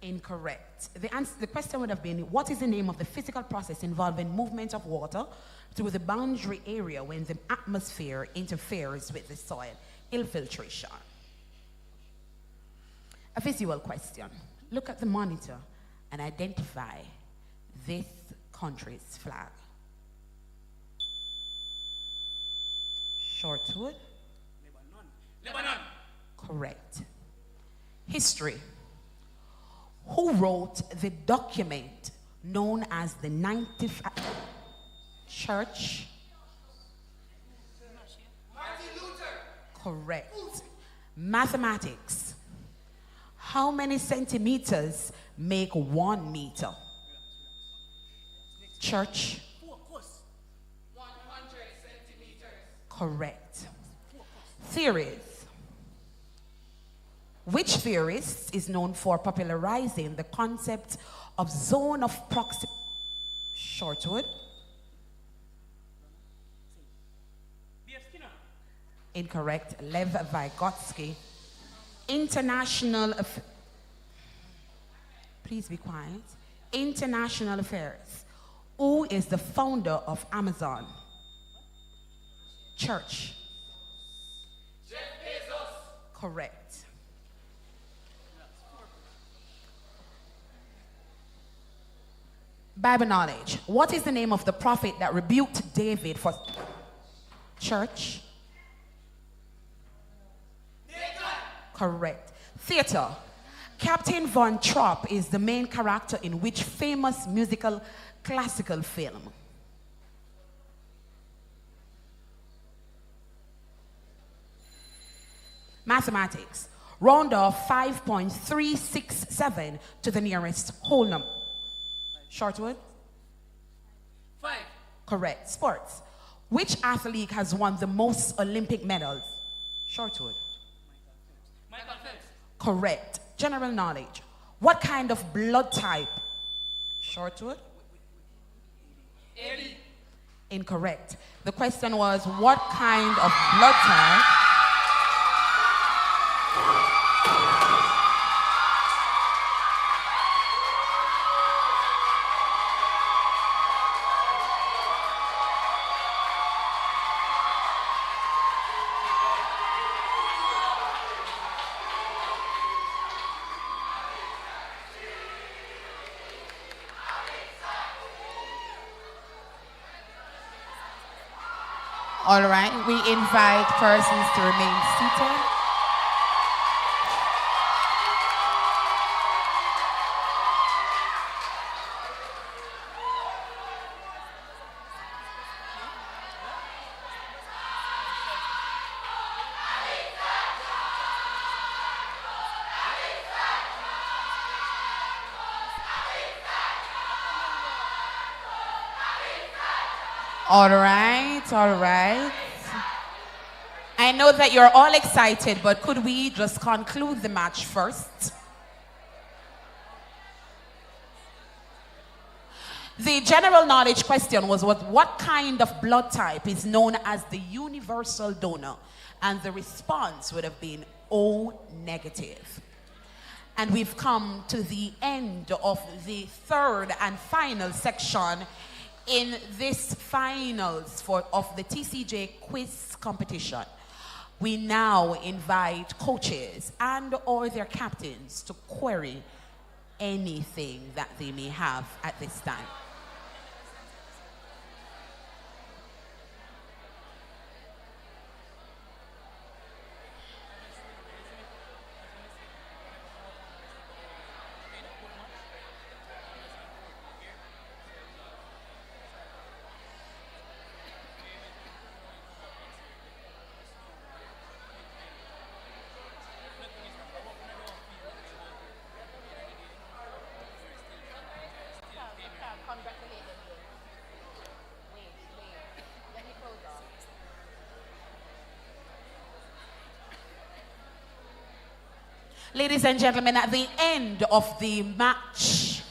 F: Incorrect. The question would have been, what is the name of the physical process involving movement of water through the boundary area when the atmosphere interferes with the soil? Infiltration. A visual question. Look at the monitor and identify this country's flag. Shortwood.
M: Lebanon.
F: Correct. History. Who wrote the document known as the 95 Church?
M: Martin Luther.
F: Correct. Mathematics. How many centimeters make 1 meter? Church.
M: 100 centimeters.
F: Correct. Theories. Which theorist is known for popularizing the concept of zone of proximity? Shortwood. Incorrect. Lev Vygotsky. International Please be quiet. International affairs. Who is the founder of Amazon? Church.
M: Jeff Bezos.
F: Correct. Bible knowledge. What is the name of the prophet that rebuked David for church?
M: Nathan.
F: Correct. Theater. Captain Von Trapp is the main character in which famous musical classical film? Mathematics. Round off 5.367 to the nearest whole number. Shortwood?
M: 5.
F: Correct. Sports. Which athlete has won the most Olympic medals? Shortwood.
M: Michael Phelps.
F: Correct. General knowledge. What kind of blood type? Shortwood?
M: AB.
F: Incorrect. The question was, what kind of blood type? All right, we invite persons to remain seated. All right, all right. I know that you're all excited, but could we just conclude the match first? The general knowledge question was what kind of blood type is known as the universal donor? And the response would have been O negative. And we've come to the end of the third and final section in this finals of the TCJ quiz competition. We now invite coaches and or their captains to query anything that they may have at this time. Ladies and gentlemen, at the end of the match,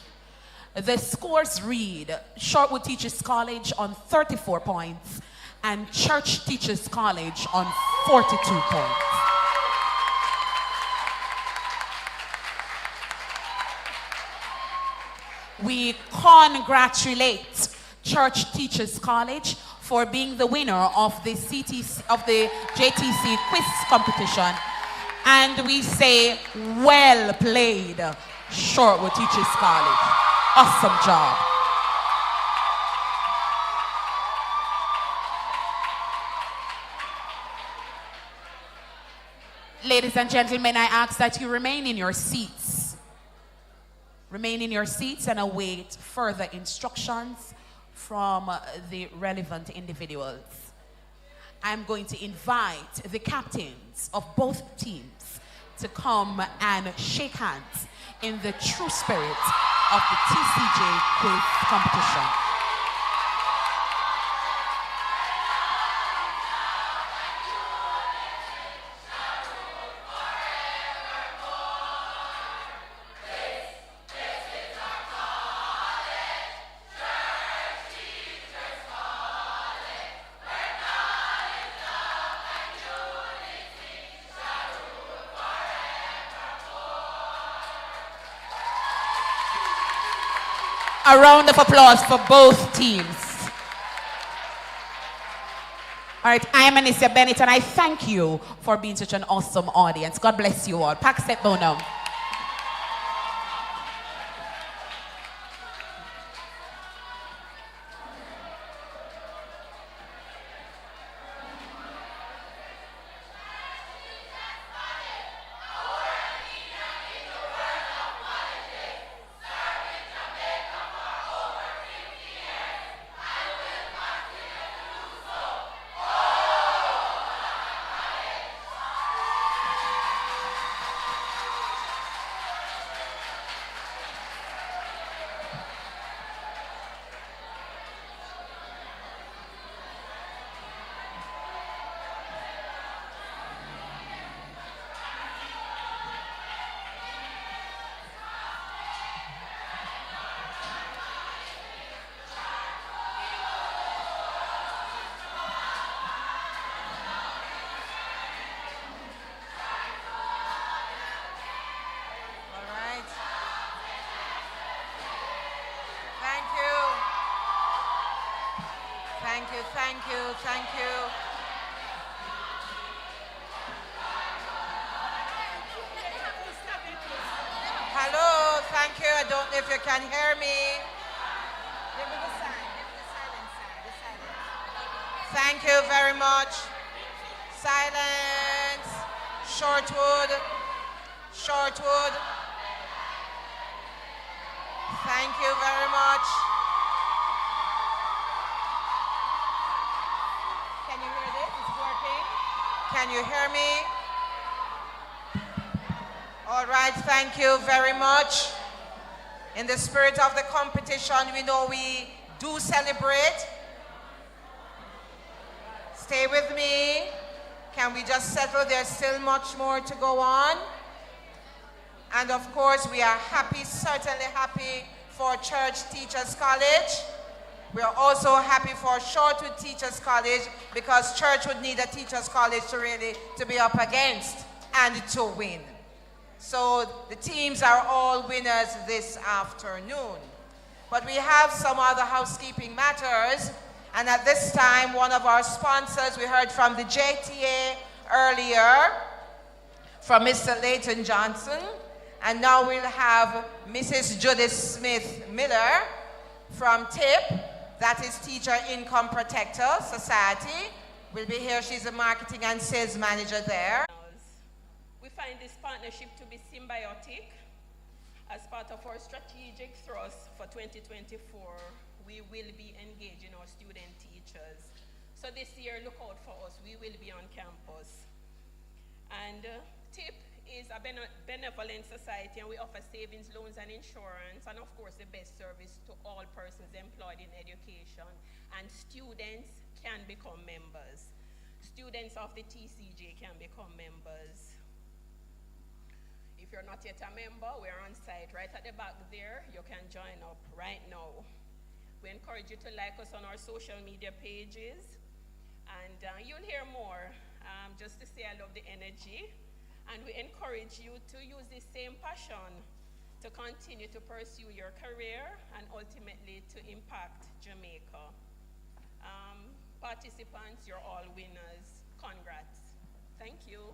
F: the scores read Shortwood Teachers College on 34 points and Church Teachers College on 42 points. We congratulate Church Teachers College for being the winner of the JTC quiz competition. And we say, well played, Shortwood Teachers College. Awesome job. Ladies and gentlemen, I ask that you remain in your seats. Remain in your seats and await further instructions from the relevant individuals. I'm going to invite the captains of both teams to come and shake hands in the true spirit of the TCJ quiz competition. A round of applause for both teams. All right, I'm Anissa Bennett, and I thank you for being such an awesome audience. God bless you all. Pax et bonum.
A: Thank you. Hello, thank you. I don't know if you can hear me. Thank you very much. Silence. Shortwood. Thank you very much. Can you hear this? It's working. Can you hear me? All right, thank you very much. In the spirit of the competition, we know we do celebrate. Stay with me. Can we just settle? There's still much more to go on. And of course, we are happy, certainly happy for Church Teachers College. We are also happy for Shortwood Teachers College because Church would need a Teachers College to be up against and to win. So the teams are all winners this afternoon. But we have some other housekeeping matters. And at this time, one of our sponsors, we heard from the JTA earlier, from Mr. Leighton Johnson. And now we'll have Mrs. Judith Smith Miller from TIP, that is Teacher Income Protector Society. Will be here. She's a marketing and sales manager there.
B: We find this partnership to be symbiotic. As part of our strategic thrust for 2024, we will be engaging our student teachers. So this year, look out for us. We will be on campus. And TIP is a benevolent society, and we offer savings, loans, and insurance, and of course the best service to all persons employed in education. And students can become members. Students of the TCJ can become members. If you're not yet a member, we're on site right at the back there. You can join up right now. We encourage you to like us on our social media pages, and you'll hear more. Just to say I love the energy. And we encourage you to use this same passion to continue to pursue your career and ultimately to impact Jamaica. Participants, you're all winners. Congrats. Thank you.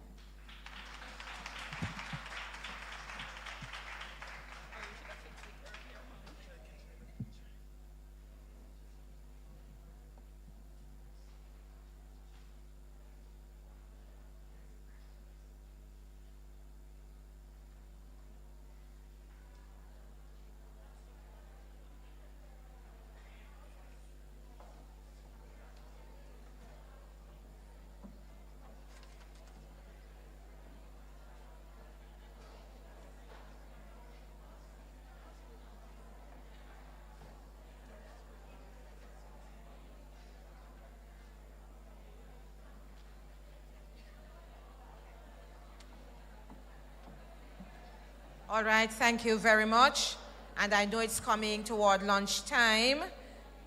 A: All right, thank you very much. And I know it's coming toward lunchtime,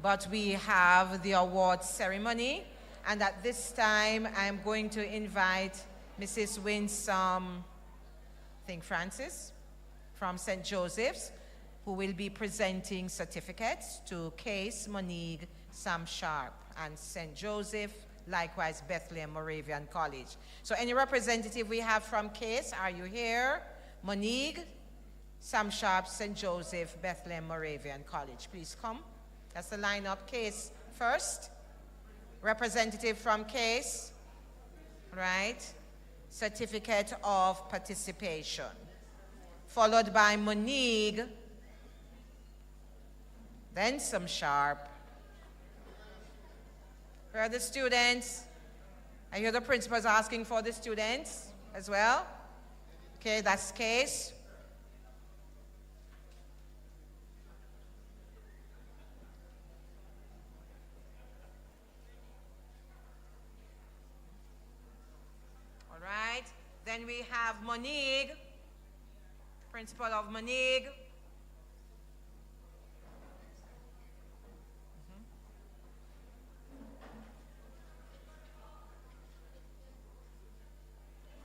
A: but we have the award ceremony. And at this time, I'm going to invite Mrs. Winsome, I think Francis, from St. Joseph's, who will be presenting certificates to Case, Monique, Sam Sharp, and St. Joseph, likewise Bethlehem Moravian College. So any representative we have from Case, are you here? Monique, Sam Sharp, St. Joseph, Bethlehem Moravian College. Please come. That's the lineup. Case first. Representative from Case. Right. Certificate of participation. Followed by Monique. Then Sam Sharp. Where are the students? I hear the principals asking for the students as well. Okay, that's Case. All right. Then we have Monique, principal of Monique.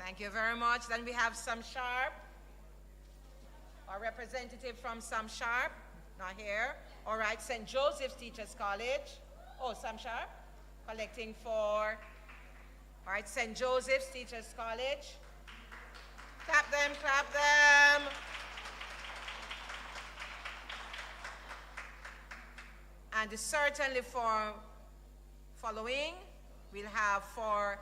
A: Thank you very much. Then we have Sam Sharp, our representative from Sam Sharp, not here. All right, St. Joseph's Teachers College. Oh, Sam Sharp, collecting for, all right, St. Joseph's Teachers College. Clap them, clap them. And certainly for following, we'll have for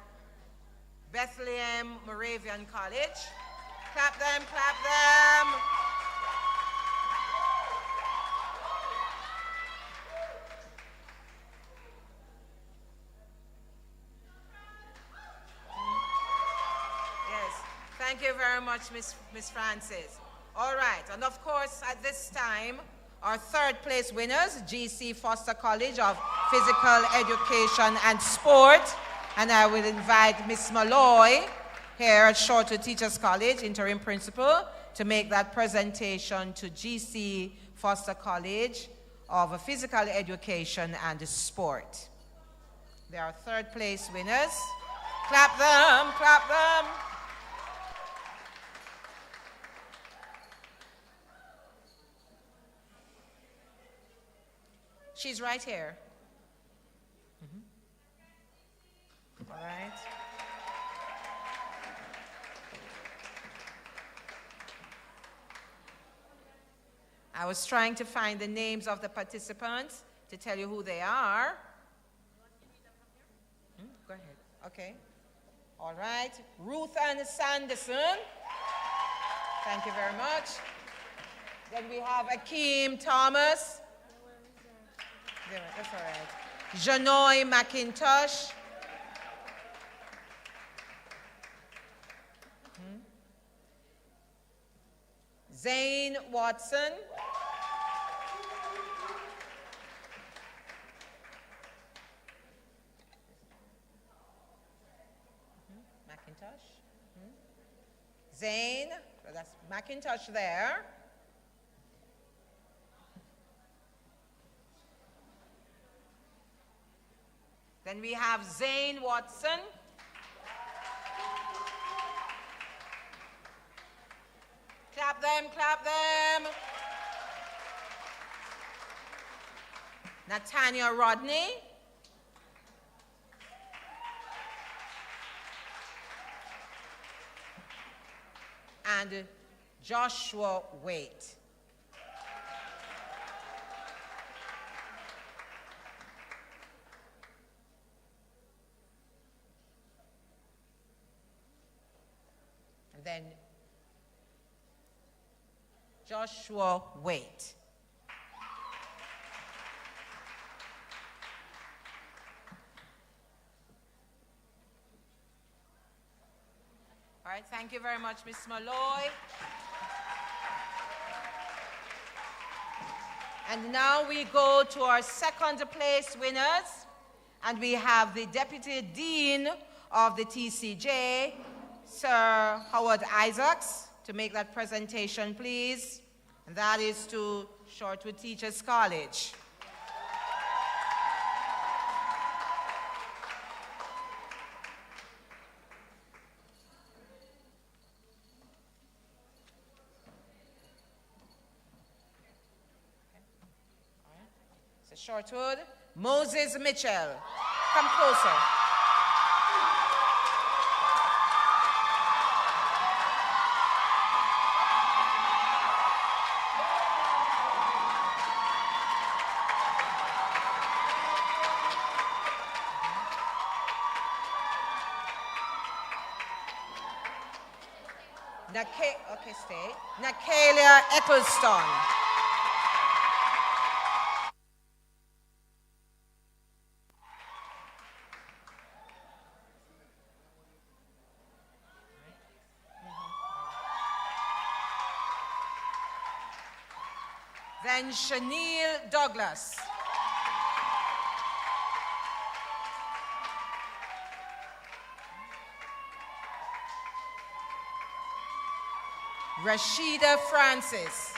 A: Bethlehem Moravian College. Clap them, clap them. Yes, thank you very much, Miss Francis. All right, and of course, at this time, our third place winners, GC Foster College of Physical Education and Sport. And I will invite Miss Malloy here at Shortwood Teachers College, interim principal, to make that presentation to GC Foster College of Physical Education and Sport. They are third place winners. Clap them, clap them. She's right here. All right. I was trying to find the names of the participants to tell you who they are. Go ahead. Okay. All right. Ruth Ann Sanderson. Thank you very much. Then we have Akeem Thomas. That's all right. Janoy McIntosh. Zane Watson. McIntosh. Zane, so that's McIntosh there. Then we have Zane Watson. Clap them, clap them. Nathaniel Rodney. And Joshua Waite. And then Joshua Waite. All right, thank you very much, Ms. Malloy. And now we go to our second place winners, and we have the Deputy Dean of the TCJ, Sir Howard Isaacs, to make that presentation, please. And that is to Shortwood Teachers College. Mr. Shortwood. Moses Mitchell. Come closer. Okay, stay. Nakalia Eccleston. Then Shaniel Douglas. Rashida Francis.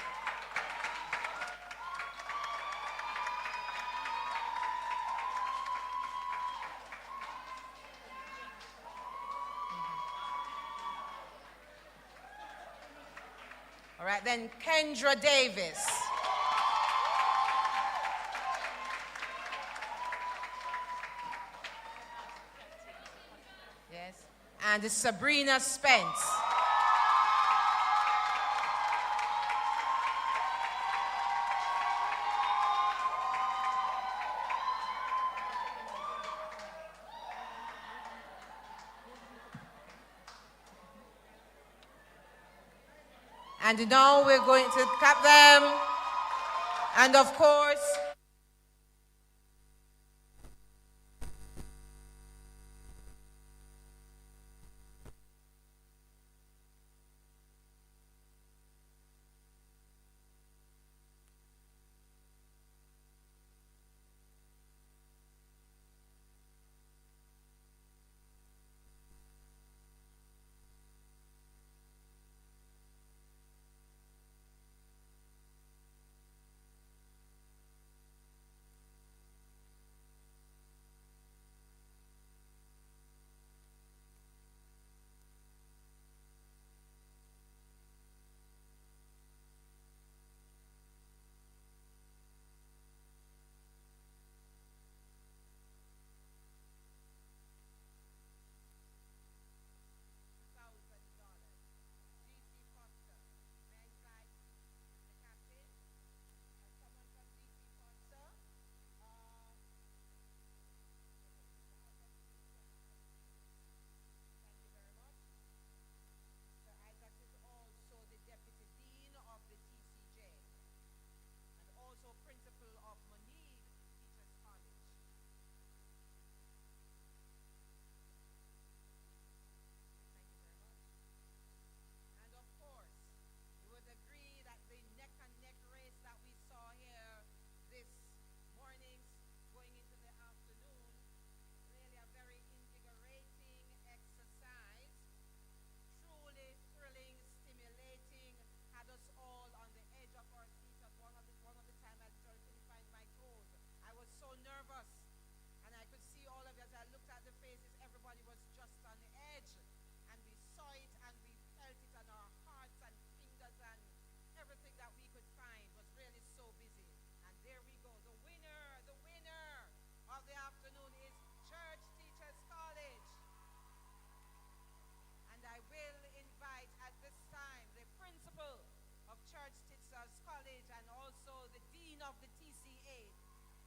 A: All right, then Kendra Davis. Yes. And Sabrina Spence. And now we're going to clap them. And of course,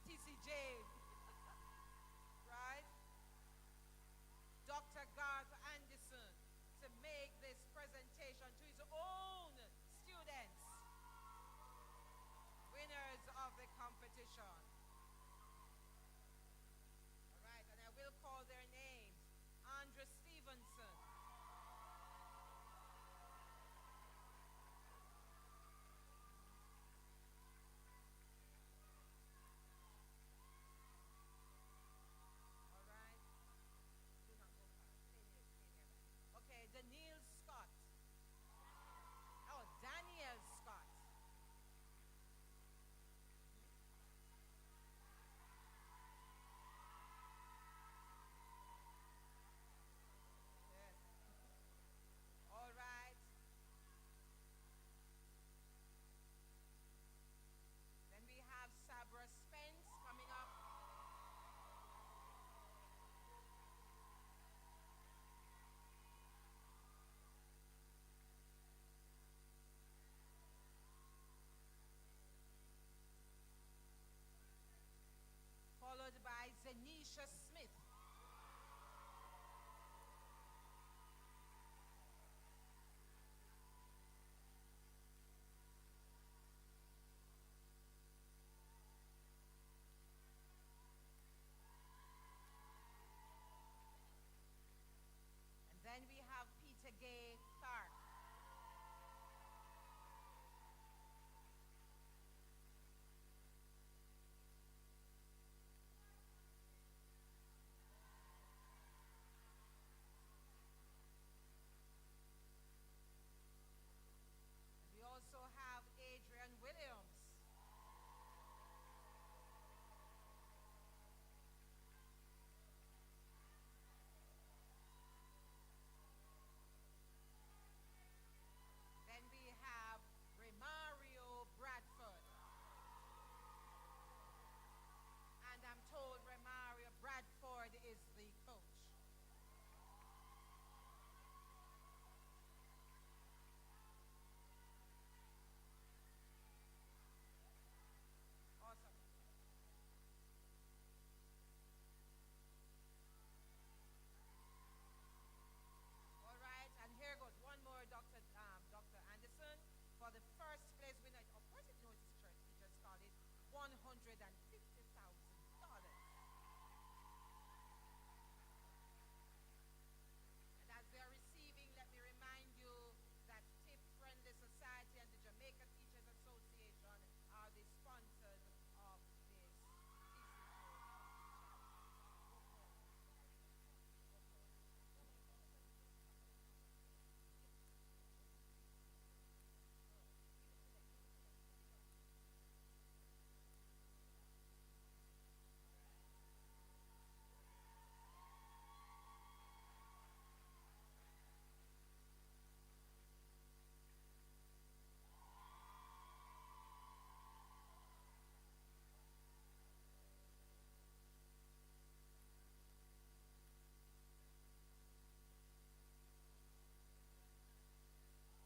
A: TCJ, right? Dr. Garth Anderson to make this presentation to his own students, winners of the competition. All right, and I will call their names. Andra Stevenson. Daniel Scott. Oh, Daniel Scott. And as they're receiving, let me remind you that Tip Friendly Society and the Jamaica Teachers Association are the sponsors of this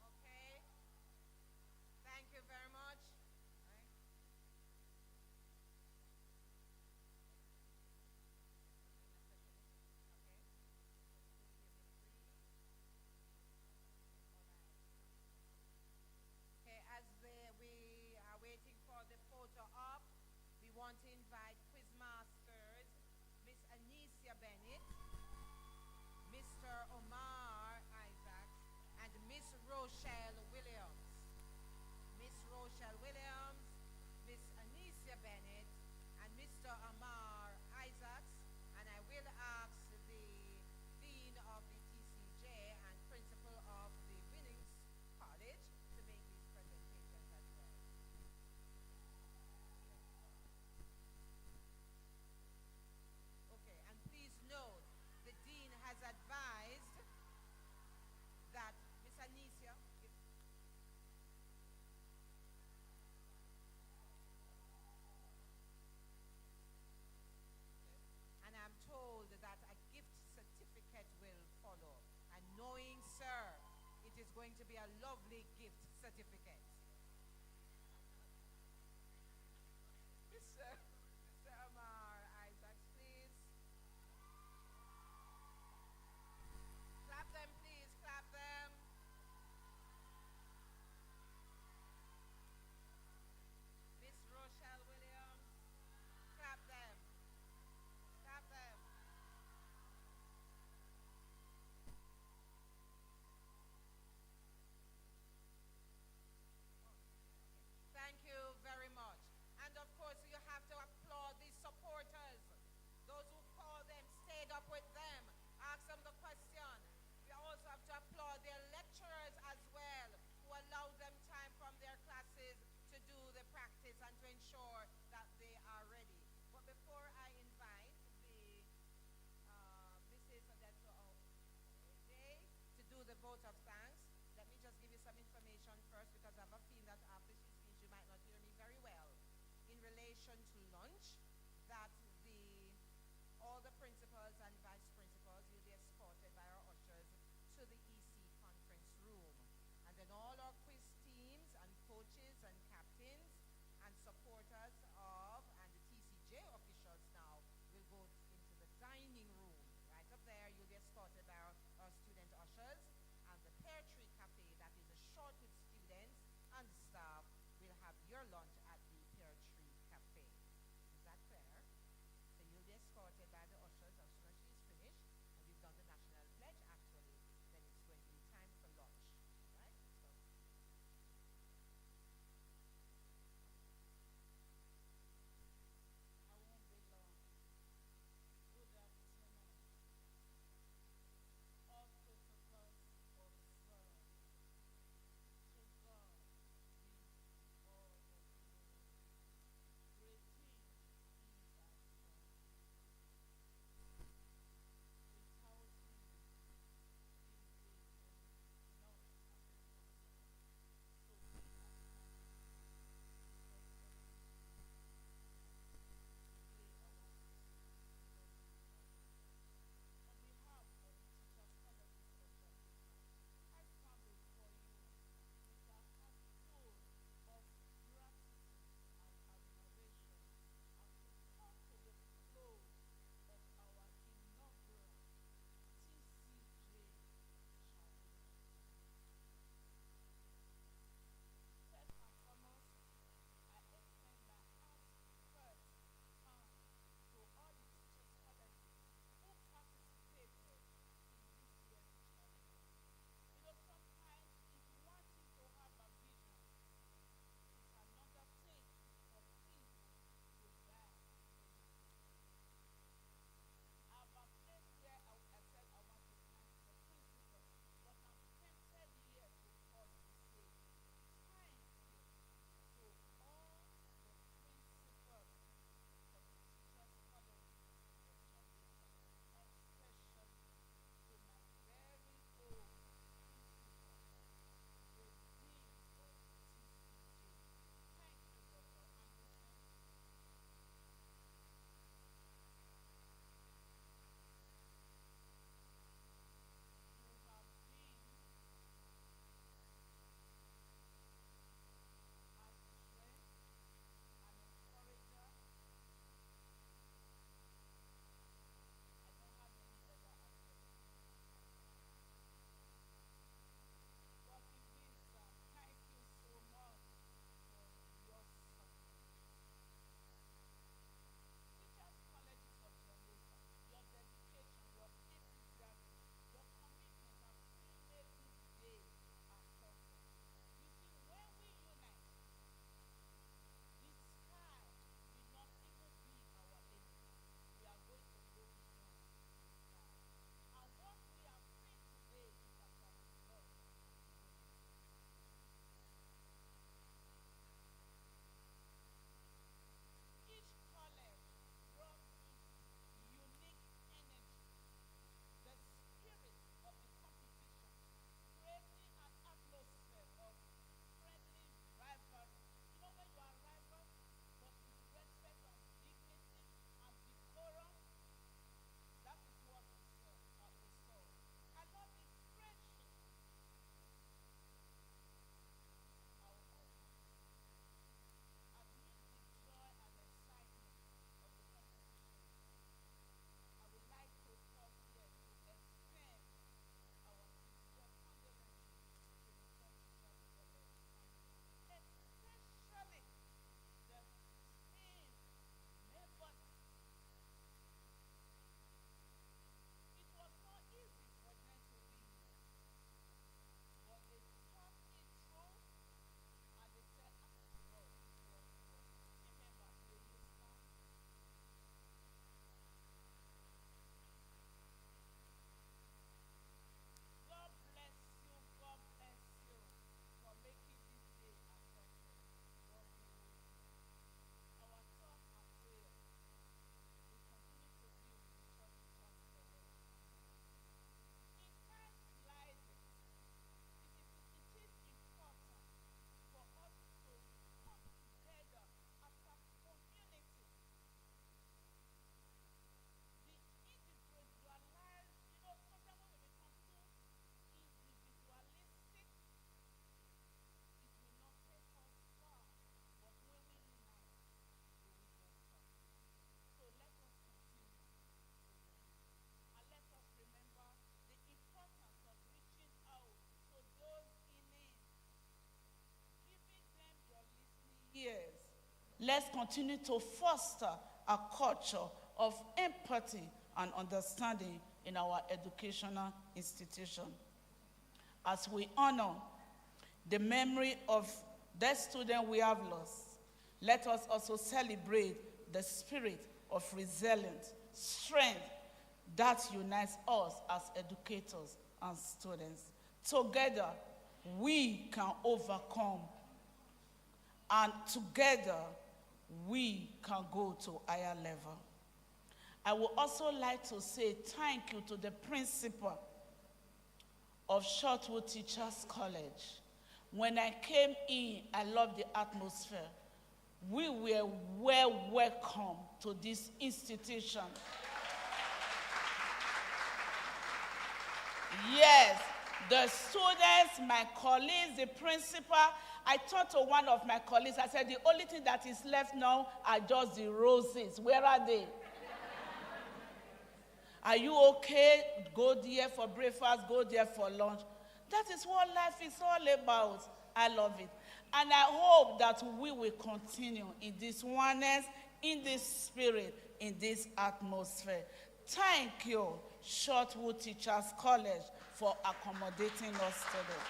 A: Okay. Thank you very much. Okay, as we are waiting for the photo up, we want to invite quiz masters, Miss Anicia Bennett, Mr. Omar Isaacs, and Miss Rochelle Williams. Miss Rochelle Williams, Miss Anicia Bennett, and Mr. Omar Isaacs. And I will ask the Dean of the TCJ and Principal of the Winnings College to make these presentations as well. Okay, and please note, the Dean has advised that Miss Anicia, and I'm told that a gift certificate will follow. And knowing, sir, it is going to be a lovely gift certificate. Mr. Omar Isaacs, please. Clap them, please. Clap them. Miss Rochelle Williams, clap them. Clap them. Thank you very much. And of course, you have to applaud the supporters. Those who called them, stayed up with them, asked them the question. We also have to applaud their lecturers as well, who allowed them time from their classes to do the practice and to ensure that they are ready. But before I invite the Mrs. Odetto Day to do the vote of thanks, let me just give you some information first, because I have a feeling that after she speaks, you might not hear me very well. In relation to lunch, that all the principals and vice principals will be escorted by our ushers to the EC conference room. And then all our quiz teams and coaches and captains and supporters of, and the TCJ officials now, will go into the dining room. Right up there, you'll be escorted by our student ushers. And the Pear Tree Cafe, that is a short with students and staff, will have your lunch at the Pear Tree Cafe. Is that clear? So you'll be escorted by the ushers as soon as she's finished, and we've done the national pledge actually, then it's going to be time for lunch, right? So.
X: I won't be long. Good afternoon. All protocols observed. To God be all the glory. Great things he has done.
D: Let's continue to foster a culture of empathy and understanding in our educational institution. As we honor the memory of the student we have lost, let us also celebrate the spirit of resilience, strength that unites us as educators and students. Together, we can overcome, and together, we can go to higher level. I would also like to say thank you to the principal of Shortwood Teachers College. When I came in, I loved the atmosphere. We were well welcome to this institution. Yes, the students, my colleagues, the principal, I talked to one of my colleagues, I said, the only thing that is left now are just the roses. Where are they? Are you okay? Go there for breakfast, go there for lunch. That is what life is all about. I love it. And I hope that we will continue in this oneness, in this spirit, in this atmosphere. Thank you, Shortwood Teachers College, for accommodating us today.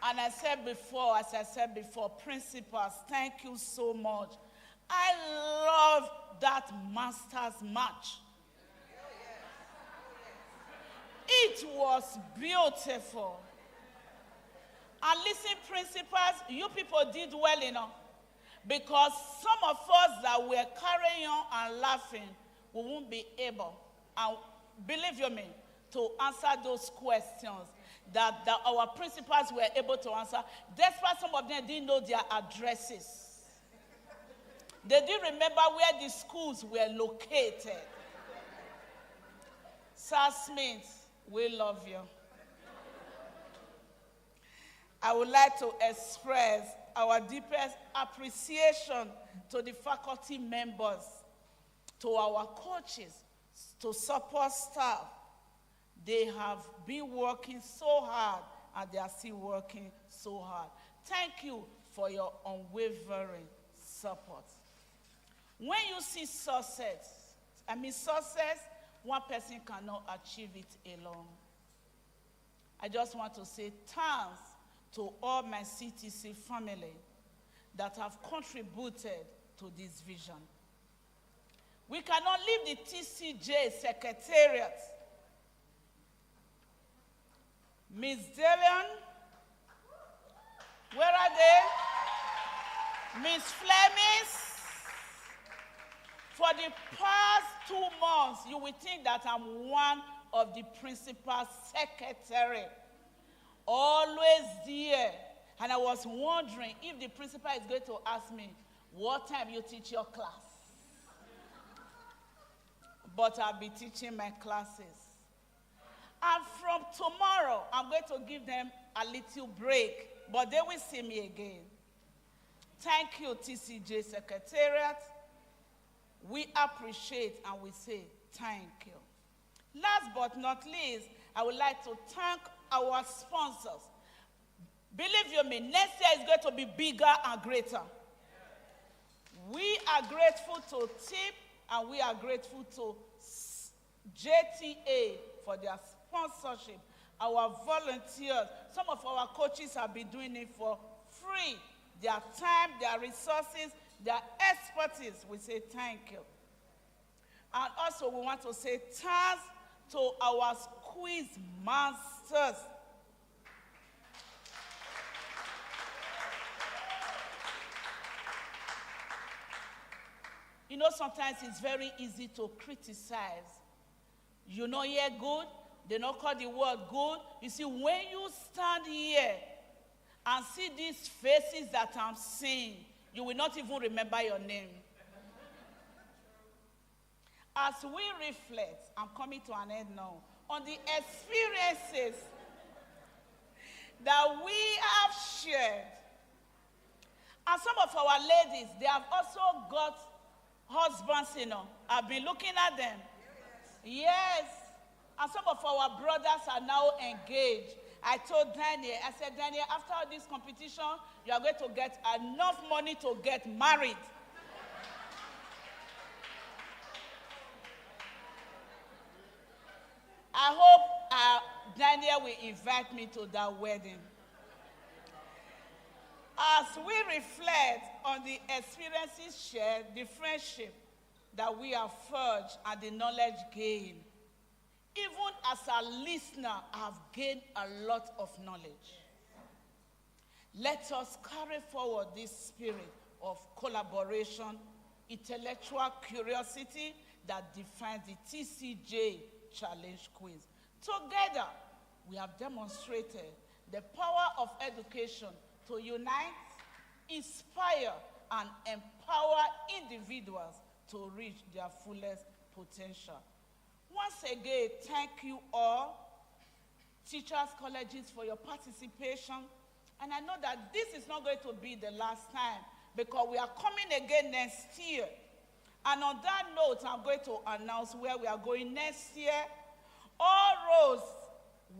D: And as I said before, principals, thank you so much. I love that master's match. It was beautiful. And listen, principals, you people did well enough. Because some of us that were carrying on and laughing, we won't be able, and believe you me, to answer those questions that our principals were able to answer. Despite some of them didn't know their addresses. They didn't remember where the schools were located. Sir Smith, we love you. I would like to express our deepest appreciation to the faculty members, to our coaches, to support staff. They have been working so hard, and they are still working so hard. Thank you for your unwavering support. When you see success, one person cannot achieve it alone. I just want to say thanks to all my CTC family that have contributed to this vision. We cannot leave the TCJ Secretariat. Ms. Dillon, where are they? Ms. Flemings, for the past 2 months, you will think that I'm one of the principal secretary. Always there. And I was wondering if the principal is going to ask me, what time you teach your class? But I'll be teaching my classes. And from tomorrow, I'm going to give them a little break, but they will see me again. Thank you, TCJ Secretariat. We appreciate and we say thank you. Last but not least, I would like to thank our sponsors. Believe you me, next year is going to be bigger and greater. We are grateful to TIP and we are grateful to JTA for their sponsorship. Our volunteers, some of our coaches have been doing it for free. Their time, their resources, their expertise, we say thank you. And also we want to say thanks to our quiz masters. You know, sometimes it's very easy to criticize. You know, you're good, they don't call the word good. You see, when you stand here and see these faces that I'm seeing, you will not even remember your name. As we reflect, I'm coming to an end now, on the experiences that we have shared. And some of our ladies, they have also got husbands, you know. I've been looking at them. Yes. And some of our brothers are now engaged. I told Daniel, I said, Daniel, after all this competition, you are going to get enough money to get married. I hope Daniel will invite me to that wedding. As we reflect on the experiences shared, the friendship that we have forged, and the knowledge gained, even as a listener, I have gained a lot of knowledge. Let us carry forward this spirit of collaboration, intellectual curiosity that defines the TCJ Challenge Quiz. Together, we have demonstrated the power of education to unite, inspire, and empower individuals to reach their fullest potential. Once again, thank you all, teachers, colleges, for your participation. And I know that this is not going to be the last time, because we are coming again next year. And on that note, I'm going to announce where we are going next year. All roads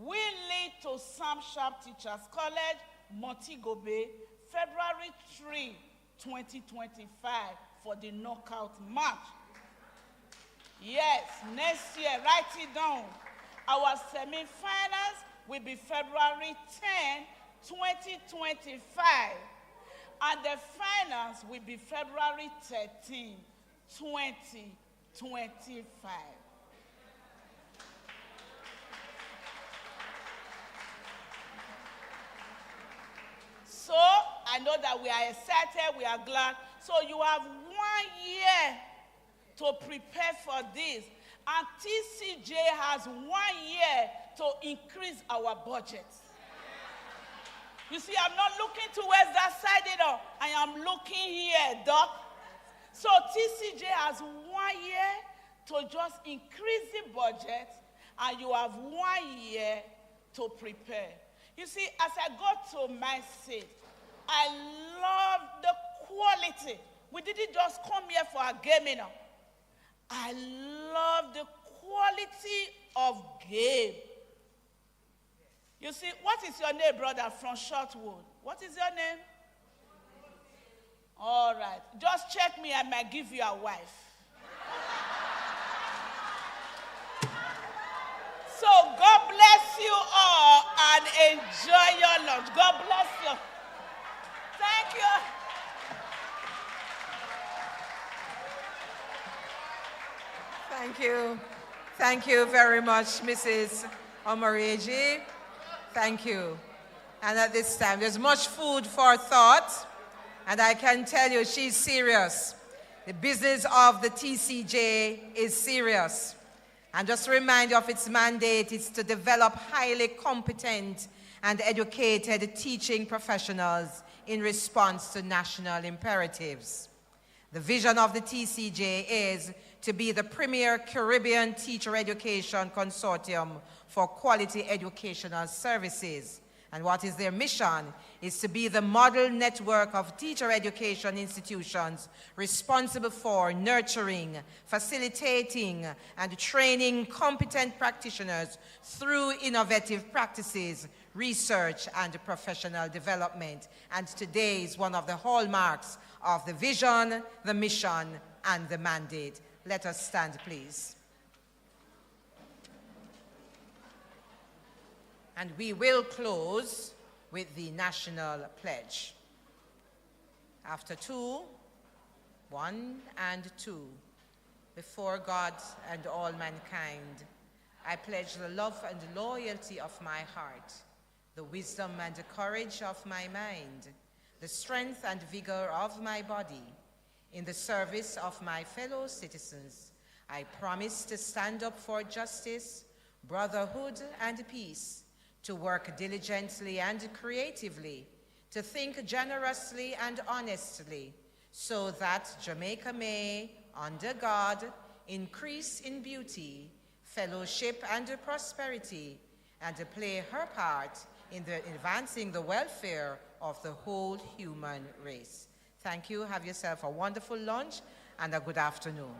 D: will lead to Sam Sharp Teachers College, Montgomery, February 3, 2025, for the knockout match. Yes, next year, write it down. Our semi-finals will be February 10, 2025. And the finals will be February 13, 2025. So, I know that we are excited, we are glad. So you have 1 year to prepare for this. And TCJ has 1 year to increase our budget. You see, I'm not looking towards that side, I am looking here, Doc. So TCJ has 1 year to just increase the budget, and you have 1 year to prepare. You see, as I go to my seat, I love the quality. We didn't just come here for a game, I love the quality of game. You see, what is your name, brother, from Shortwood? What is your name? All right. Just check me, I might give you a wife. So God bless you all and enjoy your lunch. God bless you. Thank you.
A: Thank you. Thank you very much, Mrs. Omoreji. Thank you. And at this time, there's much food for thought, and I can tell you she's serious. The business of the TCJ is serious. And just to remind you of its mandate, is to develop highly competent and educated teaching professionals in response to national imperatives. The vision of the TCJ is to be the premier Caribbean teacher education consortium for quality educational services. And what is their mission? Is to be the model network of teacher education institutions responsible for nurturing, facilitating, and training competent practitioners through innovative practices, research, and professional development. And today is one of the hallmarks of the vision, the mission, and the mandate. Let us stand, please. And we will close with the national pledge. After 2, 1 and 2, before God and all mankind, I pledge the love and loyalty of my heart, the wisdom and the courage of my mind, the strength and vigor of my body, in the service of my fellow citizens. I promise to stand up for justice, brotherhood, and peace, to work diligently and creatively, to think generously and honestly, so that Jamaica may, under God, increase in beauty, fellowship, and prosperity, and to play her part in advancing the welfare of the whole human race. Thank you. Have yourself a wonderful lunch and a good afternoon.